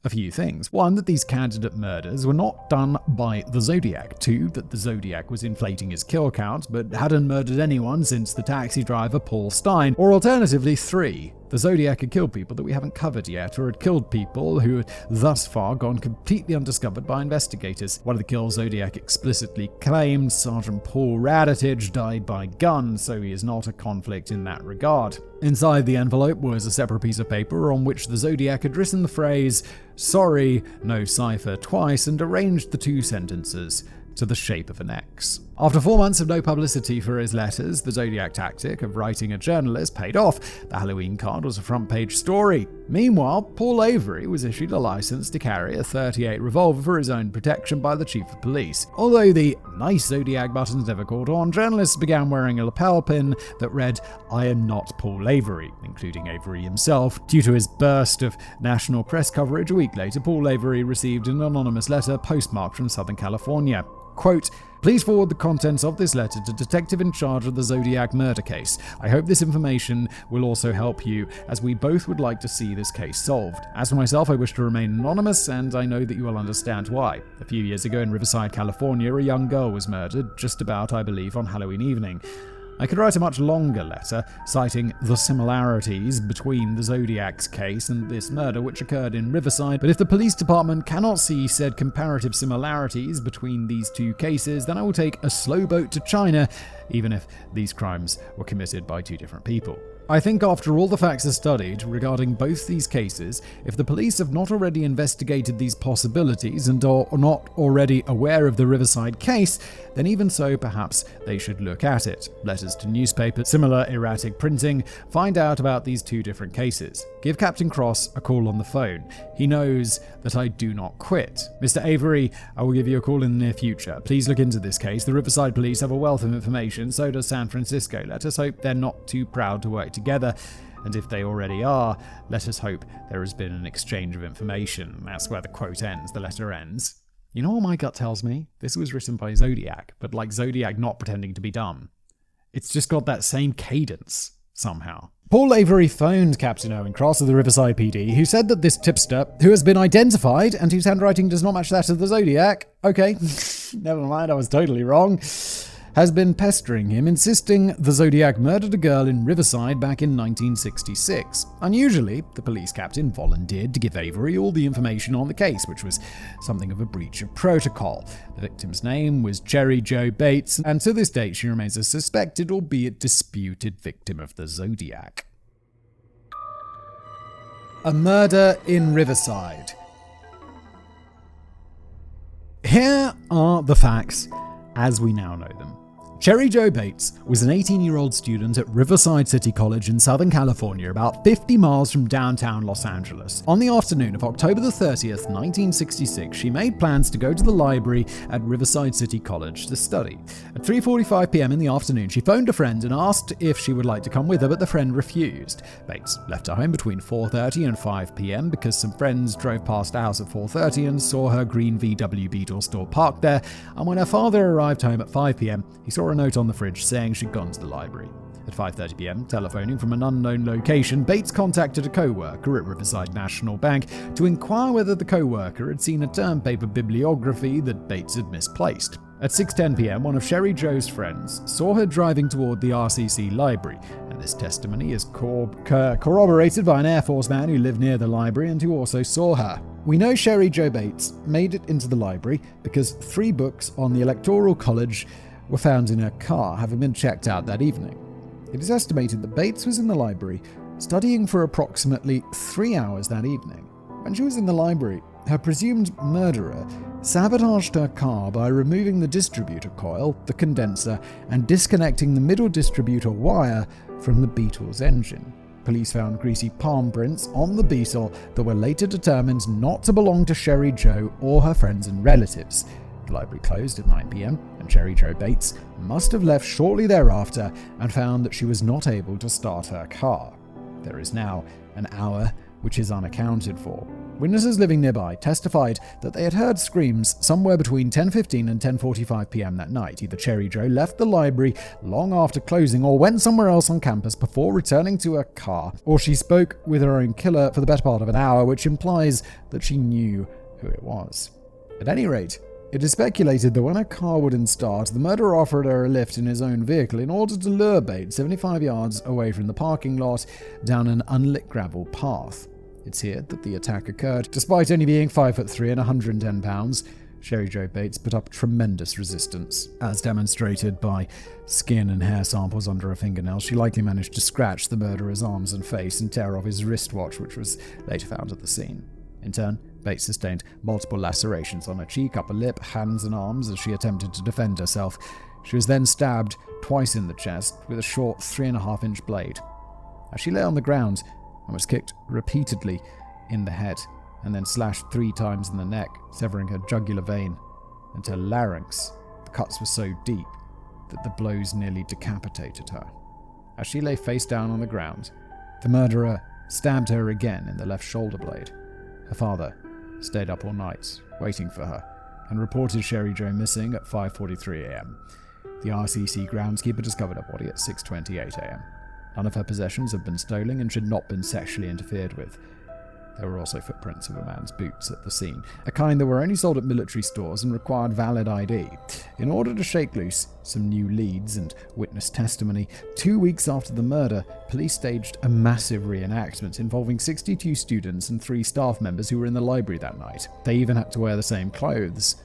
a few things. 1, that these candidate murders were not done by the Zodiac. 2, that the Zodiac was inflating his kill count, but hadn't murdered anyone since the taxi driver Paul Stein. Or alternatively, 3, the Zodiac had killed people that we haven't covered yet, or had killed people who had thus far gone completely undiscovered by investigators. One of the kills Zodiac explicitly claimed, Sergeant Paul Raditich, died by gun, so he is not a conflict in that regard. Inside the envelope was a separate piece of paper on which the Zodiac had written the phrase "Sorry, no cipher" twice and arranged the 2 sentences to the shape of an X. After 4 months of no publicity for his letters, the Zodiac tactic of writing a journalist paid off. The Halloween card was a front-page story. Meanwhile, Paul Avery was issued a license to carry a .38 revolver for his own protection by the chief of police. Although the nice Zodiac buttons never caught on, journalists began wearing a lapel pin that read, "I am not Paul Avery," including Avery himself. Due to his burst of national press coverage, a week later, Paul Avery received an anonymous letter postmarked from Southern California. Quote, "Please forward the contents of this letter to detective in charge of the Zodiac murder case. I hope this information will also help you, as we both would like to see this case solved. As for myself, I wish to remain anonymous, and I know that you will understand why. A few years ago in Riverside, California, a young girl was murdered, just about, I believe, on Halloween evening. I could write a much longer letter, citing the similarities between the Zodiac's case and this murder which occurred in Riverside, but if the police department cannot see said comparative similarities between these two cases, then I will take a slow boat to China, even if these crimes were committed by two different people. I think after all the facts are studied regarding both these cases, if the police have not already investigated these possibilities and are not already aware of the Riverside case, then even so, perhaps they should look at it. Letters to newspapers, similar erratic printing, find out about these two different cases. Give Captain Cross a call on the phone. He knows that I do not quit. Mr. Avery, I will give you a call in the near future. Please look into this case. The Riverside police have a wealth of information, so does San Francisco. Let us hope they're not too proud to work together. And if they already are, let us hope there has been an exchange of information. That's where the quote ends, the letter ends. You know what my gut tells me? This was written by Zodiac, but like Zodiac not pretending to be dumb. It's just got that same cadence, somehow. Paul Avery phoned Captain Owen Cross of the Riverside PD, who said that this tipster, who has been identified and whose handwriting does not match that of the Zodiac, okay, never mind, I was totally wrong, has been pestering him, insisting the Zodiac murdered a girl in Riverside back in 1966. Unusually, the police captain volunteered to give Avery all the information on the case, which was something of a breach of protocol. The victim's name was Cherry Jo Bates, and to this date she remains a suspected, albeit disputed, victim of the Zodiac. A murder in Riverside. Here are the facts as we now know them. Cherry Jo Bates was an 18-year-old student at Riverside City College in Southern California, about 50 miles from downtown Los Angeles. On the afternoon of October the 30th, 1966, she made plans to go to the library at Riverside City College to study. At 3:45 p.m. in the afternoon, she phoned a friend and asked if she would like to come with her, but the friend refused. Bates left her home between 4:30 and 5 p.m. because some friends drove past the house at 4:30 and saw her green VW Beetle store parked there, and when her father arrived home at 5 p.m., he saw a note on the fridge saying she'd gone to the library. At 5:30 p.m., telephoning from an unknown location, Bates contacted a co-worker at Riverside National Bank to inquire whether the co-worker had seen a term paper bibliography that Bates had misplaced. At 6:10 p.m., one of Cherry Jo's friends saw her driving toward the RCC library, and this testimony is corroborated by an Air Force man who lived near the library and who also saw her. We know Cherry Jo Bates made it into the library because 3 books on the Electoral College were found in her car, having been checked out that evening. It is estimated that Bates was in the library studying for approximately 3 hours that evening. When she was in the library, her presumed murderer sabotaged her car by removing the distributor coil, the condenser, and disconnecting the middle distributor wire from the Beetle's engine. Police found greasy palm prints on the Beetle that were later determined not to belong to Cherry Jo or her friends and relatives. The library closed at 9 p.m, and Cherry Jo Bates must have left shortly thereafter and found that she was not able to start her car. There is now an hour which is unaccounted for. Witnesses living nearby testified that they had heard screams somewhere between 10:15 and 10:45 p.m. that night. Either Cherry Jo left the library long after closing or went somewhere else on campus before returning to her car, or she spoke with her own killer for the better part of an hour, which implies that she knew who it was. At any rate, it is speculated that when her car wouldn't start, the murderer offered her a lift in his own vehicle in order to lure Bates 75 yards away from the parking lot down an unlit gravel path. It's here that the attack occurred. Despite only being 5'3" and 110 pounds, Cherry Jo Bates put up tremendous resistance. As demonstrated by skin and hair samples under her fingernails, she likely managed to scratch the murderer's arms and face and tear off his wristwatch, which was later found at the scene. In turn, Bates sustained multiple lacerations on her cheek, upper lip, hands and arms as she attempted to defend herself. She was then stabbed twice in the chest with a short 3.5-inch blade. As she lay on the ground and was kicked repeatedly in the head, and then slashed 3 times in the neck, severing her jugular vein and her larynx, the cuts were so deep that the blows nearly decapitated her. As she lay face down on the ground, the murderer stabbed her again in the left shoulder blade. Her father stayed up all night, waiting for her, and reported Cherry Jo missing at 5:43 a.m. The RCC groundskeeper discovered her body at 6:28 a.m. None of her possessions had been stolen and should not have been sexually interfered with. There were also footprints of a man's boots at the scene, a kind that were only sold at military stores and required valid ID. In order to shake loose some new leads and witness testimony, 2 weeks after the murder, police staged a massive reenactment involving 62 students and 3 staff members who were in the library that night. They even had to wear the same clothes,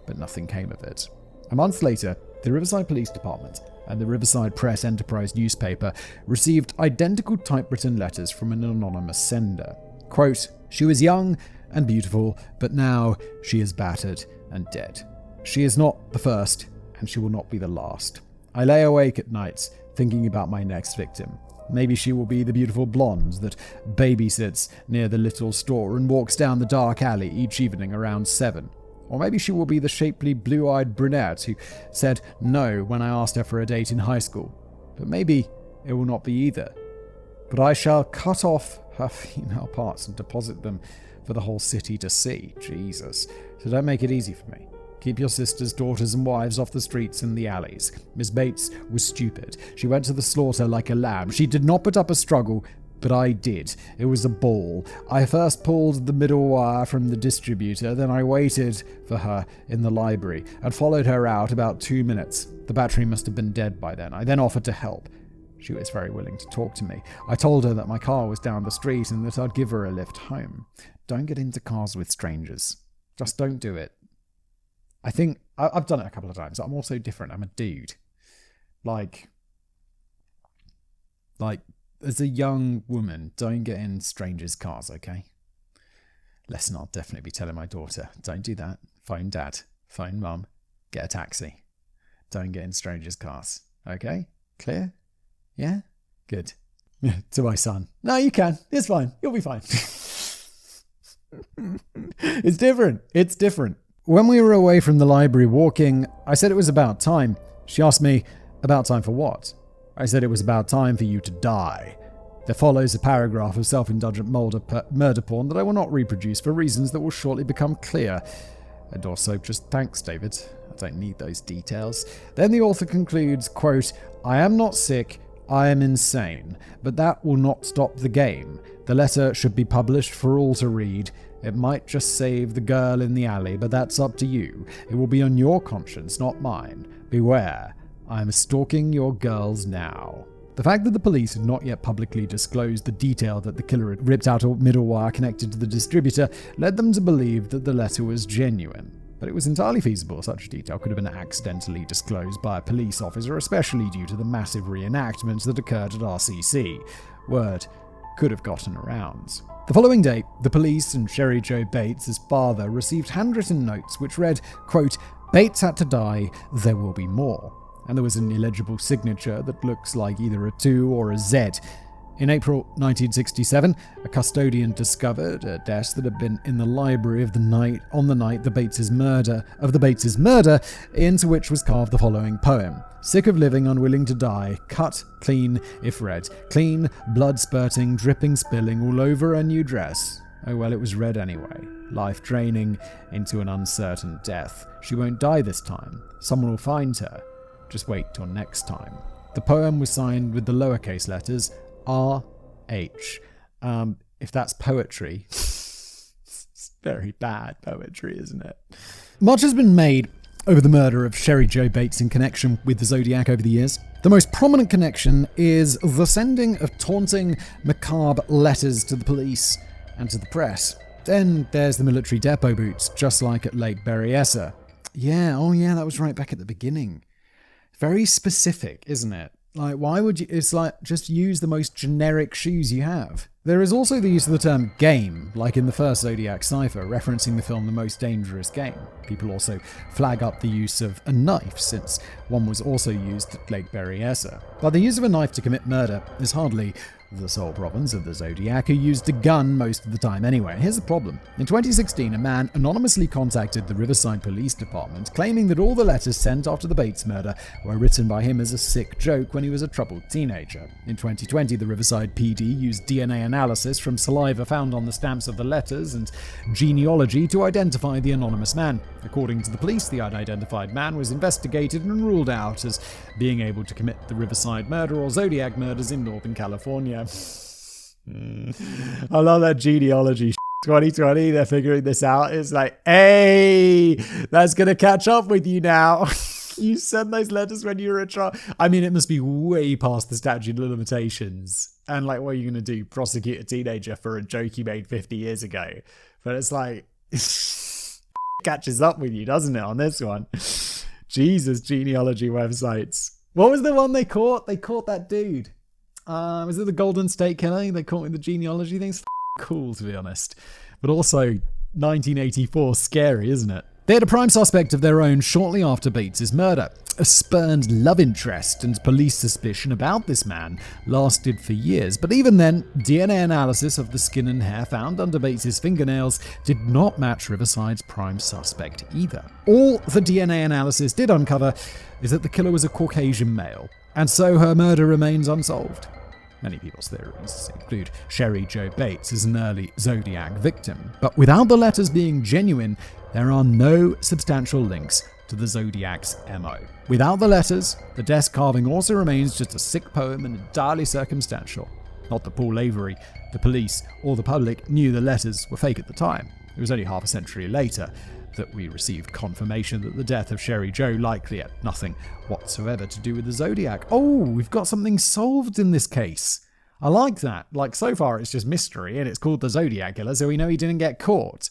but nothing came of it. A month later, the Riverside Police Department and the Riverside Press Enterprise newspaper received identical typewritten letters from an anonymous sender. Quote, "She was young and beautiful, but now she is battered and dead. She is not the first, and she will not be the last. I lay awake at nights thinking about my next victim. Maybe she will be the beautiful blonde that babysits near the little store and walks down the dark alley each evening around 7. Or maybe she will be the shapely blue-eyed brunette who said no when I asked her for a date in high school. But maybe it will not be either. But I shall cut off her female parts and deposit them for the whole city to see." Jesus. So don't make it easy for me. Keep your sisters, daughters, and wives off the streets and the alleys. Miss Bates was stupid. She went to the slaughter like a lamb. She did not put up a struggle, but I did. It was a ball. I first pulled the middle wire from the distributor, then I waited for her in the library and followed her out about 2 minutes. The battery must have been dead by then. I then offered to help. She was very willing to talk to me. I told her that my car was down the street and that I'd give her a lift home. Don't get into cars with strangers. Just don't do it. I think I've done it a couple of times. I'm also different. I'm a dude. Like, as a young woman, don't get in strangers' cars, okay? Lesson I'll definitely be telling my daughter. Don't do that. Phone dad. Phone mum. Get a taxi. Don't get in strangers' cars. Okay? Clear? Yeah? Good. Yeah, to my son. No, you can. It's fine. You'll be fine. It's different. It's different. When we were away from the library walking, I said it was about time. She asked me, about time for what? I said it was about time for you to die. There follows a paragraph of self-indulgent murder porn that I will not reproduce for reasons that will shortly become clear. And also, just thanks, David. I don't need those details. Then the author concludes, quote, "I am not sick, I am insane, but that will not stop the game. The letter should be published for all to read. It might just save the girl in the alley, but that's up to you. It will be on your conscience, not mine. Beware. I am stalking your girls now." The fact that the police had not yet publicly disclosed the detail that the killer had ripped out a middle wire connected to the distributor led them to believe that the letter was genuine. But it was entirely feasible such detail could have been accidentally disclosed by a police officer, especially due to the massive reenactments that occurred at RCC. Word could have gotten around. The following day, the police and Sherry Jo Bates, his father, received handwritten notes which read, quote, "Bates had to die, there will be more." And there was an illegible signature that looks like either a 2 or a Z. In April 1967, a custodian discovered a desk that had been in the library on the night the Bates' murder, into which was carved the following poem. "Sick of living, unwilling to die, cut, clean, if read. Clean, blood spurting, dripping, spilling all over a new dress." Oh well, it was red anyway. Life draining into an uncertain death. She won't die this time. Someone will find her. Just wait till next time. The poem was signed with the lowercase letters R.H. If that's poetry, it's very bad poetry, isn't it? Much has been made over the murder of Sherry Jo Bates in connection with the Zodiac over the years. The most prominent connection is the sending of taunting, macabre letters to the police and to the press. Then there's the military depot boots, just like at Lake Berryessa. Yeah, that was right back at the beginning. Very specific, isn't it? Like, why would you... It's like, just use the most generic shoes you have. There is also the use of the term game, like in the first Zodiac cipher, referencing the film The Most Dangerous Game. People also flag up the use of a knife, since one was also used at Lake Berryessa. But the use of a knife to commit murder is hardly the sole province of the Zodiac, who used a gun most of the time anyway. And here's the problem. In 2016, a man anonymously contacted the Riverside Police Department, claiming that all the letters sent after the Bates murder were written by him as a sick joke when he was a troubled teenager. In 2020, the Riverside PD used DNA analysis from saliva found on the stamps of the letters and genealogy to identify the anonymous man. According to the police, the unidentified man was investigated and ruled out as being able to commit the Riverside murder or Zodiac murders in Northern California. I love that genealogy. 2020, they're figuring this out. It's like, hey, that's going to catch up with you now. You sent those letters when you were a child. I mean, it must be way past the statute of limitations. And like, what are you going to do? Prosecute a teenager for a joke you made 50 years ago? But it's like, catches up with you, doesn't it, on this one? Jesus, genealogy websites. What was the one they caught? They caught that dude. Was it the Golden State Killer? They caught him with the genealogy things. Cool, to be honest. But also, 1984, scary, isn't it? They had a prime suspect of their own shortly after Bates' murder. A spurned love interest and police suspicion about this man lasted for years. But even then, DNA analysis of the skin and hair found under Bates' fingernails did not match Riverside's prime suspect either. All the DNA analysis did uncover is that the killer was a Caucasian male, and so her murder remains unsolved. Many people's theories include Sherry Jo Bates as an early Zodiac victim. But without the letters being genuine, there are no substantial links to the Zodiac's MO. Without the letters, the desk carving also remains just a sick poem and entirely circumstantial. Not that Paul Avery, the police, or the public knew the letters were fake at the time. It was only half a century later that we received confirmation that the death of Sherry Jo likely had nothing whatsoever to do with the Zodiac. Oh, we've got something solved in this case. I like that. Like, so far it's just mystery, and it's called the Zodiac Killer, so we know he didn't get caught.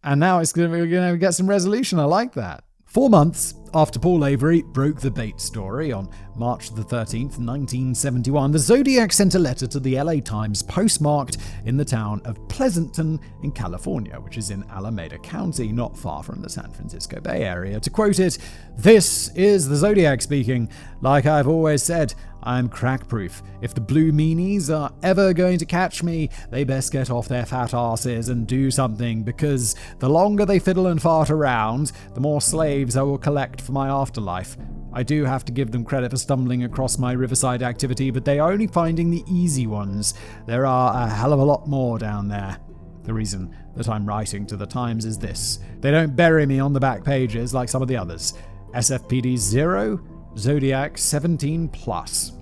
And now we're going to get some resolution. I like that. 4 months after Paul Avery broke the Bates story on March the 13th, 1971, the Zodiac sent a letter to the LA Times postmarked in the town of Pleasanton in California, which is in Alameda County, not far from the San Francisco Bay Area. To quote it, "This is the Zodiac speaking. Like I've always said, I'm crack-proof. If the blue meanies are ever going to catch me, they best get off their fat asses and do something, because the longer they fiddle and fart around, the more slaves I will collect for my afterlife. I do have to give them credit for stumbling across my Riverside activity, but they are only finding the easy ones. There are a hell of a lot more down there. The reason that I'm writing to the Times is this. They don't bury me on the back pages like some of the others. SFPD 0, Zodiac 17+.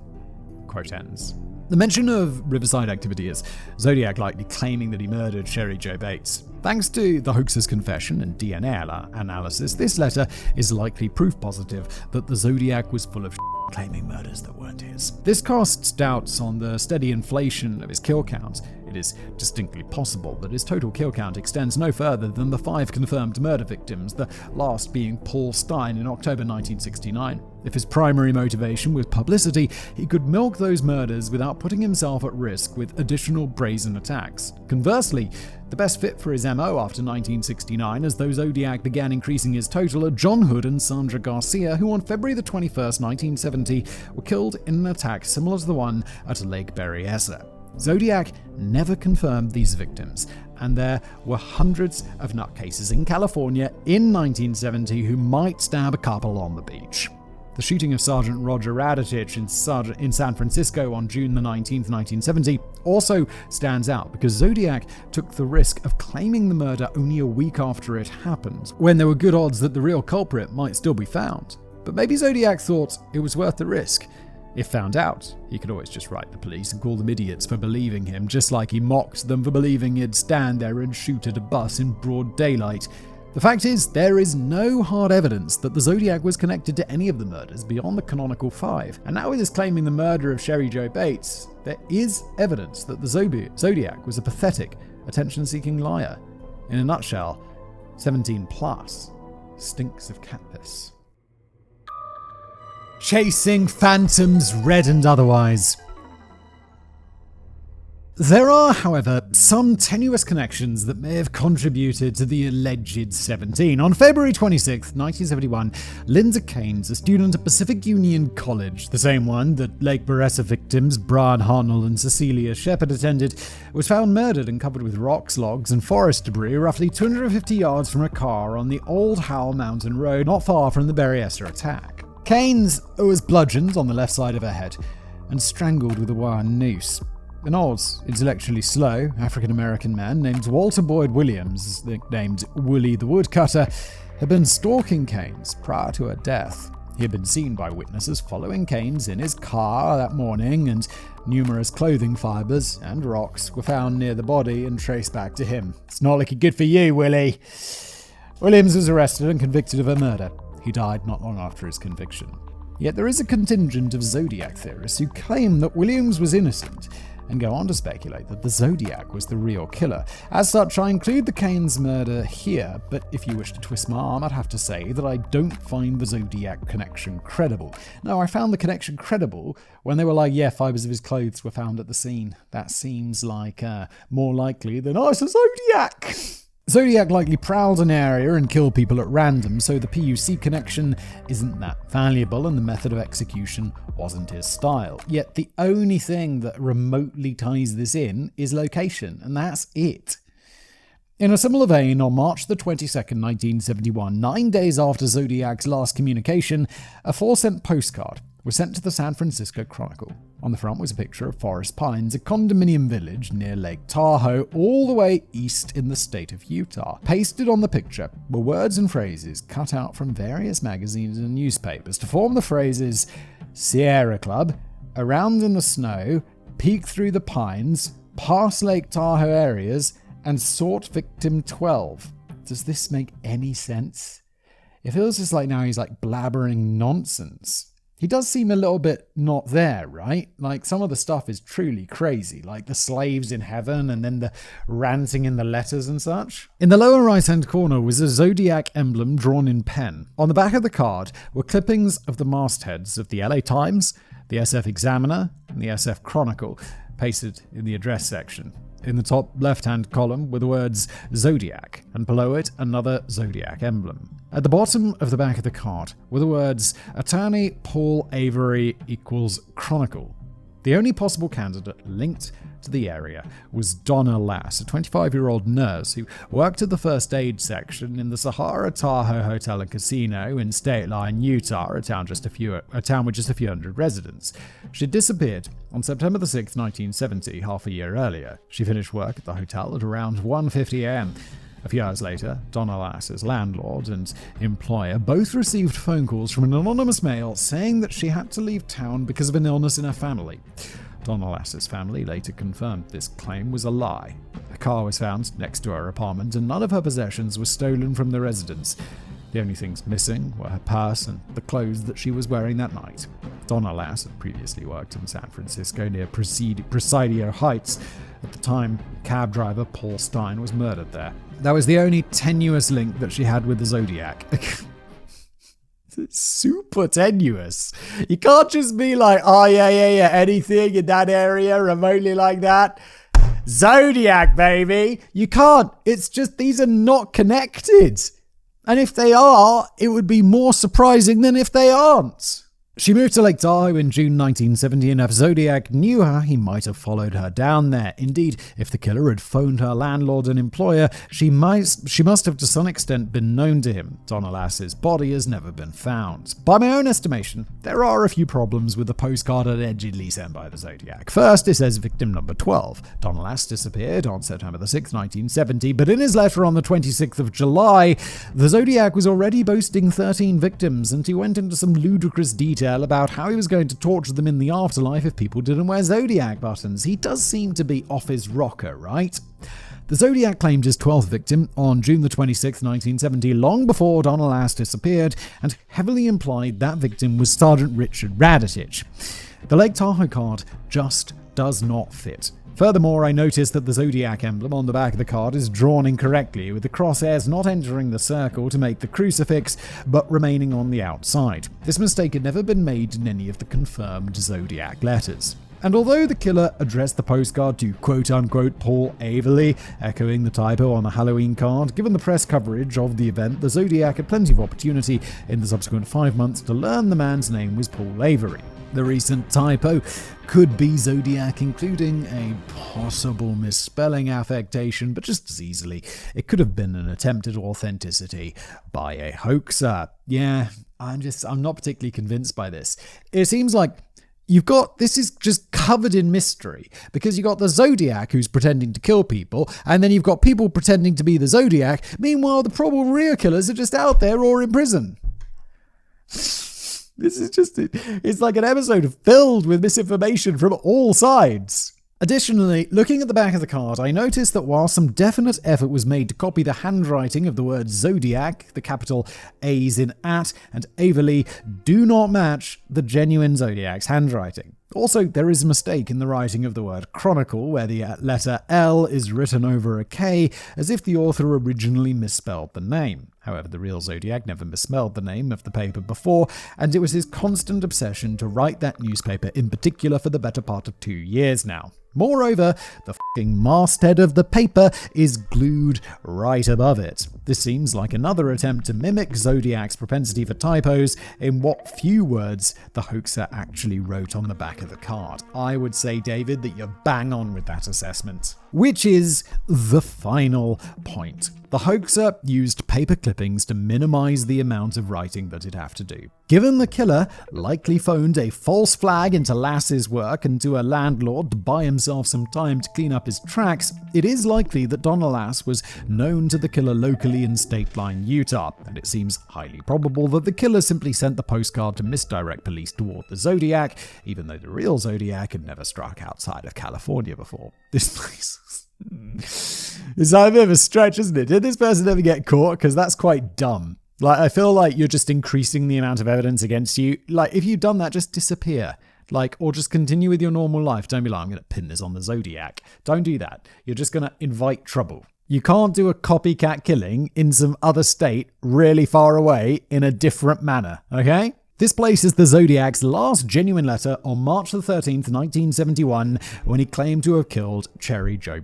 Quote ends. The mention of Riverside activity is Zodiac likely claiming that he murdered Sherry Jo Bates. Thanks to the hoaxer's confession and DNA analysis, this letter is likely proof positive that the Zodiac was full of claiming murders that weren't his. This casts doubts on the steady inflation of his kill count. It is distinctly possible that his total kill count extends no further than the 5 confirmed murder victims, the last being Paul Stein in October 1969. If his primary motivation was publicity, he could milk those murders without putting himself at risk with additional brazen attacks. Conversely, the best fit for his MO after 1969, as though Zodiac began increasing his total, are John Hood and Sandra Garcia, who on February the 21st, 1970, were killed in an attack similar to the one at Lake Berryessa. Zodiac never confirmed these victims, and there were hundreds of nutcases in California in 1970 who might stab a couple on the beach. The shooting of Sergeant Roger Raditich in San Francisco on June the 19th, 1970 also stands out because Zodiac took the risk of claiming the murder only a week after it happened, when there were good odds that the real culprit might still be found. But maybe Zodiac thought it was worth the risk. If found out, he could always just write the police and call them idiots for believing him, just like he mocked them for believing he'd stand there and shoot at a bus in broad daylight. The fact is, there is no hard evidence that the Zodiac was connected to any of the murders beyond the canonical 5. And now with his claiming the murder of Sherry Jo Bates, there is evidence that the Zodiac was a pathetic, attention-seeking liar. In a nutshell, 17+ stinks of cat piss. Chasing phantoms, red and otherwise. There are, however, some tenuous connections that may have contributed to the alleged 17. On February 26, 1971, Linda Keynes, a student at Pacific Union College, the same one that Lake Berryessa victims Brian Hartnell and Cecilia Shepard attended, was found murdered and covered with rocks, logs, and forest debris roughly 250 yards from a car on the Old Howell Mountain Road, not far from the Berryessa attack. Keynes was bludgeoned on the left side of her head and strangled with a wire noose. An old, intellectually slow African-American man named Walter Boyd Williams, nicknamed Willie the Woodcutter, had been stalking Keynes prior to her death. He had been seen by witnesses following Keynes in his car that morning, and numerous clothing fibres and rocks were found near the body and traced back to him. It's not looking good for you, Willie. Williams was arrested and convicted of a murder. He died not long after his conviction. Yet there is a contingent of Zodiac theorists who claim that Williams was innocent and go on to speculate that the Zodiac was the real killer. As such, I include the Keynes murder here, but if you wish to twist my arm, I'd have to say that I don't find the Zodiac connection credible. No, I found the connection credible when they were like, yeah, fibres of his clothes were found at the scene. That seems like more likely than, oh, it's a Zodiac! Zodiac likely prowled an area and killed people at random, so the PUC connection isn't that valuable and the method of execution wasn't his style. Yet the only thing that remotely ties this in is location, and that's it. In a similar vein, on March the 22nd, 1971, 9 days after Zodiac's last communication, a 4-cent postcard was sent to the San Francisco Chronicle. On the front was a picture of Forest Pines, a condominium village near Lake Tahoe, all the way east in the state of Utah. Pasted on the picture were words and phrases cut out from various magazines and newspapers to form the phrases Sierra Club, Around in the Snow, Peek Through the Pines, Past Lake Tahoe areas, and Sought Victim 12. Does this make any sense? It feels just like now he's like blabbering nonsense. He does seem a little bit not there, right? Like, some of the stuff is truly crazy, like the slaves in heaven and then the ranting in the letters and such. In the lower right-hand corner was a Zodiac emblem drawn in pen. On the back of the card were clippings of the mastheads of the LA Times, the SF Examiner, and the SF Chronicle, pasted in the address section. In the top left-hand column were the words Zodiac, and below it another Zodiac emblem. At the bottom of the back of the card were the words Attorney Paul Avery equals Chronicle. The only possible candidate linked to the area was Donna Lass, a 25-year-old nurse who worked at the first aid section in the Sahara Tahoe Hotel and Casino in State Line, Utah, a town with just a few hundred residents. She disappeared on September the 6th, 1970, half a year earlier. She finished work at the hotel at around 1:50 a.m. A few hours later, Donna Lass's landlord and employer both received phone calls from an anonymous male saying that she had to leave town because of an illness in her family. Donna Lass's family later confirmed this claim was a lie. A car was found next to her apartment and none of her possessions were stolen from the residence. The only things missing were her purse and the clothes that she was wearing that night. Donna Lass had previously worked in San Francisco near Presidio Heights. At the time, cab driver Paul Stein was murdered there. That was the only tenuous link that she had with the Zodiac. It's super tenuous. You can't just be like, oh yeah, anything in that area remotely like that. Zodiac, baby. You can't. It's just, these are not connected. And if they are, it would be more surprising than if they aren't. She moved to Lake Tahoe in June 1970, and if Zodiac knew her, he might have followed her down there. Indeed, if the killer had phoned her landlord and employer, she must have to some extent been known to him. Donna Lass's body has never been found. By my own estimation, there are a few problems with the postcard allegedly sent by the Zodiac. First, it says victim number 12. Donna Lass disappeared on September the 6th, 1970, but in his letter on the 26th of July, the Zodiac was already boasting 13 victims, and he went into some ludicrous detail about how he was going to torture them in the afterlife if people didn't wear Zodiac buttons. He does seem to be off his rocker, right? The Zodiac claimed his 12th victim on June the 26th, 1970, long before Donna Lass disappeared, and heavily implied that victim was Sergeant Richard Raditich. The Lake Tahoe card just does not fit. Furthermore, I noticed that the Zodiac emblem on the back of the card is drawn incorrectly, with the crosshairs not entering the circle to make the crucifix, but remaining on the outside. This mistake had never been made in any of the confirmed Zodiac letters. And although the killer addressed the postcard to quote-unquote Paul Avery, echoing the typo on the Halloween card, given the press coverage of the event, the Zodiac had plenty of opportunity in the subsequent 5 months to learn the man's name was Paul Avery. The recent typo could be Zodiac, including a possible misspelling affectation, but just as easily, it could have been an attempt at authenticity by a hoaxer. Yeah, I'm not particularly convinced by this. It seems like this is just covered in mystery, because you've got the Zodiac who's pretending to kill people, and then you've got people pretending to be the Zodiac. Meanwhile, the probable real killers are just out there or in prison. This is just, it's like an episode filled with misinformation from all sides. Additionally, looking at the back of the card, I noticed that while some definite effort was made to copy the handwriting of the word zodiac, the capital A's in at and Averley do not match the genuine Zodiac's handwriting. Also, there is a mistake in the writing of the word chronicle, where the letter L is written over a K, as if the author originally misspelled the name. However, the real Zodiac never misspelled the name of the paper before, and it was his constant obsession to write that newspaper in particular for the better part of 2 years now. Moreover, the f***ing masthead of the paper is glued right above it. This seems like another attempt to mimic Zodiac's propensity for typos in what few words the hoaxer actually wrote on the back of the card. I would say, David, that you're bang on with that assessment. Which is the final point. The hoaxer used paper clippings to minimize the amount of writing that it'd have to do. Given the killer likely phoned a false flag into Lass's work and to a landlord to buy himself some time to clean up his tracks, it is likely that Donna Lass was known to the killer locally in State Line, Utah, and it seems highly probable that the killer simply sent the postcard to misdirect police toward the Zodiac, even though the real Zodiac had never struck outside of California before. This place... It's a bit of a stretch, isn't it? Did this person ever get caught? Because that's quite dumb. Like, I feel like you're just increasing the amount of evidence against you. Like, if you've done that, just disappear. Like, or just continue with your normal life. Don't be like, I'm going to pin this on the Zodiac. Don't do that. You're just going to invite trouble. You can't do a copycat killing in some other state really far away in a different manner, okay? This places the Zodiac's last genuine letter on March the 13th, 1971, when he claimed to have killed Cherry Joe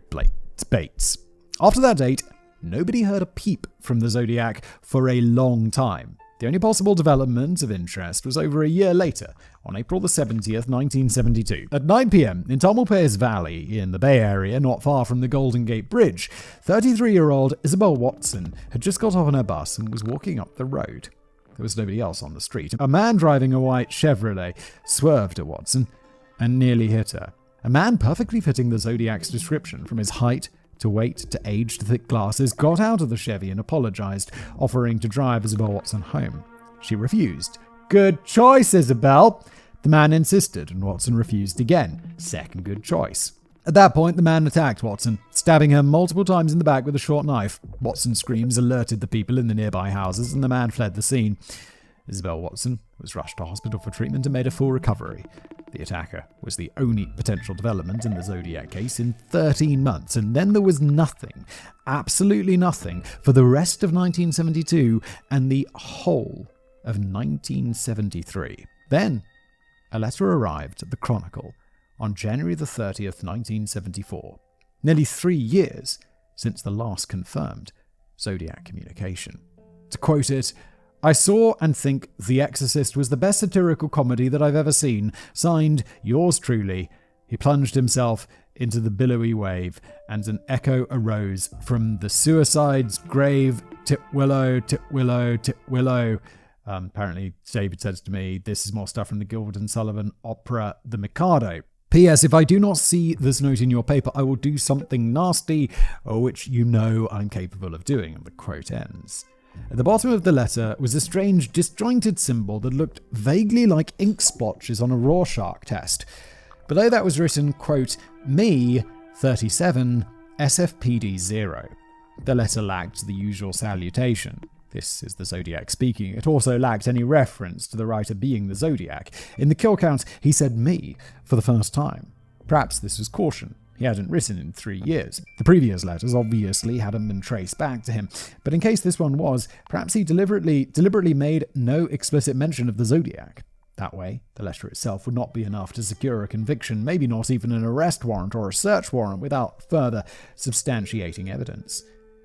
Bates. After that date, nobody heard a peep from the Zodiac for a long time. The only possible development of interest was over a year later, on April the 70th, 1972. At 9 p.m. in Tamalpais Valley, in the Bay Area, not far from the Golden Gate Bridge, 33-year-old Isabel Watson had just got off on her bus and was walking up the road. There was nobody else on the street. A man driving a white Chevrolet swerved at Watson and nearly hit her. A man perfectly fitting the Zodiac's description, from his height to weight to age to thick glasses, got out of the Chevy and apologized, offering to drive Isabel Watson home. She refused. Good choice, Isabel. The man insisted, and Watson refused again. Second good choice. At that point, the man attacked Watson, stabbing her multiple times in the back with a short knife. Watson's screams alerted the people in the nearby houses, and the man fled the scene. Isabel Watson was rushed to hospital for treatment and made a full recovery. The attacker was the only potential development in the Zodiac case in 13 months, and then there was nothing, absolutely nothing, for the rest of 1972 and the whole of 1973. Then, a letter arrived at the Chronicle on January the 30th, 1974, nearly 3 years since the last confirmed Zodiac communication. To quote it, I saw and think The Exorcist was the best satirical comedy that I've ever seen. Signed, yours truly. He plunged himself into the billowy wave, and an echo arose from the suicide's grave. Tip willow, tip willow, tip willow. Apparently, David says to me, this is more stuff from the Gilbert and Sullivan opera, The Mikado. P.S. If I do not see this note in your paper, I will do something nasty, which you know I'm capable of doing. And the quote ends. At the bottom of the letter was a strange, disjointed symbol that looked vaguely like ink splotches on a Rorschach test. Below that was written, quote, me, 37, SFPD 0. The letter lacked the usual salutation. This is the Zodiac speaking. It also lacked any reference to the writer being the Zodiac. In the kill count, he said me for the first time. Perhaps this was caution. He hadn't written in 3 years. The previous letters obviously hadn't been traced back to him. But in case this one was, perhaps he deliberately made no explicit mention of the Zodiac. That way, the letter itself would not be enough to secure a conviction, maybe not even an arrest warrant or a search warrant without further substantiating evidence.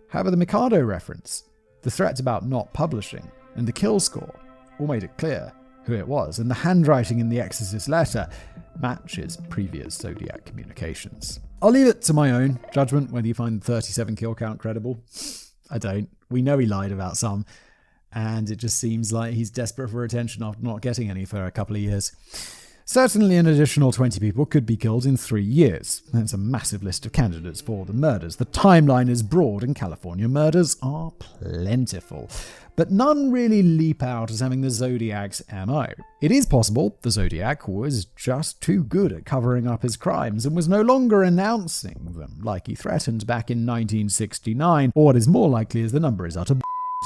However, the Mikado reference, the threat about not publishing, and the kill score all made it clear who it was, and the handwriting in the Exorcist letter matches previous Zodiac communications. I'll leave it to my own judgment whether you find the 37 kill count credible. I don't. We know he lied about some, and it just seems like he's desperate for attention after not getting any for a couple of years. Certainly an additional 20 people could be killed in 3 years. That's a massive list of candidates for the murders. The timeline is broad and California murders are plentiful. But none really leap out as having the Zodiac's MO. It is possible the Zodiac was just too good at covering up his crimes and was no longer announcing them like he threatened back in 1969, or what is more likely is the number is utter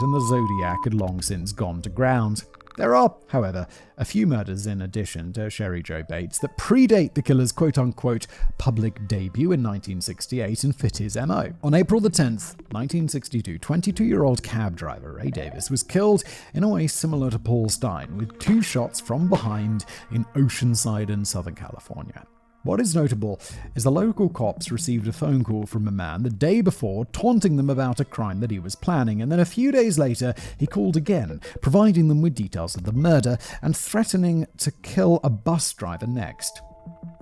and the Zodiac had long since gone to ground. There are, however, a few murders in addition to Sherry Jo Bates that predate the killer's quote-unquote public debut in 1968 and fit his MO. On April the 10th, 1962, 22-year-old cab driver Ray Davis was killed in a way similar to Paul Stein, with 2 shots from behind in Oceanside in Southern California. What is notable is the local cops received a phone call from a man the day before taunting them about a crime that he was planning, and then a few days later he called again, providing them with details of the murder and threatening to kill a bus driver next.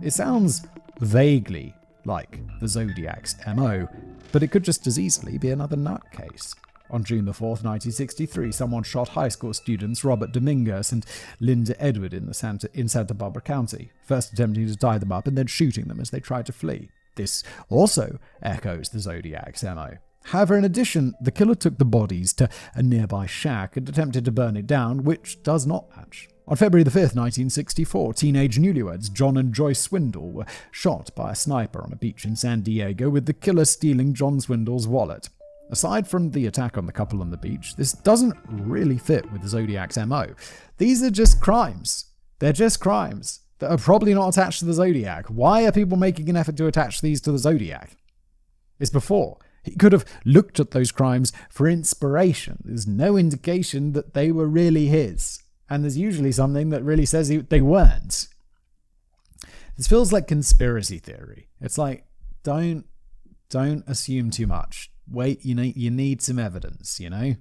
It sounds vaguely like the Zodiac's MO, but it could just as easily be another nutcase. On June the 4th, 1963, someone shot high school students Robert Dominguez and Linda Edward in Santa Barbara County, first attempting to tie them up and then shooting them as they tried to flee. This also echoes the Zodiac's MO. However, in addition, the killer took the bodies to a nearby shack and attempted to burn it down, which does not match. On February the 5th, 1964, teenage newlyweds John and Joyce Swindle were shot by a sniper on a beach in San Diego, with the killer stealing John Swindle's wallet. Aside from the attack on the couple on the beach, this doesn't really fit with the Zodiac's MO. These are just crimes. They're just crimes that are probably not attached to the Zodiac. Why are people making an effort to attach these to the Zodiac? It's before. He could have looked at those crimes for inspiration. There's no indication that they were really his. And there's usually something that really says they weren't. This feels like conspiracy theory. It's like, don't assume too much. Wait, you need some evidence, you know?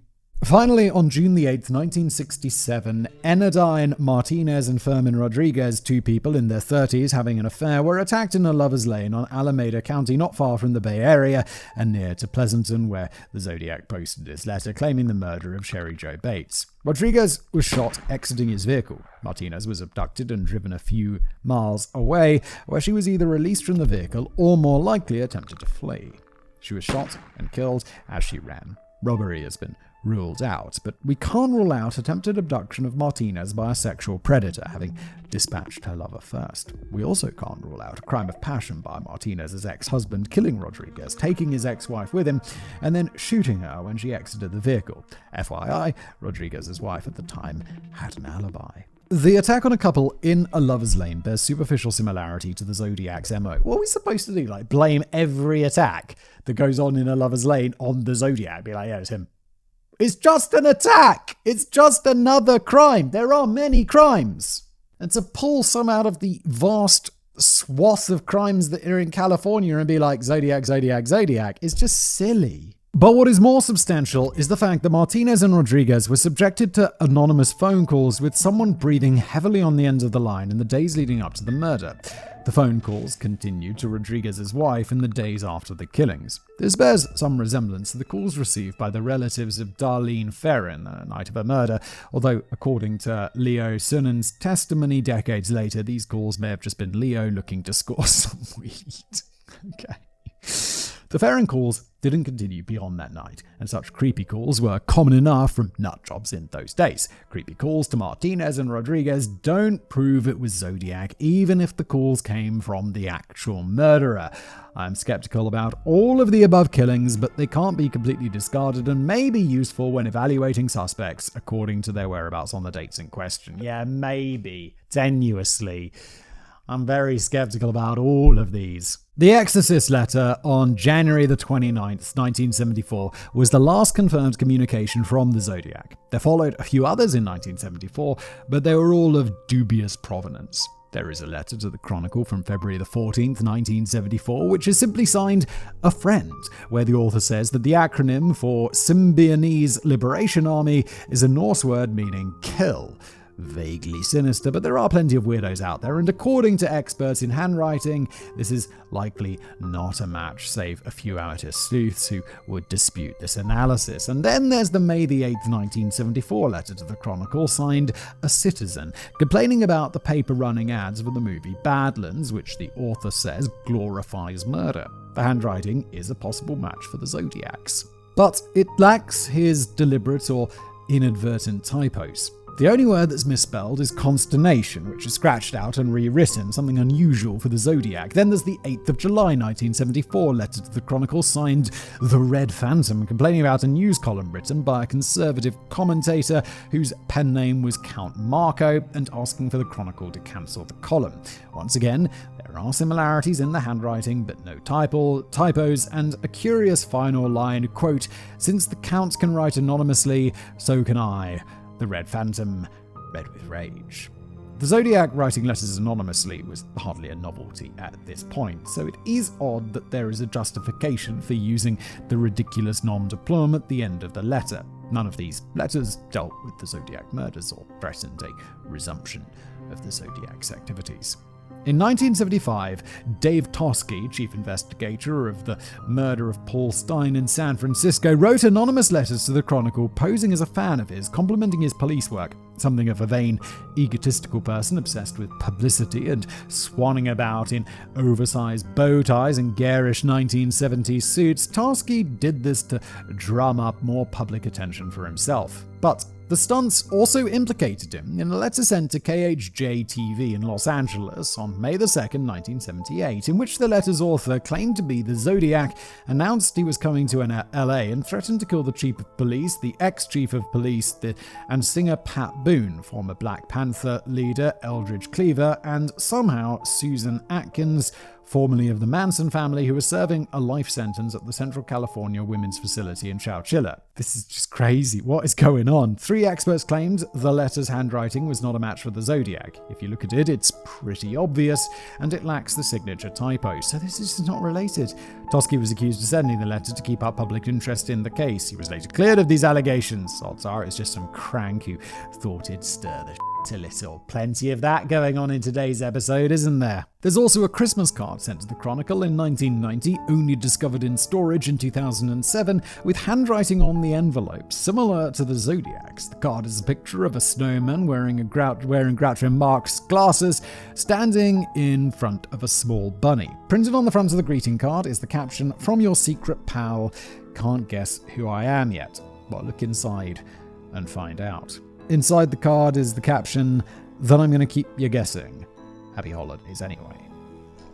Finally, on June the 8th, 1967, Enadine Martinez and Fermin Rodriguez, 2 people in their 30s having an affair, were attacked in a lover's lane on Alameda County, not far from the Bay Area and near to Pleasanton, where the Zodiac posted his letter claiming the murder of Sherry Jo Bates. Rodriguez was shot exiting his vehicle. Martinez was abducted and driven a few miles away, where she was either released from the vehicle or more likely attempted to flee. She was shot and killed as she ran. Robbery has been ruled out, but we can't rule out attempted abduction of Martinez by a sexual predator, having dispatched her lover first. We also can't rule out a crime of passion by Martinez's ex-husband killing Rodriguez, taking his ex-wife with him, and then shooting her when she exited the vehicle. FYI, Rodriguez's wife at the time had an alibi. The attack on a couple in a lover's lane bears superficial similarity to the Zodiac's MO. What are we supposed to do? Like, blame every attack that goes on in a lover's lane on the Zodiac? Be like, yeah, it's him. It's just an attack. It's just another crime. There are many crimes. And to pull some out of the vast swath of crimes that are in California and be like, Zodiac, Zodiac, Zodiac, is just silly. But what is more substantial is the fact that Martinez and Rodriguez were subjected to anonymous phone calls with someone breathing heavily on the end of the line in the days leading up to the murder. The phone calls continued to Rodriguez's wife in the days after the killings. This bears some resemblance to the calls received by the relatives of Darlene Ferrin the night of her murder, although according to Leo Sunan's testimony decades later, these calls may have just been Leo looking to score some weed. Okay. The Ferrin calls didn't continue beyond that night, and such creepy calls were common enough from nut jobs in those days. Creepy calls to Martinez and Rodriguez don't prove it was Zodiac, even if the calls came from the actual murderer. I'm skeptical about all of the above killings, but they can't be completely discarded and may be useful when evaluating suspects according to their whereabouts on the dates in question. Yeah, maybe. Tenuously. I'm very skeptical about all of these. The Exorcist letter on January the 29th, 1974 was the last confirmed communication from the Zodiac. There followed a few others in 1974, but they were all of dubious provenance. There is a letter to the Chronicle from February the 14th, 1974, which is simply signed A Friend, where the author says that the acronym for Symbionese Liberation Army is a Norse word meaning kill. vaguely sinister, but there are plenty of weirdos out there, and according to experts in handwriting, this is likely not a match, save a few amateur sleuths who would dispute this analysis. And then there's the May the 8th, 1974 letter to the Chronicle, signed A Citizen, complaining about the paper running ads for the movie Badlands, which the author says glorifies murder. The handwriting is a possible match for the Zodiacs. But it lacks his deliberate or inadvertent typos. The only word that's misspelled is consternation, which is scratched out and rewritten, something unusual for the Zodiac. Then there's the 8th of July 1974 letter to the Chronicle, signed The Red Phantom, complaining about a news column written by a conservative commentator whose pen name was Count Marco, and asking for the Chronicle to cancel the column. Once again, there are similarities in the handwriting, but no typos, and a curious final line, quote, "Since the Count can write anonymously, so can I. The Red Phantom, red with rage." The Zodiac writing letters anonymously was hardly a novelty at this point, so it is odd that there is a justification for using the ridiculous nom de plume at the end of the letter. None of these letters dealt with the Zodiac murders or threatened a resumption of the Zodiac's activities. In 1975, Dave Toschi, chief investigator of the murder of Paul Stein in San Francisco, wrote anonymous letters to the Chronicle posing as a fan of his, complimenting his police work. Something of a vain, egotistical person obsessed with publicity and swanning about in oversized bow ties and garish 1970s suits, Toschi did this to drum up more public attention for himself. But the stunts also implicated him in a letter sent to KHJ-TV in Los Angeles on May 2nd, 1978, in which the letter's author claimed to be the Zodiac, announced he was coming to LA, and threatened to kill the chief of police, the ex-chief of police, and singer Pat Boone, former Black Panther leader Eldridge Cleaver, and somehow Susan Atkins, formerly of the Manson family, who was serving a life sentence at the Central California Women's Facility in Chowchilla. This is just crazy. What is going on? 3 experts claimed the letter's handwriting was not a match for the Zodiac. If you look at it, it's pretty obvious, and it lacks the signature typo, so this is not related. Toschi was accused of sending the letter to keep up public interest in the case. He was later cleared of these allegations. Odds are it's just some crank who thought he'd stir the a little. Plenty of that going on in today's episode, isn't there? There's also a Christmas card sent to the Chronicle in 1990, only discovered in storage in 2007, with handwriting on the envelope, similar to the Zodiac's. The card is a picture of a snowman wearing Groucho Marx glasses, standing in front of a small bunny. Printed on the front of the greeting card is the caption, "From your secret pal, can't guess who I am yet. Well, look inside and find out." Inside the card is the caption, "Then I'm going to keep you guessing. Happy holidays anyway."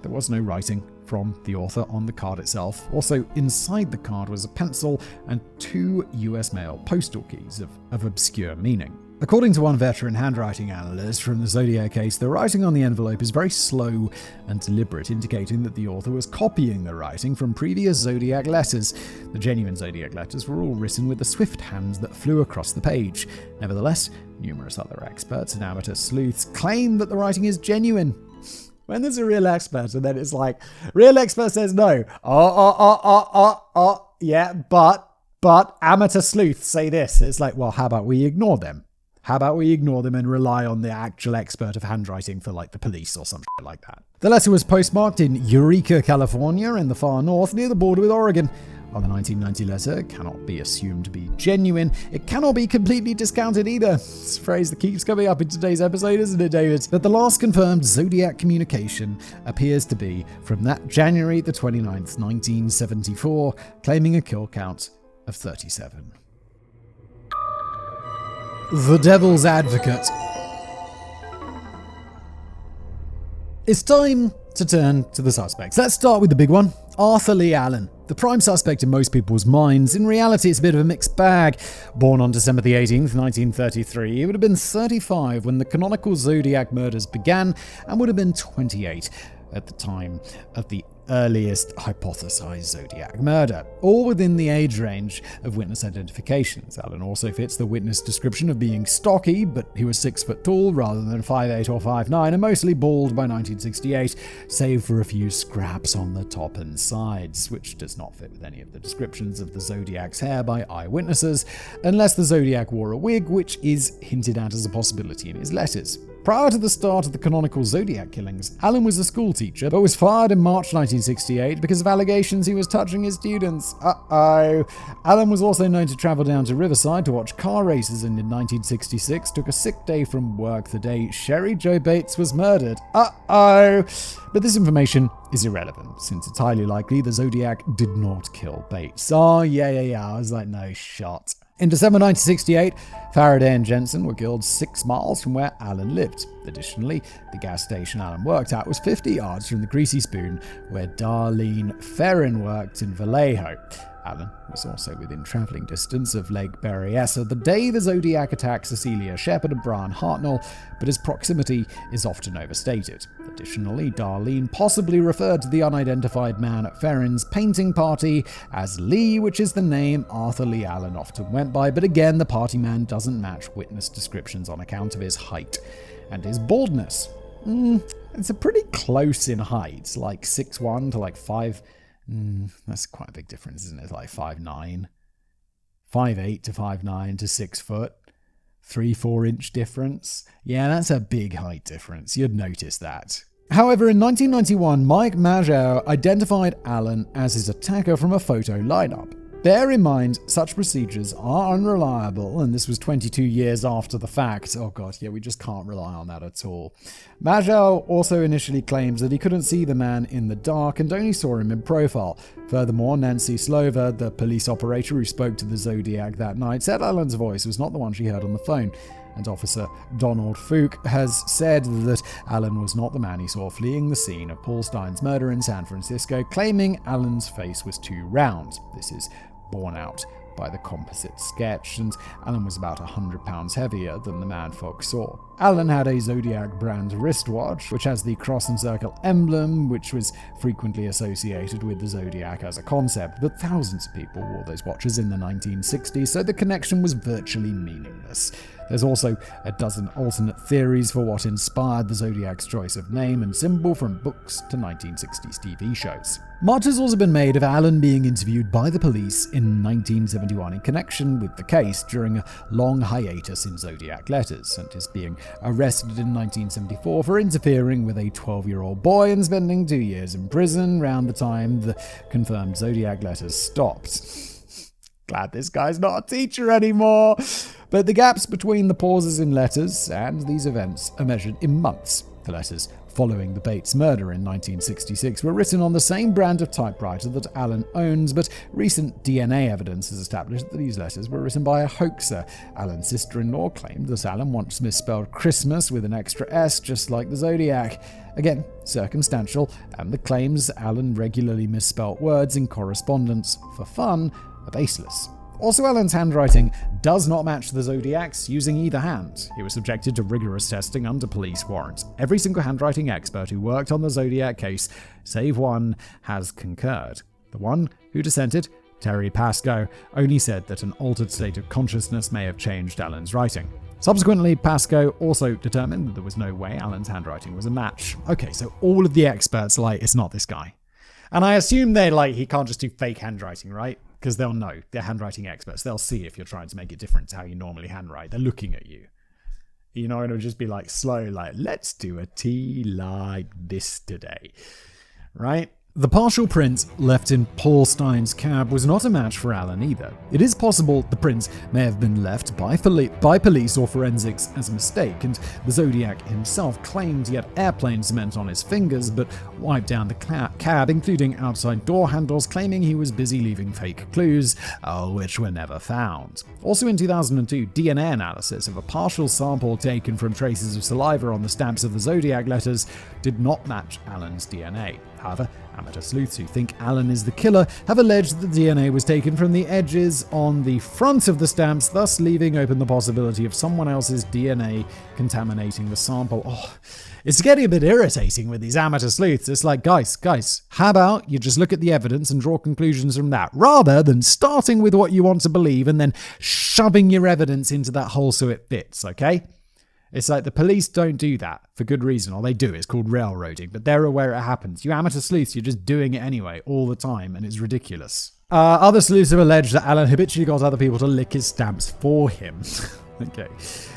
There was no writing from the author on the card itself. Also, inside the card was a pencil and 2 US mail postal keys of obscure meaning. According to one veteran handwriting analyst from the Zodiac case, the writing on the envelope is very slow and deliberate, indicating that the author was copying the writing from previous Zodiac letters. The genuine Zodiac letters were all written with the swift hands that flew across the page. Nevertheless, numerous other experts and amateur sleuths claim that the writing is genuine. When there's a real expert, and then it's like, real expert says no. Yeah, but amateur sleuths say this. It's like, well, how about we ignore them? How about we ignore them and rely on the actual expert of handwriting for like the police or some shit like that? The letter was postmarked in Eureka, California in the far north near the border with Oregon. While the 1990 letter cannot be assumed to be genuine, it cannot be completely discounted either. It's a phrase that keeps coming up in today's episode, isn't it, David? But the last confirmed Zodiac communication appears to be from that January the 29th, 1974, claiming a kill count of 37. The Devil's Advocate. It's time to turn to the suspects. Let's start with the big one, Arthur Lee Allen. The prime suspect in most people's minds. In reality, it's a bit of a mixed bag. Born on December the 18th, 1933, he would have been 35 when the canonical Zodiac murders began and would have been 28 at the time of the earliest hypothesized Zodiac murder, all within the age range of witness identifications. Allen also fits the witness description of being stocky, but he was 6 foot tall rather than 5'8" or 5'9", and mostly bald by 1968, save for a few scraps on the top and sides, which does not fit with any of the descriptions of the Zodiac's hair by eyewitnesses, unless the Zodiac wore a wig, which is hinted at as a possibility in his letters. Prior to the start of the canonical Zodiac killings, Allen was a school teacher, but was fired in March 1968 because of allegations he was touching his students. Uh-oh. Allen was also known to travel down to Riverside to watch car races, and in 1966 took a sick day from work the day Sherry Jo Bates was murdered. Uh-oh. But this information is irrelevant, since it's highly likely the Zodiac did not kill Bates. Oh, yeah. I was like, no shot. In December 1968, Faraday and Jensen were killed 6 miles from where Allen lived. Additionally, the gas station Allen worked at was 50 yards from the Greasy Spoon, where Darlene Ferrin worked in Vallejo. Allen was also within traveling distance of Lake Berryessa the day the Zodiac attacked Cecilia Shepard and Brian Hartnell, but his proximity is often overstated. Additionally, Darlene possibly referred to the unidentified man at Ferrin's painting party as Lee, which is the name Arthur Lee Allen often went by, but again, the party man doesn't match witness descriptions on account of his height and his baldness. It's a pretty close in height, like 6'1" to like 5... that's quite a big difference, isn't it? Like 5'9", 5'8" to 5'9" to 6 foot, 3-4 inch difference. Yeah, that's a big height difference. You'd notice that. However, in 1991, Mike Mageau identified Allen as his attacker from a photo lineup. Bear in mind, such procedures are unreliable, and this was 22 years after the fact. Oh god, yeah, we just can't rely on that at all. Mageau also initially claims that he couldn't see the man in the dark and only saw him in profile. Furthermore, Nancy Slover, the police operator who spoke to the Zodiac that night, said Allen's voice was not the one she heard on the phone. And Officer Donald Fuchs has said that Allen was not the man he saw fleeing the scene of Paul Stein's murder in San Francisco, claiming Allen's face was too round. This is borne out by the composite sketch, and Allen was about 100 pounds heavier than the man Fuchs saw. Allen had a Zodiac brand wristwatch, which has the cross and circle emblem, which was frequently associated with the Zodiac as a concept, but thousands of people wore those watches in the 1960s, so the connection was virtually meaningless. There's also a dozen alternate theories for what inspired the Zodiac's choice of name and symbol, from books to 1960s TV shows. Much has also been made of Allen being interviewed by the police in 1971 in connection with the case during a long hiatus in Zodiac letters, and his being arrested in 1974 for interfering with a 12-year-old boy and spending 2 years in prison around the time the confirmed Zodiac letters stopped. Glad this guy's not a teacher anymore. But the gaps between the pauses in letters and these events are measured in months. The letters following the Bates murder in 1966 were written on the same brand of typewriter that Allen owns, but recent DNA evidence has established that these letters were written by a hoaxer. Allen's sister-in-law claimed that Allen once misspelled Christmas with an extra S, just like the Zodiac. Again, circumstantial, and the claims Allen regularly misspelt words in correspondence for fun are baseless. Also, Allen's handwriting does not match the Zodiac's using either hand. He was subjected to rigorous testing under police warrants. Every single handwriting expert who worked on the Zodiac case, save one, has concurred. The one who dissented, Terry Pascoe, only said that an altered state of consciousness may have changed Allen's writing. Subsequently, Pascoe also determined that there was no way Allen's handwriting was a match. Okay, so all of the experts are like, it's not this guy. And I assume they're like, he can't just do fake handwriting, right? Because they'll know. They're handwriting experts. They'll see if you're trying to make it different to how you normally handwrite. They're looking at you. You know, it'll just be like slow, like, let's do a T like this today. Right? The partial print left in Paul Stein's cab was not a match for Allen either. It is possible the print may have been left by police or forensics as a mistake, and the Zodiac himself claimed he had airplane cement on his fingers, but wiped down the cab, including outside door handles, claiming he was busy leaving fake clues, which were never found. Also in 2002, DNA analysis of a partial sample taken from traces of saliva on the stamps of the Zodiac letters did not match Allen's DNA. However, amateur sleuths who think Alan is the killer have alleged that the DNA was taken from the edges on the front of the stamps, thus leaving open the possibility of someone else's DNA contaminating the sample. It's getting a bit irritating with these amateur sleuths. It's like, guys, how about you just look at the evidence and draw conclusions from that, rather than starting with what you want to believe and then shoving your evidence into that hole so it fits, okay? It's like the police don't do that for good reason, or they do. It's called railroading, but they're aware it happens. You amateur sleuths, you're just doing it anyway, all the time, and it's ridiculous. Other sleuths have alleged that Alan habitually got other people to lick his stamps for him. Okay.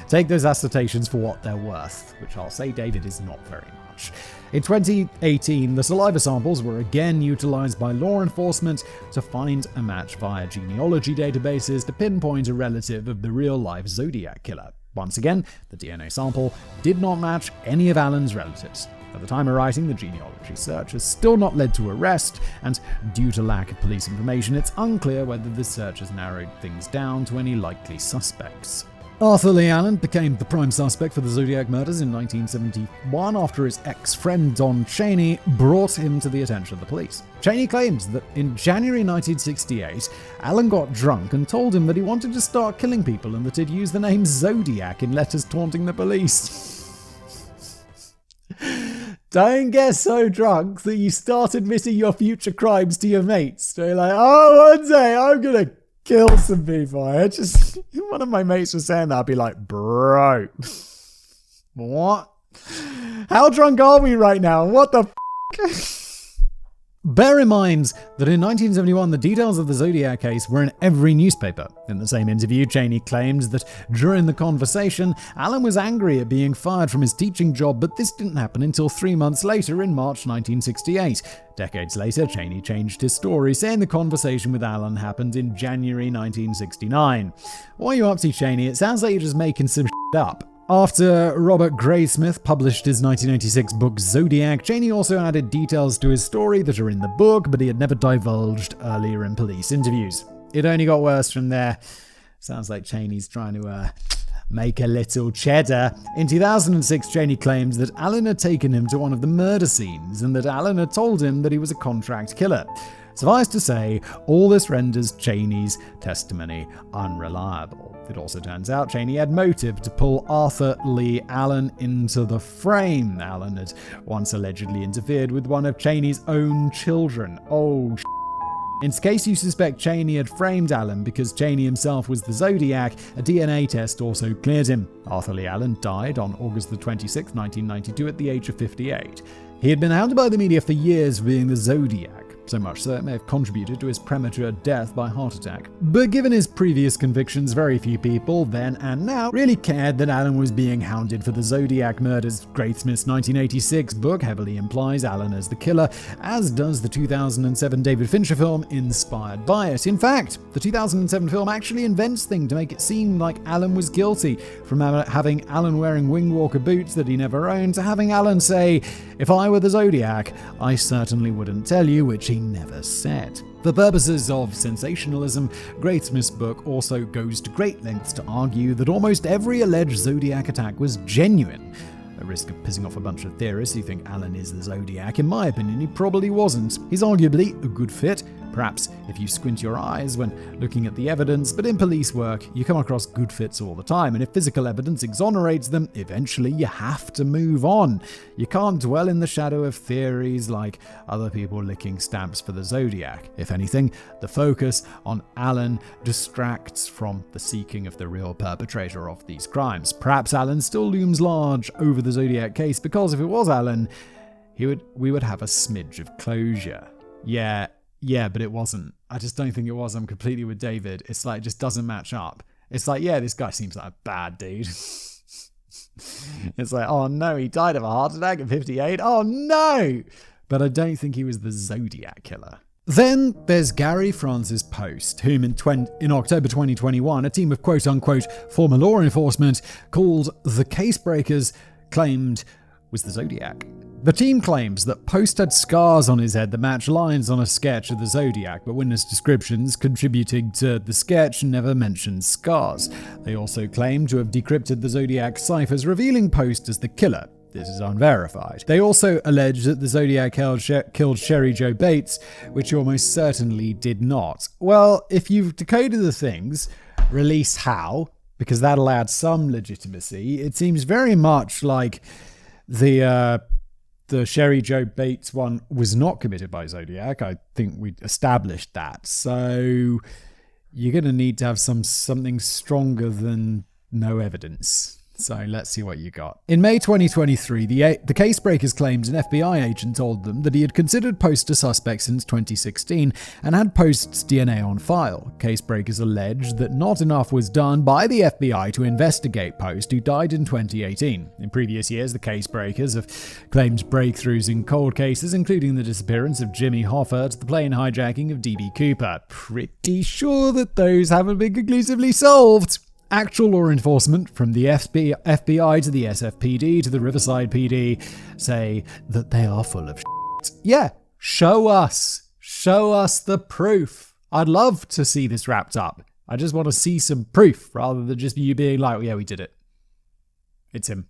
Take those assertions for what they're worth, which I'll say, David, is not very much. In 2018, the saliva samples were again utilized by law enforcement to find a match via genealogy databases to pinpoint a relative of the real-life Zodiac killer. Once again, the DNA sample did not match any of Alan's relatives. At the time of writing, the genealogy search has still not led to arrest, and due to lack of police information, it's unclear whether the search has narrowed things down to any likely suspects. Arthur Lee Allen became the prime suspect for the Zodiac murders in 1971 after his ex-friend Don Chaney brought him to the attention of the police. Chaney claims that in January 1968, Allen got drunk and told him that he wanted to start killing people and that he'd use the name Zodiac in letters taunting the police. Don't get so drunk that you start admitting your future crimes to your mates. They're like, one day I'm gonna kill some people. One of my mates was saying that, I'd be like, bro, what? How drunk are we right now? What the f***? Bear in mind that in 1971, the details of the Zodiac case were in every newspaper. In the same interview, Chaney claimed that during the conversation, Alan was angry at being fired from his teaching job, but this didn't happen until 3 months later in March 1968. Decades later, Chaney changed his story, saying the conversation with Alan happened in January 1969. What are you up to, Chaney? It sounds like you're just making some shit up. After Robert Graysmith published his 1986 book Zodiac, Chaney also added details to his story that are in the book, but he had never divulged earlier in police interviews. It only got worse from there. Sounds like Chaney's trying to make a little cheddar. In 2006, Chaney claims that Alan had taken him to one of the murder scenes and that Alan had told him that he was a contract killer. Suffice to say, all this renders Chaney's testimony unreliable. It also turns out Chaney had motive to pull Arthur Lee Allen into the frame. Allen had once allegedly interfered with one of Chaney's own children. In case you suspect Chaney had framed Allen because Chaney himself was the Zodiac, a DNA test also cleared him. Arthur Lee Allen died on August 26, 1992 at the age of 58. He had been hounded by the media for years for being the Zodiac, so much so it may have contributed to his premature death by heart attack. But given his previous convictions, very few people, then and now, really cared that Alan was being hounded for the Zodiac murders. Graysmith's 1986 book heavily implies Alan as the killer, as does the 2007 David Fincher film inspired by it. In fact, the 2007 film actually invents things to make it seem like Alan was guilty, from having Alan wearing wingwalker boots that he never owned, to having Alan say, "If I were the Zodiac, I certainly wouldn't tell you," which he never said. For purposes of sensationalism, Graysmith's book also goes to great lengths to argue that almost every alleged Zodiac attack was genuine. At risk of pissing off a bunch of theorists who think Alan is the Zodiac, in my opinion, he probably wasn't. He's arguably a good fit, perhaps if you squint your eyes when looking at the evidence, but in police work, you come across good fits all the time, and if physical evidence exonerates them, eventually you have to move on. You can't dwell in the shadow of theories like other people licking stamps for the Zodiac. If anything, the focus on Alan distracts from the seeking of the real perpetrator of these crimes. Perhaps Alan still looms large over the Zodiac case, because if it was Alan, we would have a smidge of closure. Yeah, but it wasn't. I just don't think it was. I'm completely with David. It's like, it just doesn't match up. It's like, yeah, this guy seems like a bad dude. It's like, oh no, he died of a heart attack at 58. Oh no! But I don't think he was the Zodiac killer. Then there's Gary Francis Post, whom in October 2021, a team of quote-unquote former law enforcement called the Case Breakers claimed was the Zodiac. The team claims that Post had scars on his head that match lines on a sketch of the Zodiac, but witness descriptions contributing to the sketch never mentioned scars. They also claim to have decrypted the Zodiac ciphers, revealing Post as the killer. This is unverified. They also allege that the Zodiac killed Sherry Jo Bates, which he almost certainly did not. Well, if you've decoded the things, release how, because that'll add some legitimacy. It seems very much like the Sherry Jo Bates one was not committed by Zodiac. I think we established that. So you're going to need to have something stronger than no evidence. So let's see what you got. In May 2023, the Casebreakers claimed an FBI agent told them that he had considered Post a suspect since 2016 and had Post's DNA on file. Casebreakers alleged that not enough was done by the FBI to investigate Post, who died in 2018. In previous years, the Casebreakers have claimed breakthroughs in cold cases, including the disappearance of Jimmy Hoffa to the plane hijacking of D.B. Cooper. Pretty sure that those haven't been conclusively solved. Actual law enforcement, from the FBI to the SFPD to the Riverside PD, say that they are full of shit. Yeah, show us the proof. I'd love to see this wrapped up. I just want to see some proof rather than just you being like, yeah, we did it. It's him.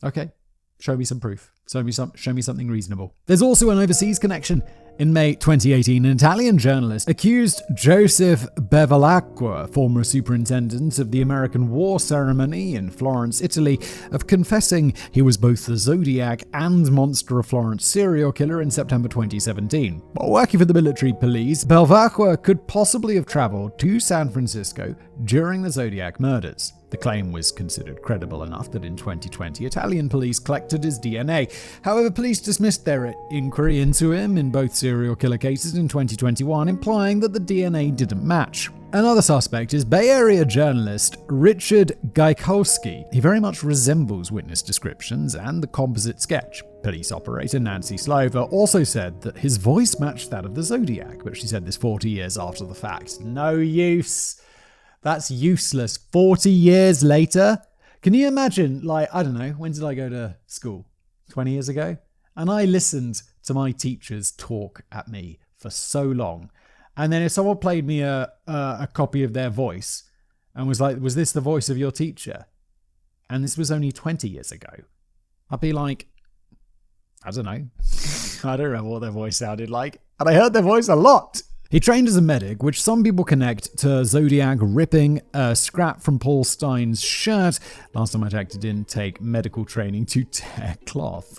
Okay, show me some proof. Show me something reasonable. There's also an overseas connection. In May 2018, an Italian journalist accused Joseph Bevilacqua, former superintendent of the American War Ceremony in Florence, Italy, of confessing he was both the Zodiac and Monster of Florence serial killer in September 2017. While working for the military police, Bevilacqua could possibly have traveled to San Francisco during the Zodiac murders. The claim was considered credible enough that in 2020, Italian police collected his DNA. However, police dismissed their inquiry into him in both serial killer cases in 2021, implying that the DNA didn't match. Another suspect is Bay Area journalist Richard Gaikowski. He very much resembles witness descriptions and the composite sketch. Police operator Nancy Slover also said that his voice matched that of the Zodiac, but she said this 40 years after the fact. No use. That's useless. 40 years later? Can you imagine, I don't know, when did I go to school? 20 years ago? And I listened to my teachers talk at me for so long. And then if someone played me a copy of their voice and was like, was this the voice of your teacher? And this was only 20 years ago. I'd be like, I don't know. I don't remember what their voice sounded like. And I heard their voice a lot. He trained as a medic, which some people connect to Zodiac ripping a scrap from Paul Stein's shirt. Last time I checked, he didn't take medical training to tear cloth.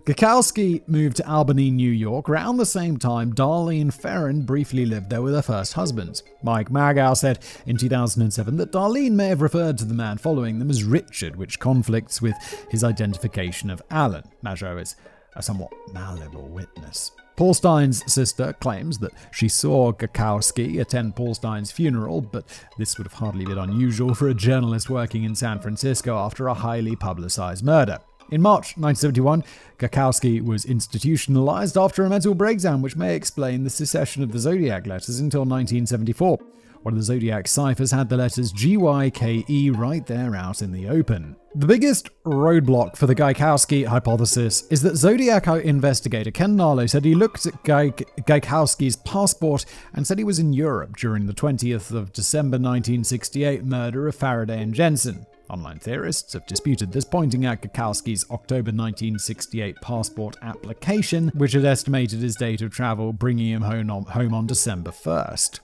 Gaikowski moved to Albany, New York. Around the same time, Darlene Ferrin briefly lived there with her first husband. Mike Magow said in 2007 that Darlene may have referred to the man following them as Richard, which conflicts with his identification of Alan. Magow is a somewhat malleable witness. Paul Stein's sister claims that she saw Gaikowski attend Paul Stein's funeral, but this would have hardly been unusual for a journalist working in San Francisco after a highly publicized murder. In March 1971, Gaikowski was institutionalized after a mental breakdown, which may explain the secession of the Zodiac letters until 1974. One of the Zodiac ciphers had the letters GYKE right there out in the open. The biggest roadblock for the Gaikowski hypothesis is that Zodiac investigator Ken Narlow said he looked at Gaikowski's passport and said he was in Europe during the 20th of December 1968 murder of Faraday and Jensen. Online theorists have disputed this, pointing at Gaikowski's October 1968 passport application, which had estimated his date of travel, bringing him home on December 1st.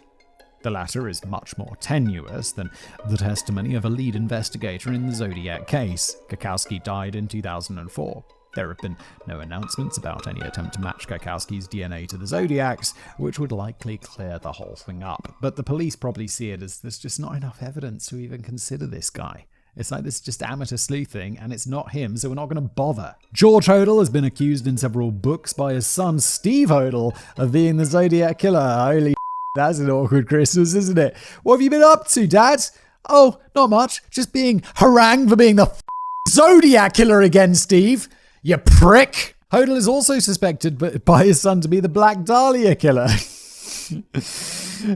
The latter is much more tenuous than the testimony of a lead investigator in the Zodiac case. Gaikowski died in 2004. There have been no announcements about any attempt to match Gaikowski's DNA to the Zodiac's, which would likely clear the whole thing up. But the police probably see it as there's just not enough evidence to even consider this guy. It's like this is just amateur sleuthing, and it's not him, so we're not going to bother. George Hodel has been accused in several books by his son, Steve Hodel, of being the Zodiac killer. Holy that's an awkward Christmas, isn't it? What have you been up to, Dad? Oh, not much. Just being harangued for being the Zodiac killer again, Steve. You prick. Hodel is also suspected by his son to be the Black Dahlia killer.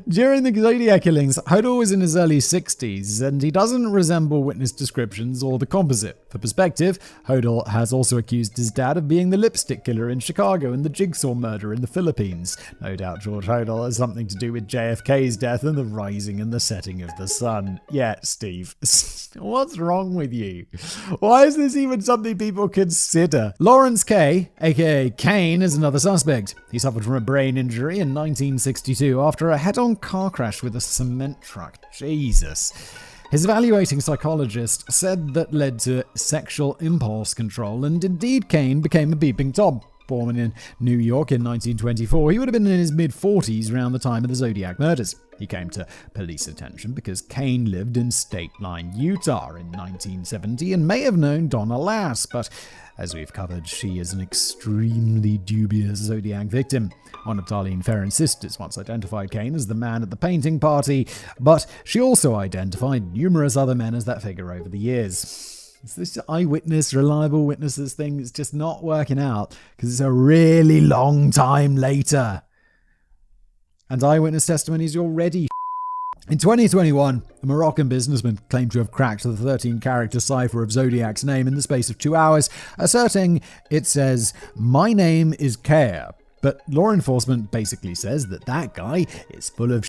During the Zodiac killings, Hodel was in his early 60s, and he doesn't resemble witness descriptions or the composite. For perspective, Hodel has also accused his dad of being the lipstick killer in Chicago and the jigsaw murder in the Philippines. No doubt George Hodel has something to do with JFK's death and the rising and the setting of the sun. Yeah, Steve. What's wrong with you? Why is this even something people consider? Lawrence Kay, aka Kane, is another suspect. He suffered from a brain injury in 1962 after a head-on car crash with a cement truck. Jesus. His evaluating psychologist said that led to sexual impulse control, and indeed Kane became a peeping Tom. Born in New York in 1924, he would have been in his mid-40s around the time of the Zodiac murders. He came to police attention because Kane lived in State Line, Utah in 1970 and may have known Donna Lass, but as we've covered, she is an extremely dubious Zodiac victim. One of Darlene Ferrin's sisters once identified Kane as the man at the painting party, but she also identified numerous other men as that figure over the years. It's this eyewitness, reliable witnesses thing is just not working out because it's a really long time later. And eyewitness testimony is already in 2021, a Moroccan businessman claimed to have cracked the 13-character cipher of Zodiac's name in the space of 2 hours, asserting it says, "My name is Kea." But law enforcement basically says that guy is full of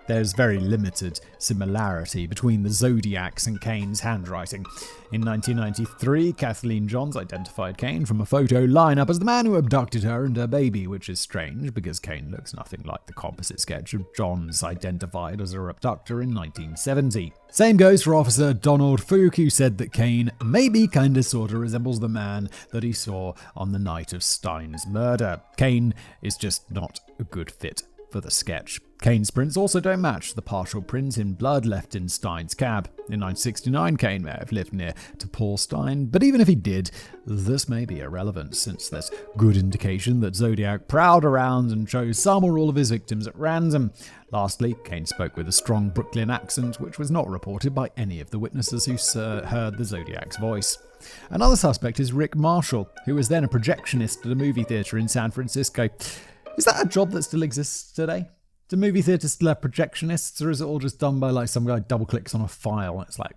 There's very limited similarity between the Zodiacs and Kane's handwriting. In 1993, Kathleen Johns identified Kane from a photo lineup as the man who abducted her and her baby, which is strange because Kane looks nothing like the composite sketch of Johns identified as her abductor in 1970. Same goes for Officer Donald Fook, who said that Kane maybe kinda sorta resembles the man that he saw on the night of Stein's murder. Kane is just not a good fit for the sketch. Kane's prints also don't match the partial print in blood left in Stein's cab. In 1969, Kane may have lived near to Paul Stein, but even if he did, this may be irrelevant since there's good indication that Zodiac prowled around and chose some or all of his victims at random. Lastly, Kane spoke with a strong Brooklyn accent, which was not reported by any of the witnesses who heard the Zodiac's voice. Another suspect is Rick Marshall, who was then a projectionist at a movie theater in San Francisco. Is that a job that still exists today? Do movie theaters still have projectionists, or is it all just done by like some guy double clicks on a file and it's like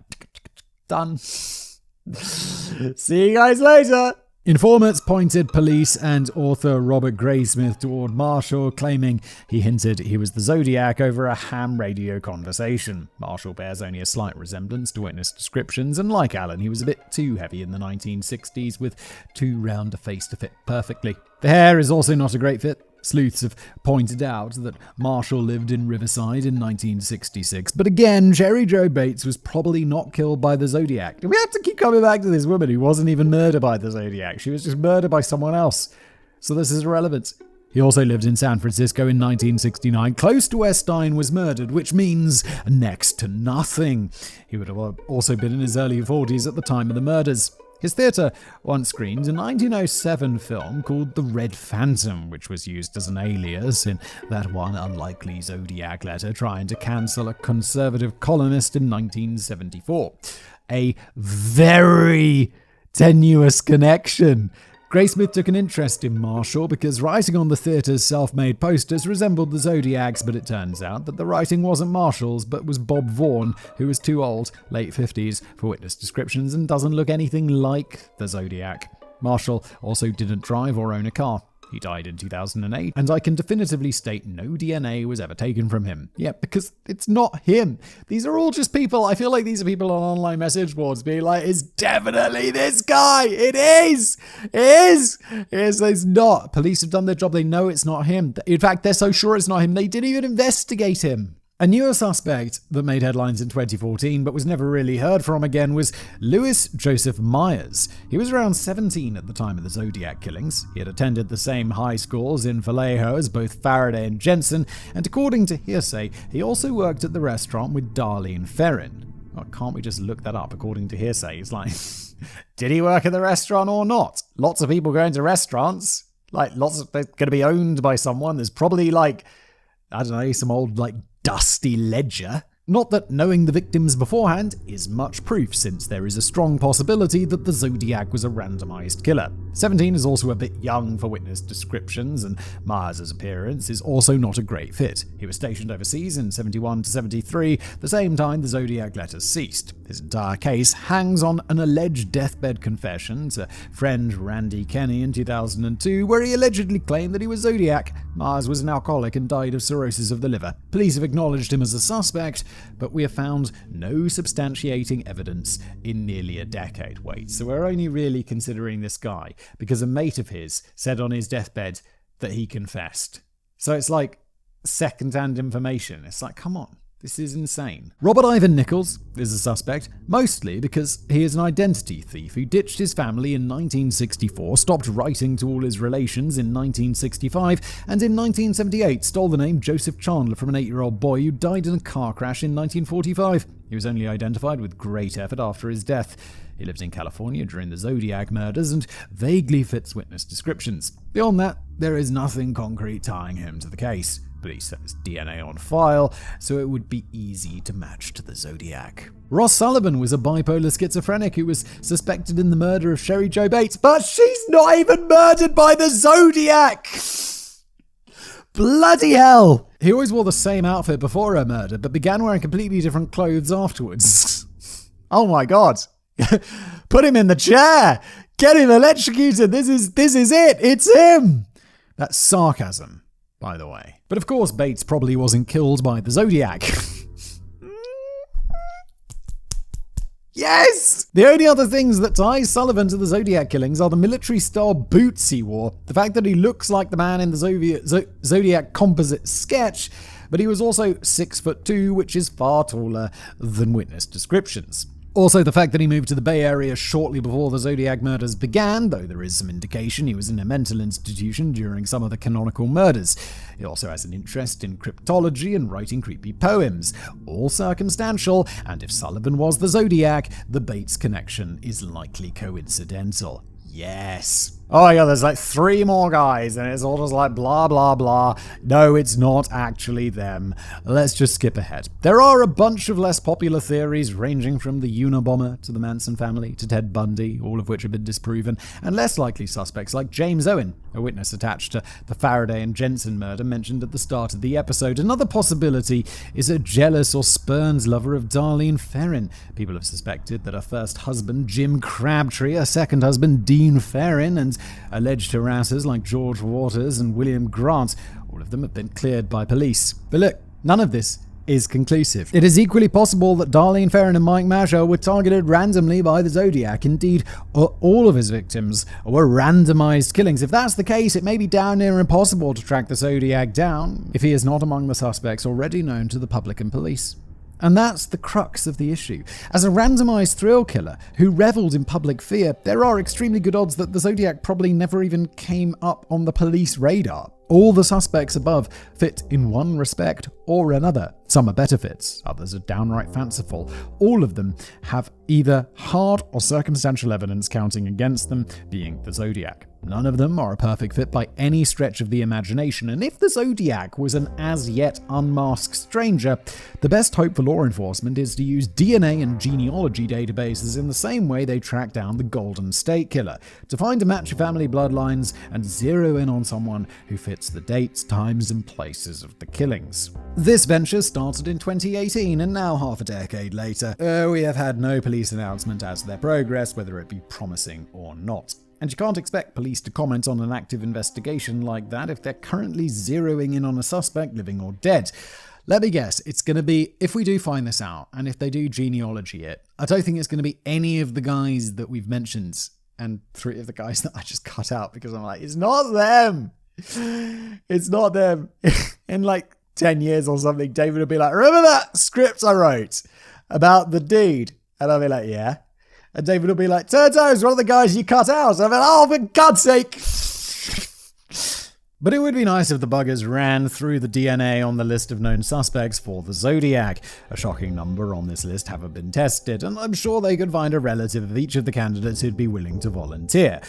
done? See you guys later. Informants pointed police and author Robert Graysmith toward Marshall, claiming he hinted he was the Zodiac over a ham radio conversation. Marshall bears only a slight resemblance to witness descriptions, and like Allen, he was a bit too heavy in the 1960s with too round a face to fit perfectly. The hair is also not a great fit. Sleuths have pointed out that Marshall lived in Riverside in 1966, but again, Cherry Jo Bates was probably not killed by the Zodiac. We have to keep coming back to this woman who wasn't even murdered by the Zodiac. She was just murdered by someone else. So this is irrelevant. He also lived in San Francisco in 1969, close to where Stein was murdered, which means next to nothing. He would have also been in his early 40s at the time of the murders. His theatre once screened a 1907 film called The Red Phantom, which was used as an alias in that one unlikely Zodiac letter trying to cancel a conservative columnist in 1974. A very tenuous connection. Graysmith took an interest in Marshall because writing on the theatre's self-made posters resembled the Zodiac's, but it turns out that the writing wasn't Marshall's, but was Bob Vaughn, who was too old, late 50s, for witness descriptions and doesn't look anything like the Zodiac. Marshall also didn't drive or own a car. He died in 2008, and I can definitively state no DNA was ever taken from him. Yeah, because it's not him. These are all just people. I feel like these are people on online message boards being like, it's definitely this guy. It is. It's not. Police have done their job. They know it's not him. In fact, they're so sure it's not him, they didn't even investigate him. A newer suspect that made headlines in 2014 but was never really heard from again was Louis Joseph Myers. He was around 17 at the time of the Zodiac killings. He had attended the same high schools in Vallejo as both Faraday and Jensen, and according to hearsay, he also worked at the restaurant with Darlene Ferrin. Well, can't we just look that up according to hearsay? It's like, did he work at the restaurant or not? Lots of people going to restaurants. They're going to be owned by someone. There's probably I don't know, some old dusty ledger. Not that knowing the victims beforehand is much proof, since there is a strong possibility that the Zodiac was a randomized killer. 17 is also a bit young for witness descriptions, and Myers' appearance is also not a great fit. He was stationed overseas in 71 to 73, the same time the Zodiac letters ceased. His entire case hangs on an alleged deathbed confession to friend Randy Kenny in 2002, where he allegedly claimed that he was Zodiac. Myers was an alcoholic and died of cirrhosis of the liver. Police have acknowledged him as a suspect, but we have found no substantiating evidence in nearly a decade. Wait, so we're only really considering this guy because a mate of his said on his deathbed that he confessed. So it's like second-hand information. It's like, come on. This is insane. Robert Ivan Nichols is a suspect, mostly because he is an identity thief who ditched his family in 1964, stopped writing to all his relations in 1965, and in 1978 stole the name Joseph Chandler from an 8-year-old boy who died in a car crash in 1945. He was only identified with great effort after his death. He lived in California during the Zodiac murders and vaguely fits witness descriptions. Beyond that, there is nothing concrete tying him to the case. Police has DNA on file, so it would be easy to match to the Zodiac. Ross Sullivan was a bipolar schizophrenic who was suspected in the murder of Sherry Jo Bates, but she's not even murdered by the Zodiac! Bloody hell! He always wore the same outfit before her murder, but began wearing completely different clothes afterwards. Oh my god. Put him in the chair! Get him electrocuted! This is it! It's him! That's sarcasm, by the way. But of course, Bates probably wasn't killed by the Zodiac. Yes! The only other things that tie Sullivan to the Zodiac killings are the military-style boots he wore, the fact that he looks like the man in the Zodiac composite sketch, but he was also 6'2", which is far taller than witness descriptions. Also, the fact that he moved to the Bay Area shortly before the Zodiac murders began, though there is some indication he was in a mental institution during some of the canonical murders. He also has an interest in cryptology and writing creepy poems. All circumstantial, and if Sullivan was the Zodiac, the Bates connection is likely coincidental. Yes. Oh my god, there's like 3 more guys, and it's all just like blah blah blah. No, it's not actually them. Let's just skip ahead. There are a bunch of less popular theories, ranging from the Unabomber to the Manson family to Ted Bundy, all of which have been disproven, and less likely suspects like James Owen, a witness attached to the Faraday and Jensen murder mentioned at the start of the episode. Another possibility is a jealous or spurned lover of Darlene Ferrin. People have suspected that her first husband, Jim Crabtree, her second husband, Dean Ferrin, and alleged harassers like George Waters and William Grant. All of them have been cleared by police. But look, none of this is conclusive. It is equally possible that Darlene Ferrin and Mike Masher were targeted randomly by the Zodiac. Indeed, all of his victims were randomized killings. If that's the case, it may be damn near impossible to track the Zodiac down if he is not among the suspects already known to the public and police. And that's the crux of the issue. As a randomized thrill killer who reveled in public fear, there are extremely good odds that the Zodiac probably never even came up on the police radar. All the suspects above fit in one respect or another. Some are better fits, others are downright fanciful. All of them have either hard or circumstantial evidence counting against them being the Zodiac. None of them are a perfect fit by any stretch of the imagination, and if the Zodiac was an as-yet unmasked stranger, the best hope for law enforcement is to use DNA and genealogy databases in the same way they track down the Golden State Killer, to find a match of family bloodlines and zero in on someone who fits the dates, times, and places of the killings. This venture started in 2018, and now half a decade later, we have had no police announcement as to their progress, whether it be promising or not. And you can't expect police to comment on an active investigation like that if they're currently zeroing in on a suspect, living or dead. Let me guess, it's going to be, if we do find this out, and if they do genealogy it, I don't think it's going to be any of the guys that we've mentioned, and 3 of the guys that I just cut out because I'm like, it's not them! It's not them. In like 10 years or something, David will be like, remember that script I wrote about the dude? And I'll be like, yeah. And David will be like, turns out one of the guys you cut out. And I'll be like, oh, for God's sake. But it would be nice if the buggers ran through the DNA on the list of known suspects for the Zodiac. A shocking number on this list haven't been tested, and I'm sure they could find a relative of each of the candidates who'd be willing to volunteer.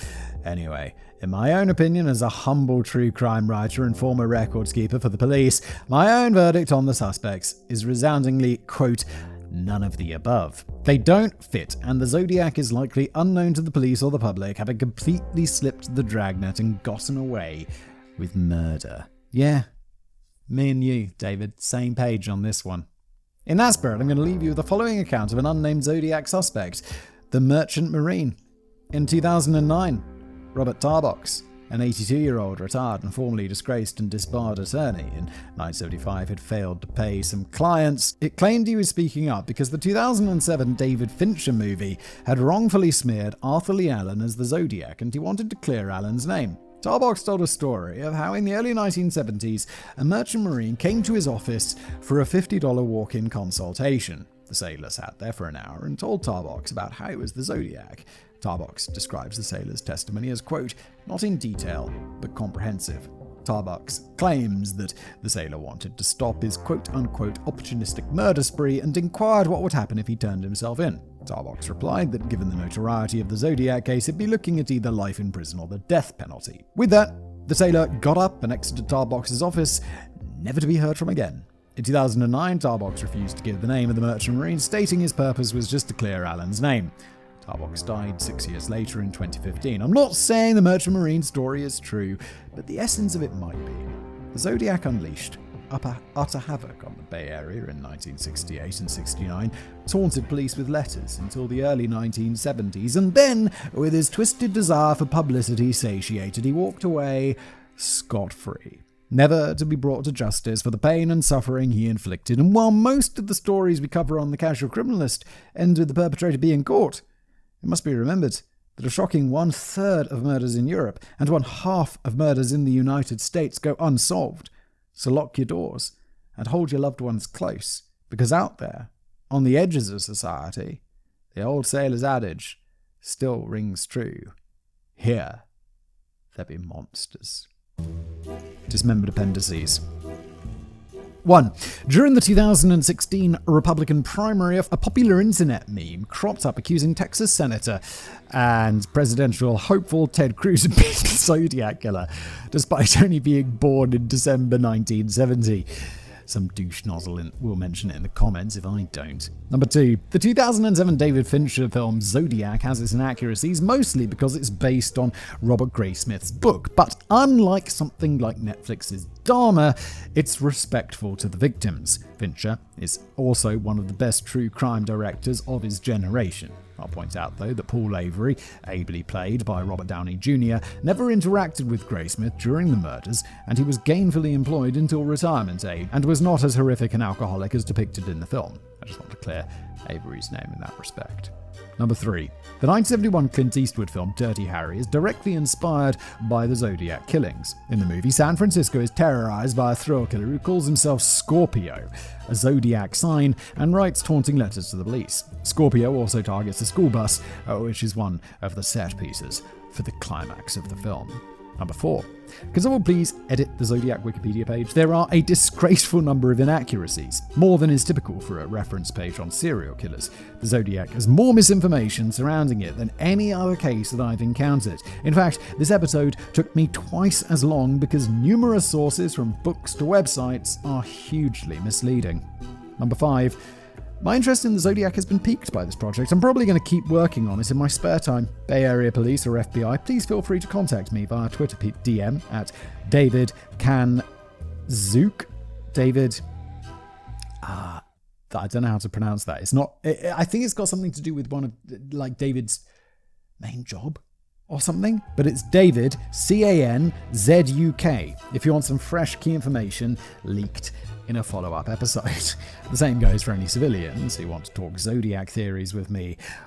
Anyway, in my own opinion, as a humble true crime writer and former records keeper for the police, my own verdict on the suspects is resoundingly, quote, none of the above. They don't fit, and the Zodiac is likely unknown to the police or the public, having completely slipped the dragnet and gotten away with murder. Yeah, me and you, David, same page on this one. In that spirit, I'm going to leave you with the following account of an unnamed Zodiac suspect, the Merchant Marine. In 2009, Robert Tarbox, an 82-year-old retired and formerly disgraced and disbarred attorney in 1975, had failed to pay some clients. It claimed he was speaking up because the 2007 David Fincher movie had wrongfully smeared Arthur Lee Allen as the Zodiac, and he wanted to clear Allen's name. Tarbox told a story of how in the early 1970s, a merchant marine came to his office for a $50 walk-in consultation. The sailor sat there for an hour and told Tarbox about how he was the Zodiac. Tarbox describes the sailor's testimony as, quote, not in detail, but comprehensive. Tarbox claims that the sailor wanted to stop his quote-unquote opportunistic murder spree and inquired what would happen if he turned himself in. Tarbox replied that given the notoriety of the Zodiac case, he'd be looking at either life in prison or the death penalty. With that, the sailor got up and exited Tarbox's office, never to be heard from again. In 2009, Tarbox refused to give the name of the merchant marine, stating his purpose was just to clear Allen's name. Tarbox died 6 years later in 2015. I'm not saying the merchant marine story is true, but the essence of it might be. The Zodiac unleashed utter havoc on the Bay Area in 1968 and 69, taunted police with letters until the early 1970s, and then, with his twisted desire for publicity satiated, he walked away scot-free, never to be brought to justice for the pain and suffering he inflicted. And while most of the stories we cover on The Casual Criminalist end with the perpetrator being caught, it must be remembered that a shocking 1/3 of murders in Europe and 1/2 of murders in the United States go unsolved. So lock your doors and hold your loved ones close, because out there, on the edges of society, the old sailor's adage still rings true. Here, there be monsters. Dismembered appendices. 1. During the 2016 Republican primary, a popular internet meme cropped up accusing Texas Senator and presidential hopeful Ted Cruz of being the Zodiac killer, despite only being born in December 1970. Some douche nozzle will mention it in the comments if I don't. Number 2. The 2007 David Fincher film Zodiac has its inaccuracies, mostly because it's based on Robert Graysmith's book. But unlike something like Netflix's Dharma, it's respectful to the victims. Fincher is also one of the best true crime directors of his generation. I'll point out, though, that Paul Avery, ably played by Robert Downey Jr., never interacted with Graysmith during the murders, and he was gainfully employed until retirement age, and was not as horrific an alcoholic as depicted in the film. I just want to clear Avery's name in that respect. Number 3. The 1971 Clint Eastwood film Dirty Harry is directly inspired by the Zodiac killings. In the movie, San Francisco is terrorized by a thrill killer who calls himself Scorpio, a Zodiac sign, and writes taunting letters to the police. Scorpio also targets a school bus, which is one of the set pieces for the climax of the film. Number 4. Can someone please edit the Zodiac Wikipedia page? There are a disgraceful number of inaccuracies, more than is typical for a reference page on serial killers. The Zodiac has more misinformation surrounding it than any other case that I've encountered. In fact, this episode took me twice as long because numerous sources from books to websites are hugely misleading. Number 5. My interest in the Zodiac has been piqued by this project. I'm probably going to keep working on it in my spare time. Bay Area Police or FBI, please feel free to contact me via Twitter DM at David Kanzook. David... I don't know how to pronounce that. It's not... I think it's got something to do with one of, David's main job or something. But it's David, Canzuk, if you want some fresh key information leaked in a follow-up episode. The same goes for any civilians who want to talk Zodiac theories with me